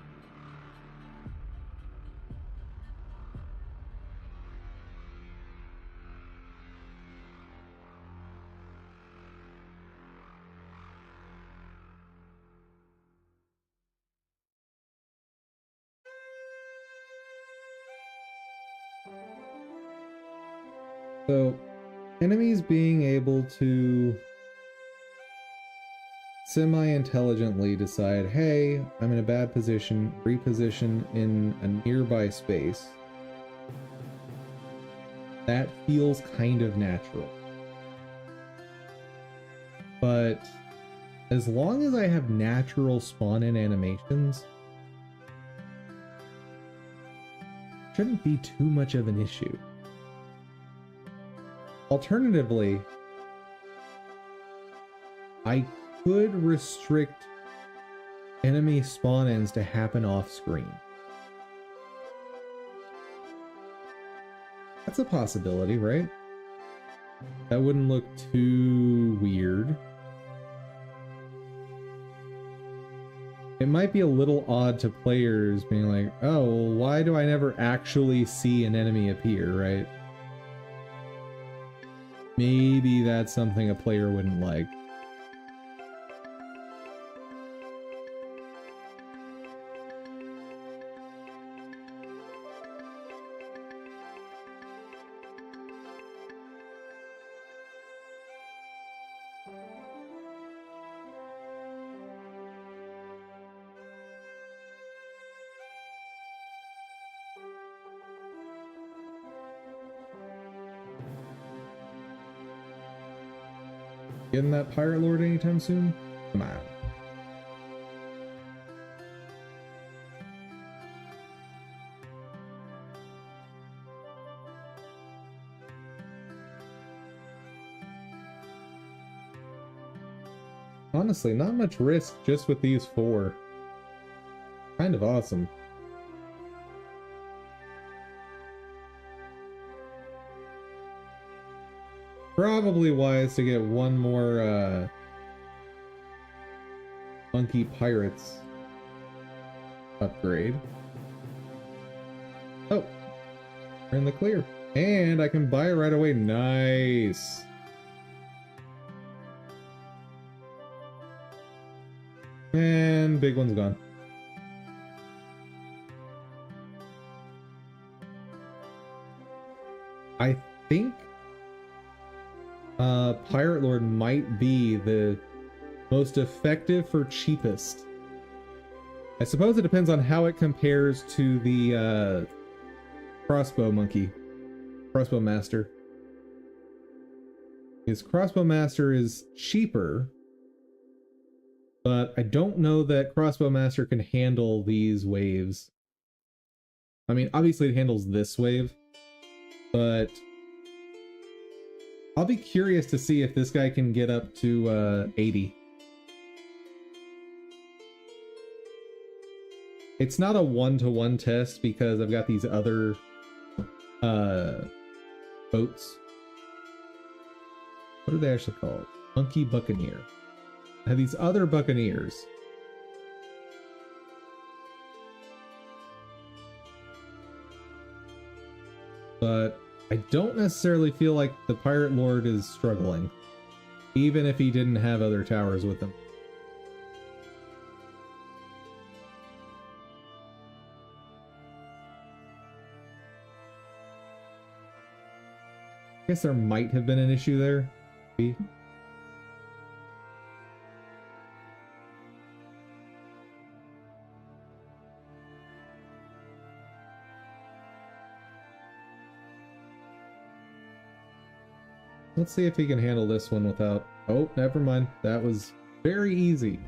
So, enemies being able to semi-intelligently decide, hey, I'm in a bad position, reposition in a nearby space. That feels kind of natural. But as long as I have natural spawn-in animations, shouldn't be too much of an issue. Alternatively, I could restrict enemy spawn-ins to happen off-screen. That's a possibility, right? That wouldn't look too weird. It might be a little odd to players being like, oh, well, why do I never actually see an enemy appear, right? Maybe that's something a player wouldn't like. Getting that Pirate Lord anytime soon? Come on. Honestly, not much risk just with these four. Kind of awesome. Probably wise to get one more Monkey Pirates upgrade. Oh, we're in the clear. And I can buy it right away. Nice. And big one's gone. I think Pirate Lord might be the most effective for cheapest. I suppose it depends on how it compares to the crossbow master. His crossbow master is cheaper, but I don't know that crossbow master can handle these waves. I mean, obviously it handles this wave, but I'll be curious to see if this guy can get up to 80. It's not a one-to-one test because I've got these other boats. What are they actually called? Monkey Buccaneer. I have these other buccaneers. But I don't necessarily feel like the Pirate Lord is struggling, even if he didn't have other towers with him. I guess there might have been an issue there. Maybe. Let's see if he can handle this one without... Oh, never mind. That was very easy.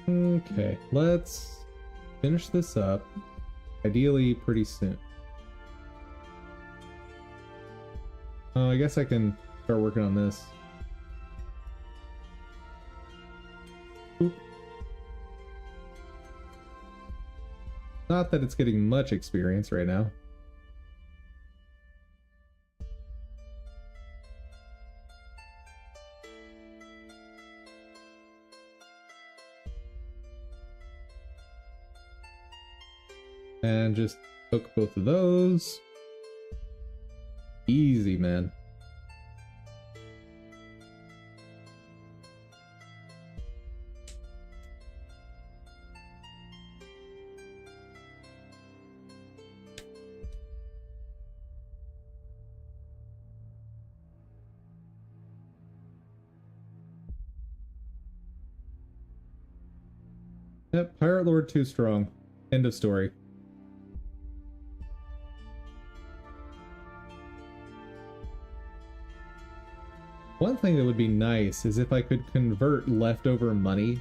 Okay, let's finish this up. Ideally, pretty soon. Oh, I guess I can start working on this. Oop. Not that it's getting much experience right now. And just hook both of those. Easy, man. Yep, Pirate Lord too strong. End of story. One thing that would be nice is if I could convert leftover money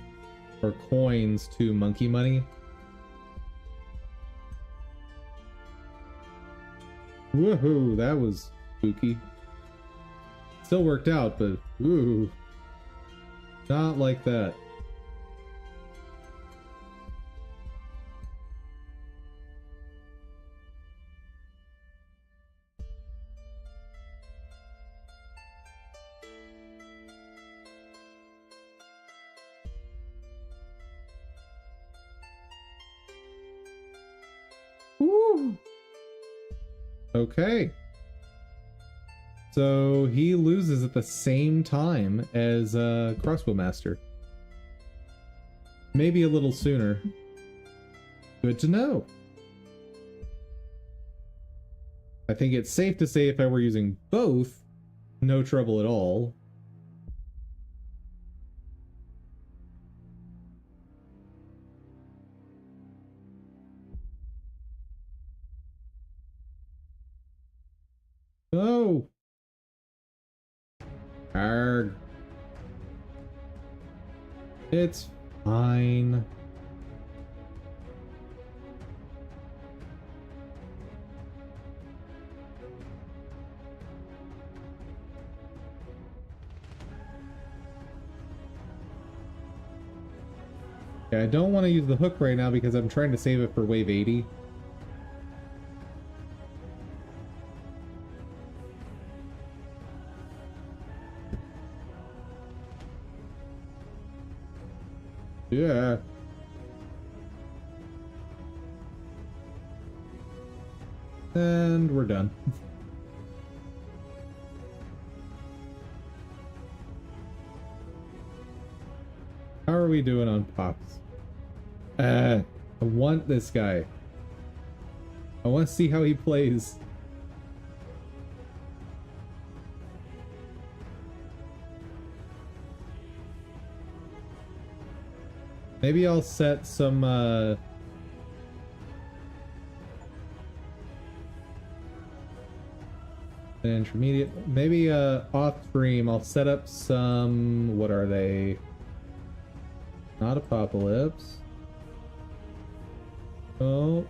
or coins to monkey money. Woohoo, that was spooky. Still worked out, but ooh, not like that. Woo. Okay. So he loses at the same time as Crossbow Master. Maybe a little sooner. Good to know. I think it's safe to say if I were using both, no trouble at all. Oh! Arrgh. It's fine. Okay, I don't want to use the hook right now because I'm trying to save it for wave 80. Yeah. And we're done. How are we doing on pops? I want this guy. I want to see how he plays. Maybe I'll set some an intermediate. Maybe off stream I'll set up some, what are they? Not Apocalypse. Oh.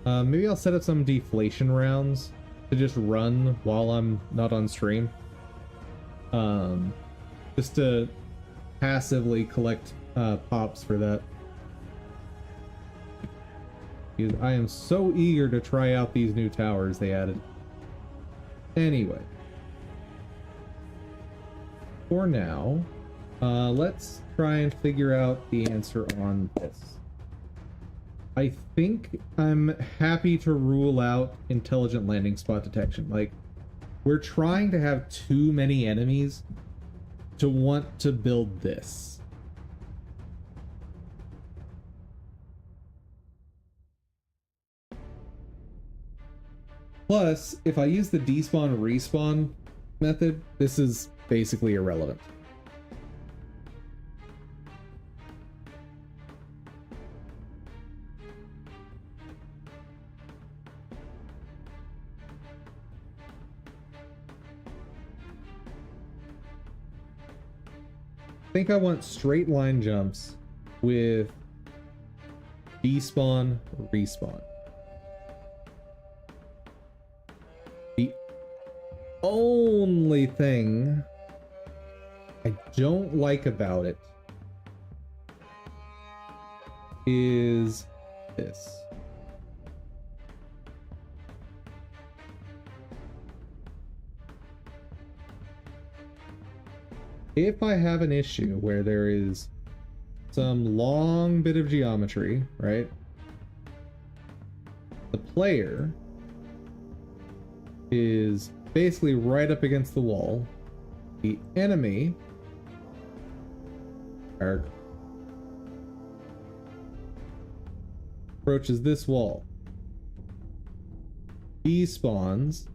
Maybe I'll set up some deflation rounds to just run while I'm not on stream. Just to passively collect pops for that. Because I am so eager to try out these new towers they added. Anyway. For now, let's try and figure out the answer on this. I think I'm happy to rule out intelligent landing spot detection. Like, we're trying to have too many enemies to want to build this. Plus, if I use the despawn respawn method, this is basically irrelevant. I think I want straight line jumps with despawn, respawn. The only thing I don't like about it is this. If I have an issue where there is some long bit of geometry, right? The player is basically right up against the wall. The enemy approaches this wall. Despawns.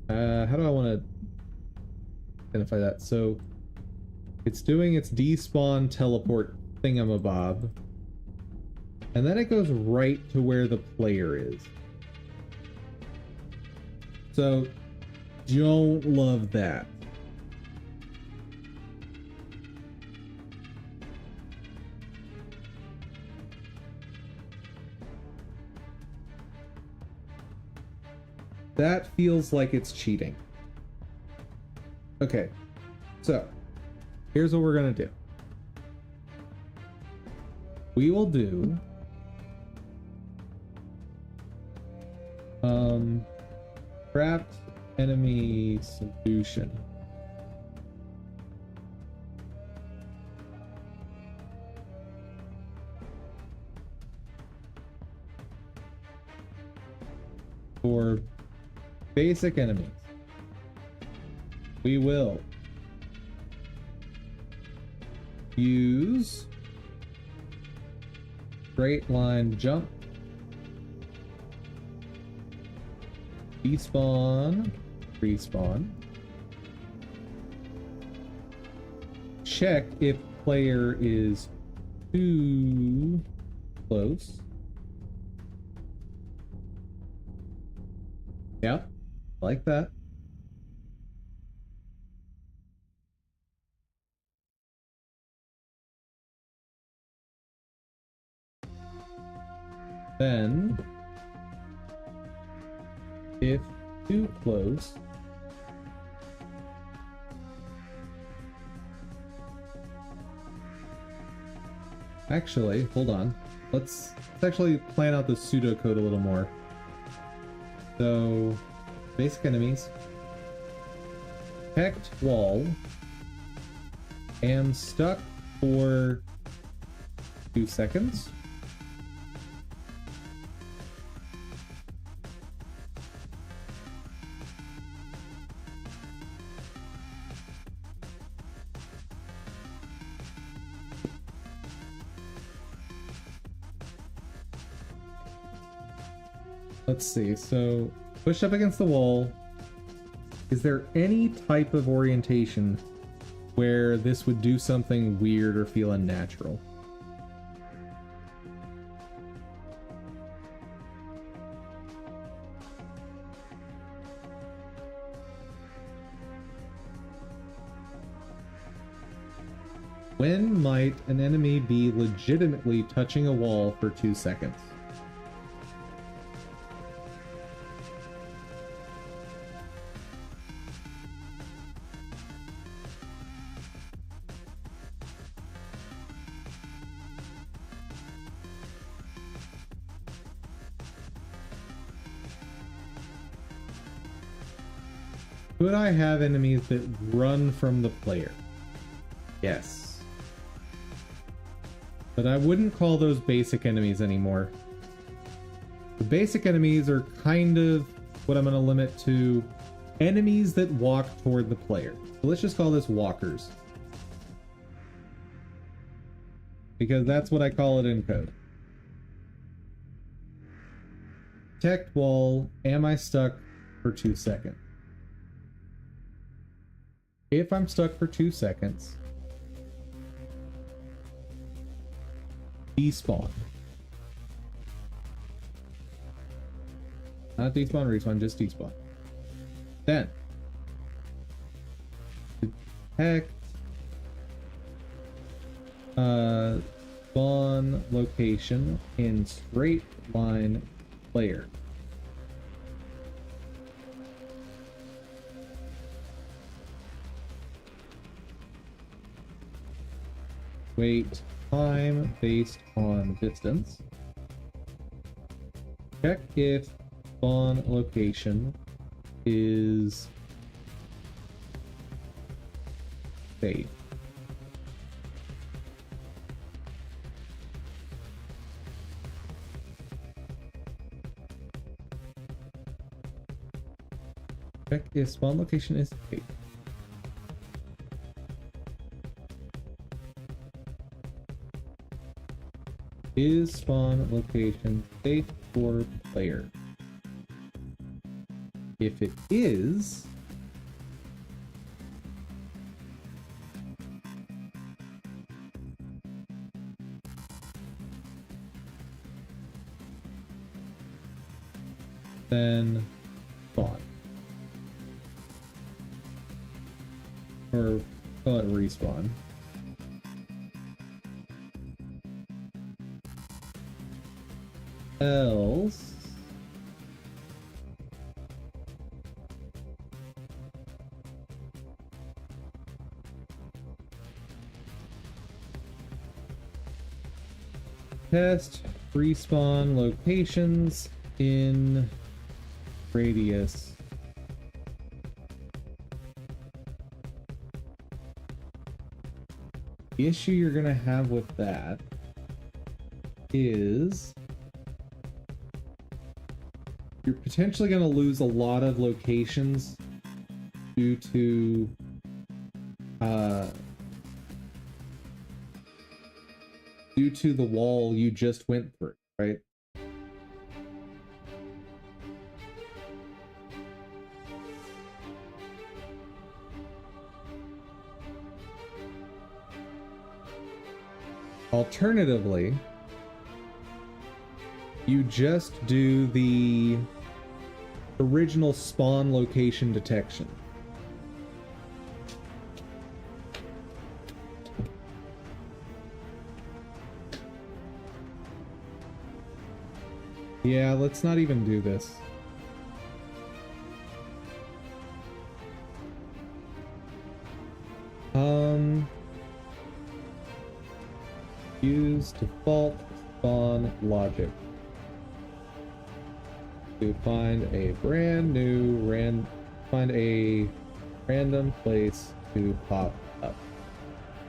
How do I want to identify that? So it's doing its despawn teleport thingamabob, and then it goes right to where the player is. So don't love that. That feels like it's cheating. Okay, so here's what we're gonna do. We will do trapped enemy solution. For basic enemies, we will use straight line jump, despawn, respawn, check if player is too close. Yeah, like that. Then, if too close, actually, hold on. Let's actually plan out the pseudocode a little more. So, basic enemies. Protect wall. Am stuck for 2 seconds. Let's see, so push up against the wall. Is there any type of orientation where this would do something weird or feel unnatural? When might an enemy be legitimately touching a wall for 2 seconds? Could I have enemies that run from the player? Yes. But I wouldn't call those basic enemies anymore. The basic enemies are kind of what I'm going to limit to enemies that walk toward the player. So let's just call this walkers, because that's what I call it in code. Protect wall. Am I stuck for 2 seconds? If I'm stuck for 2 seconds, despawn. Not despawn, respawn, just despawn. Then, detect spawn location in straight line player. Wait time based on distance. Check if spawn location is safe. Check if spawn location is safe. Is spawn location safe for player? If it is, then spawn. Or call it respawn. Else test respawn locations in radius. The issue you're gonna have with that is you're potentially going to lose a lot of locations due to the wall you just went through, right? Alternatively, you just do the original spawn location detection. Yeah, let's not even do this. Use default spawn logic to find a random place to pop up.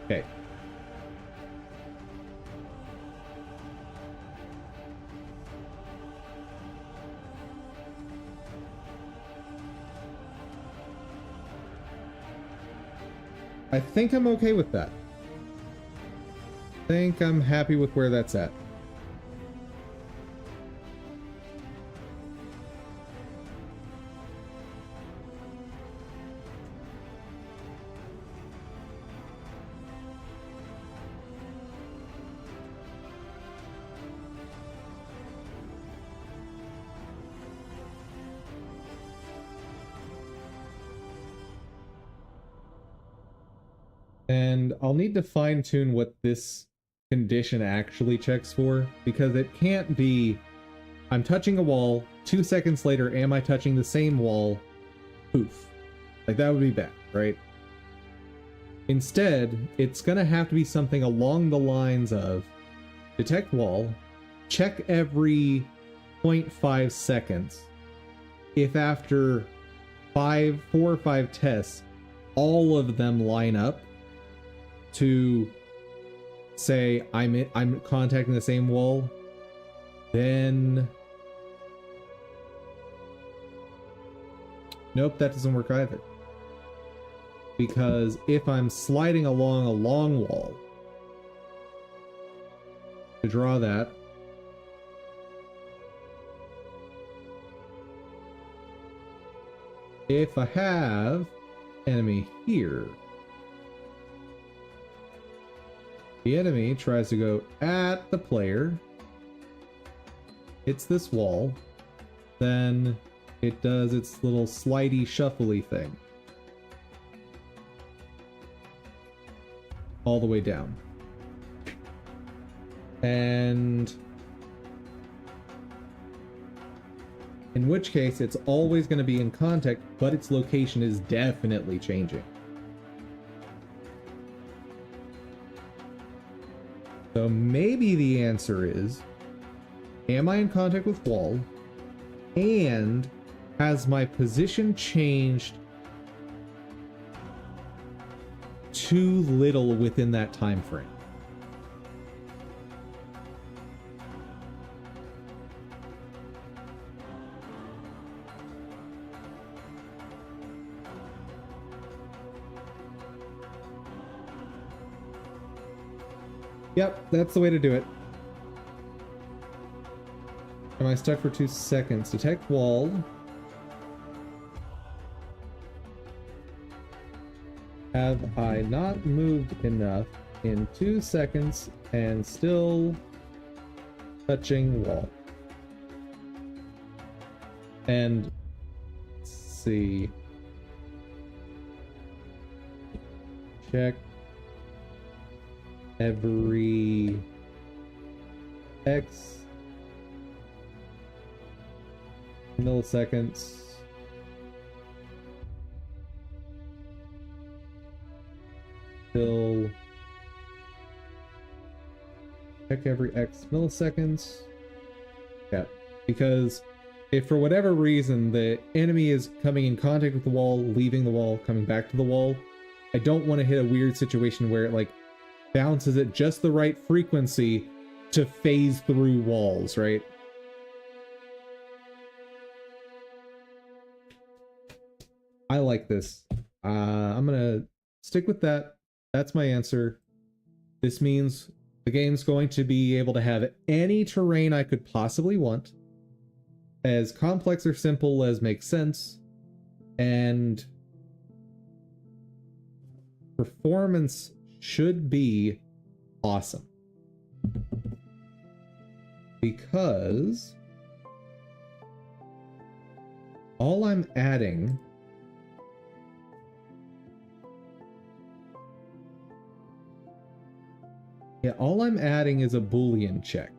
Okay. I think I'm okay with that. I think I'm happy with where that's at. And I'll need to fine tune what this condition actually checks for, because it can't be I'm touching a wall, 2 seconds later am I touching the same wall, poof. Like that would be bad, right? Instead, it's gonna have to be something along the lines of detect wall, check every 0.5 seconds. If after 4 or 5 tests, all of them line up to say I'm contacting the same wall, then nope, that doesn't work either. Because if I'm sliding along a long wall, to draw that, if I have enemy here, the enemy tries to go at the player, hits this wall, then it does its little slidey shuffly thing all the way down. And in which case it's always going to be in contact, but its location is definitely changing. So maybe the answer is, am I in contact with wall, and has my position changed too little within that time frame? Yep, that's the way to do it. Am I stuck for 2 seconds? Detect wall. Have I not moved enough in 2 seconds and still touching wall? And let's see. Check every X milliseconds. Till check every X milliseconds. Yeah, because if for whatever reason the enemy is coming in contact with the wall, leaving the wall, coming back to the wall, I don't want to hit a weird situation where it like bounces at just the right frequency to phase through walls, right? I like this. I'm gonna stick with that. That's my answer. This means the game's going to be able to have any terrain I could possibly want, as complex or simple as makes sense, and performance should be awesome. Because all I'm adding is a Boolean check.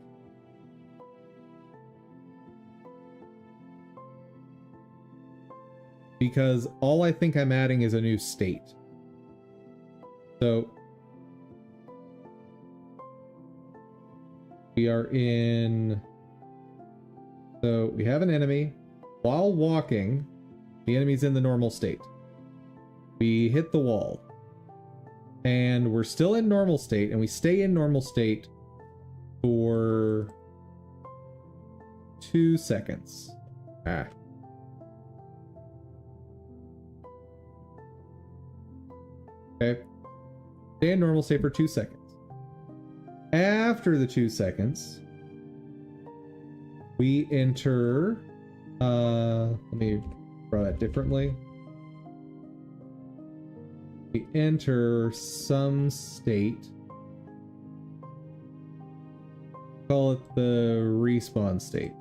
Because all I think I'm adding is a new state. So we are in, so we have an enemy. While walking, the enemy's in the normal state. We hit the wall. And we're still in normal state, and we stay in normal state for 2 seconds. Okay. Stay in normal state for 2 seconds. After the 2 seconds, we enter, let me draw that differently. We enter some state. Call it the respawn state.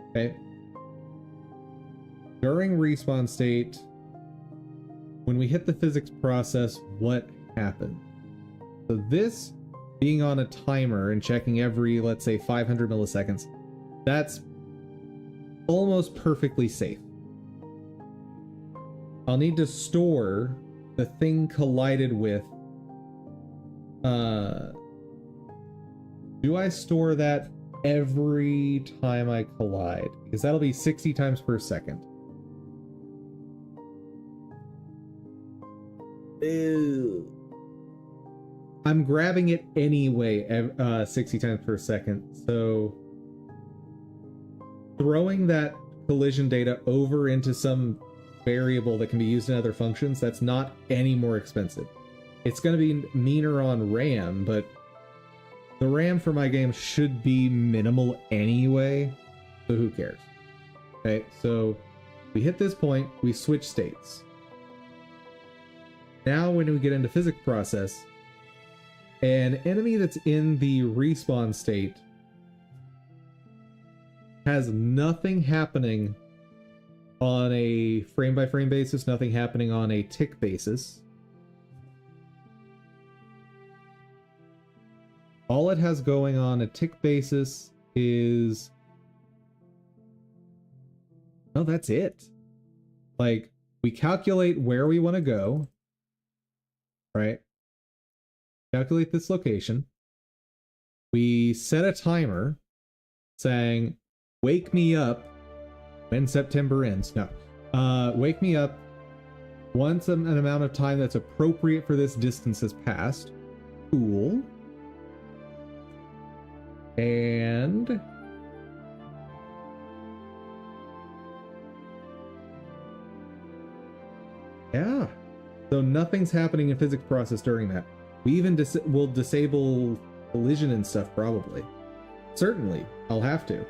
Okay. During respawn state, when we hit the physics process, what happened? So this being on a timer and checking every, let's say, 500 milliseconds, that's almost perfectly safe. I'll need to store the thing collided with. Do I store that every time I collide? Because that'll be 60 times per second. Ew. I'm grabbing it anyway, 60 times per second. So throwing that collision data over into some variable that can be used in other functions, that's not any more expensive. It's going to be meaner on RAM, but the RAM for my game should be minimal anyway, so who cares? Okay, so we hit this point, we switch states. Now when we get into physics process, an enemy that's in the respawn state has nothing happening on a frame-by-frame basis, nothing happening on a tick basis. All it has going on a tick basis is... oh, that's it. Like, we calculate where we want to go, right? Calculate this location. We set a timer saying, wake me up when September ends. No. Wake me up once an amount of time that's appropriate for this distance has passed. Cool. And yeah. So nothing's happening in physics process during that. We even will disable collision and stuff probably. Certainly, I'll have to.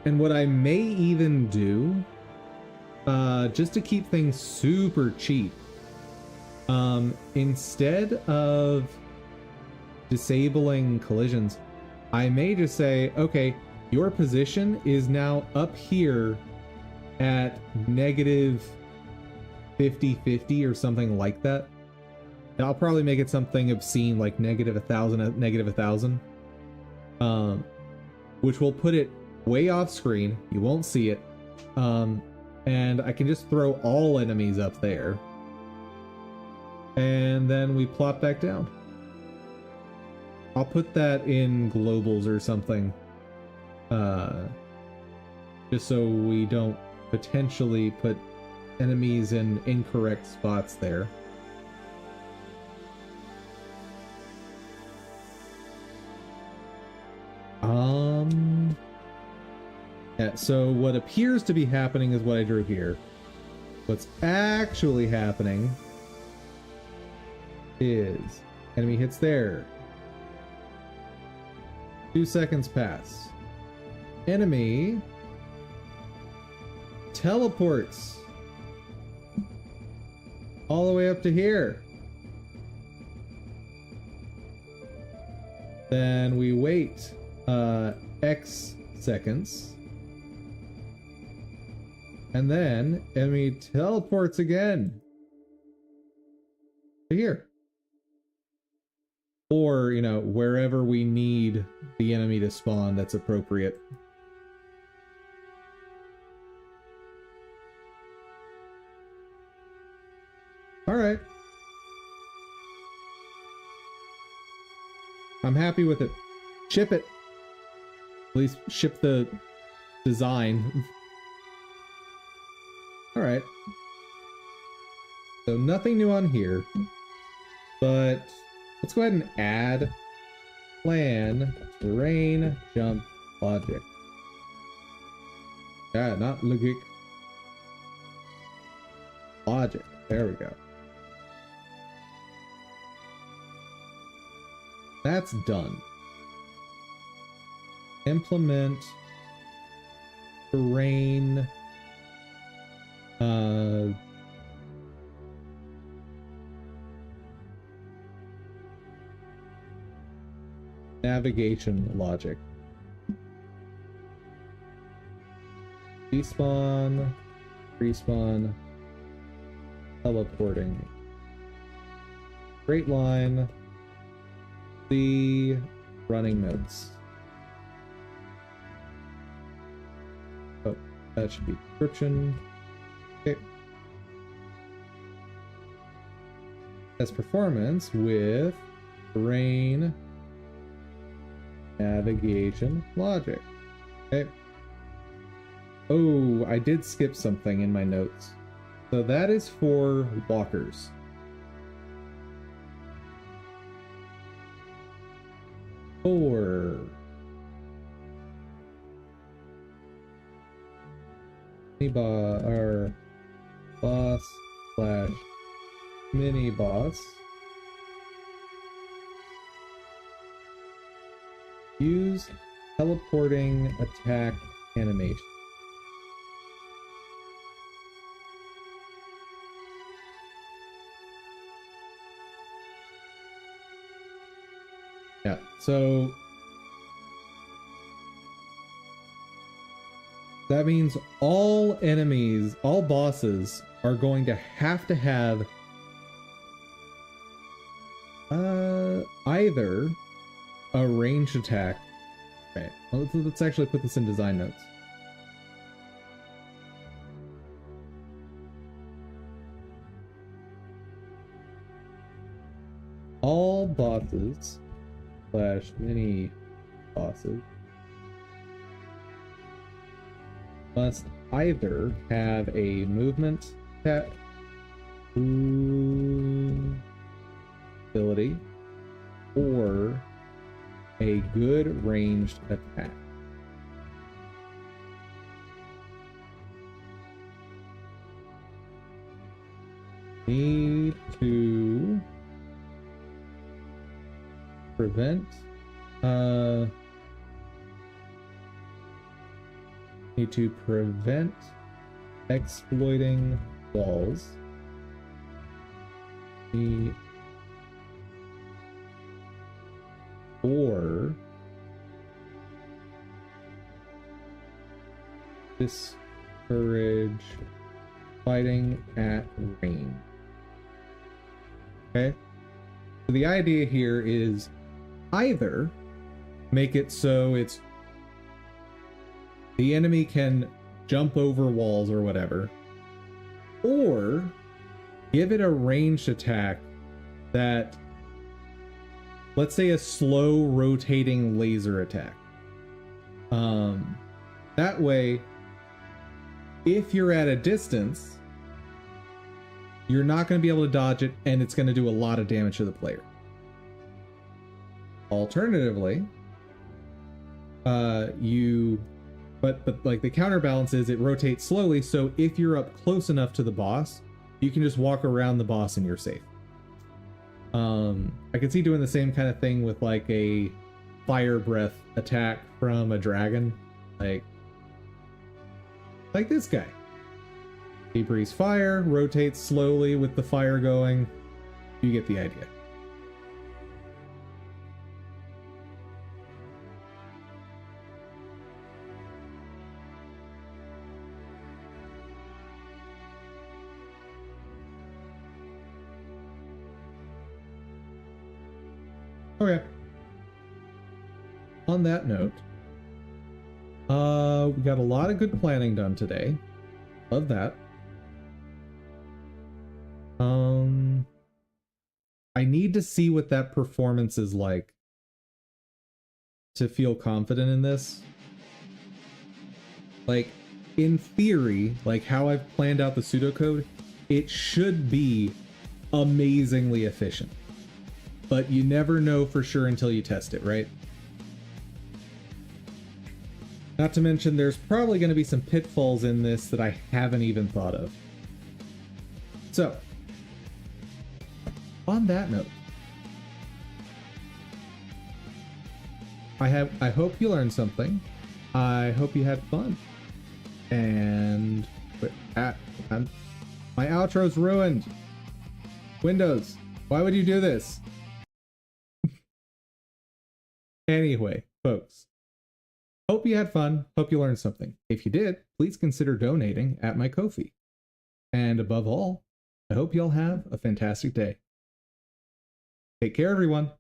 And what I may even do, just to keep things super cheap, instead of disabling collisions, I may just say, okay, your position is now up here at negative 50-50 or something like that. I'll probably make it something obscene like negative 1,000, negative 1,000, which will put it way off screen. You won't see it. And I can just throw all enemies up there. And then we plop back down. I'll put that in globals or something. Just so we don't potentially put enemies in incorrect spots there. Yeah, so what appears to be happening is what I drew here. What's actually happening is enemy hits there. 2 seconds pass. Enemy teleports all the way up to here. Then we wait X seconds. And then enemy teleports again to here. Or, you know, wherever we need the enemy to spawn that's appropriate. Alright. I'm happy with it. Ship it. At least ship the design. Alright. So nothing new on here. But let's go ahead and add plan, terrain, jump, logic. Yeah, not logic. Logic. There we go. That's done. Implement terrain. Navigation logic. Despawn, respawn, teleporting. Straight line. The running notes. Oh, that should be description. Okay. Test performance with terrain, navigation, logic. Okay. Oh, I did skip something in my notes. So that is for walkers. For our boss slash mini boss. Use teleporting attack animation. Yeah, so that means all enemies, all bosses are going to have either a ranged attack. Okay, well, let's actually put this in design notes. All bosses slash mini bosses must either have a movement attack ability or a good ranged attack. Need to prevent exploiting walls. Or discourage fighting at range. Okay? So the idea here is either make it so it's the enemy can jump over walls or whatever, or give it a ranged attack that, let's say, a slow rotating laser attack. That way, if you're at a distance, you're not going to be able to dodge it, and it's going to do a lot of damage to the player. Alternatively, but like the counterbalance is it rotates slowly, so if you're up close enough to the boss, you can just walk around the boss and you're safe. I can see doing the same kind of thing with like a fire breath attack from a dragon, like this guy. He breathes fire, rotates slowly with the fire going. You get the idea. Okay. On that note, we got a lot of good planning done today. Love that. I need to see what that performance is like to feel confident in this. Like, in theory, like how I've planned out the pseudocode, it should be amazingly efficient. But you never know for sure until you test it, right? Not to mention, there's probably going to be some pitfalls in this that I haven't even thought of. So, on that note, I hope you learned something. I hope you had fun. And my outro's ruined. Windows, why would you do this? Anyway, folks, hope you had fun. Hope you learned something. If you did, please consider donating at my Ko-fi. And above all, I hope y'all have a fantastic day. Take care, everyone.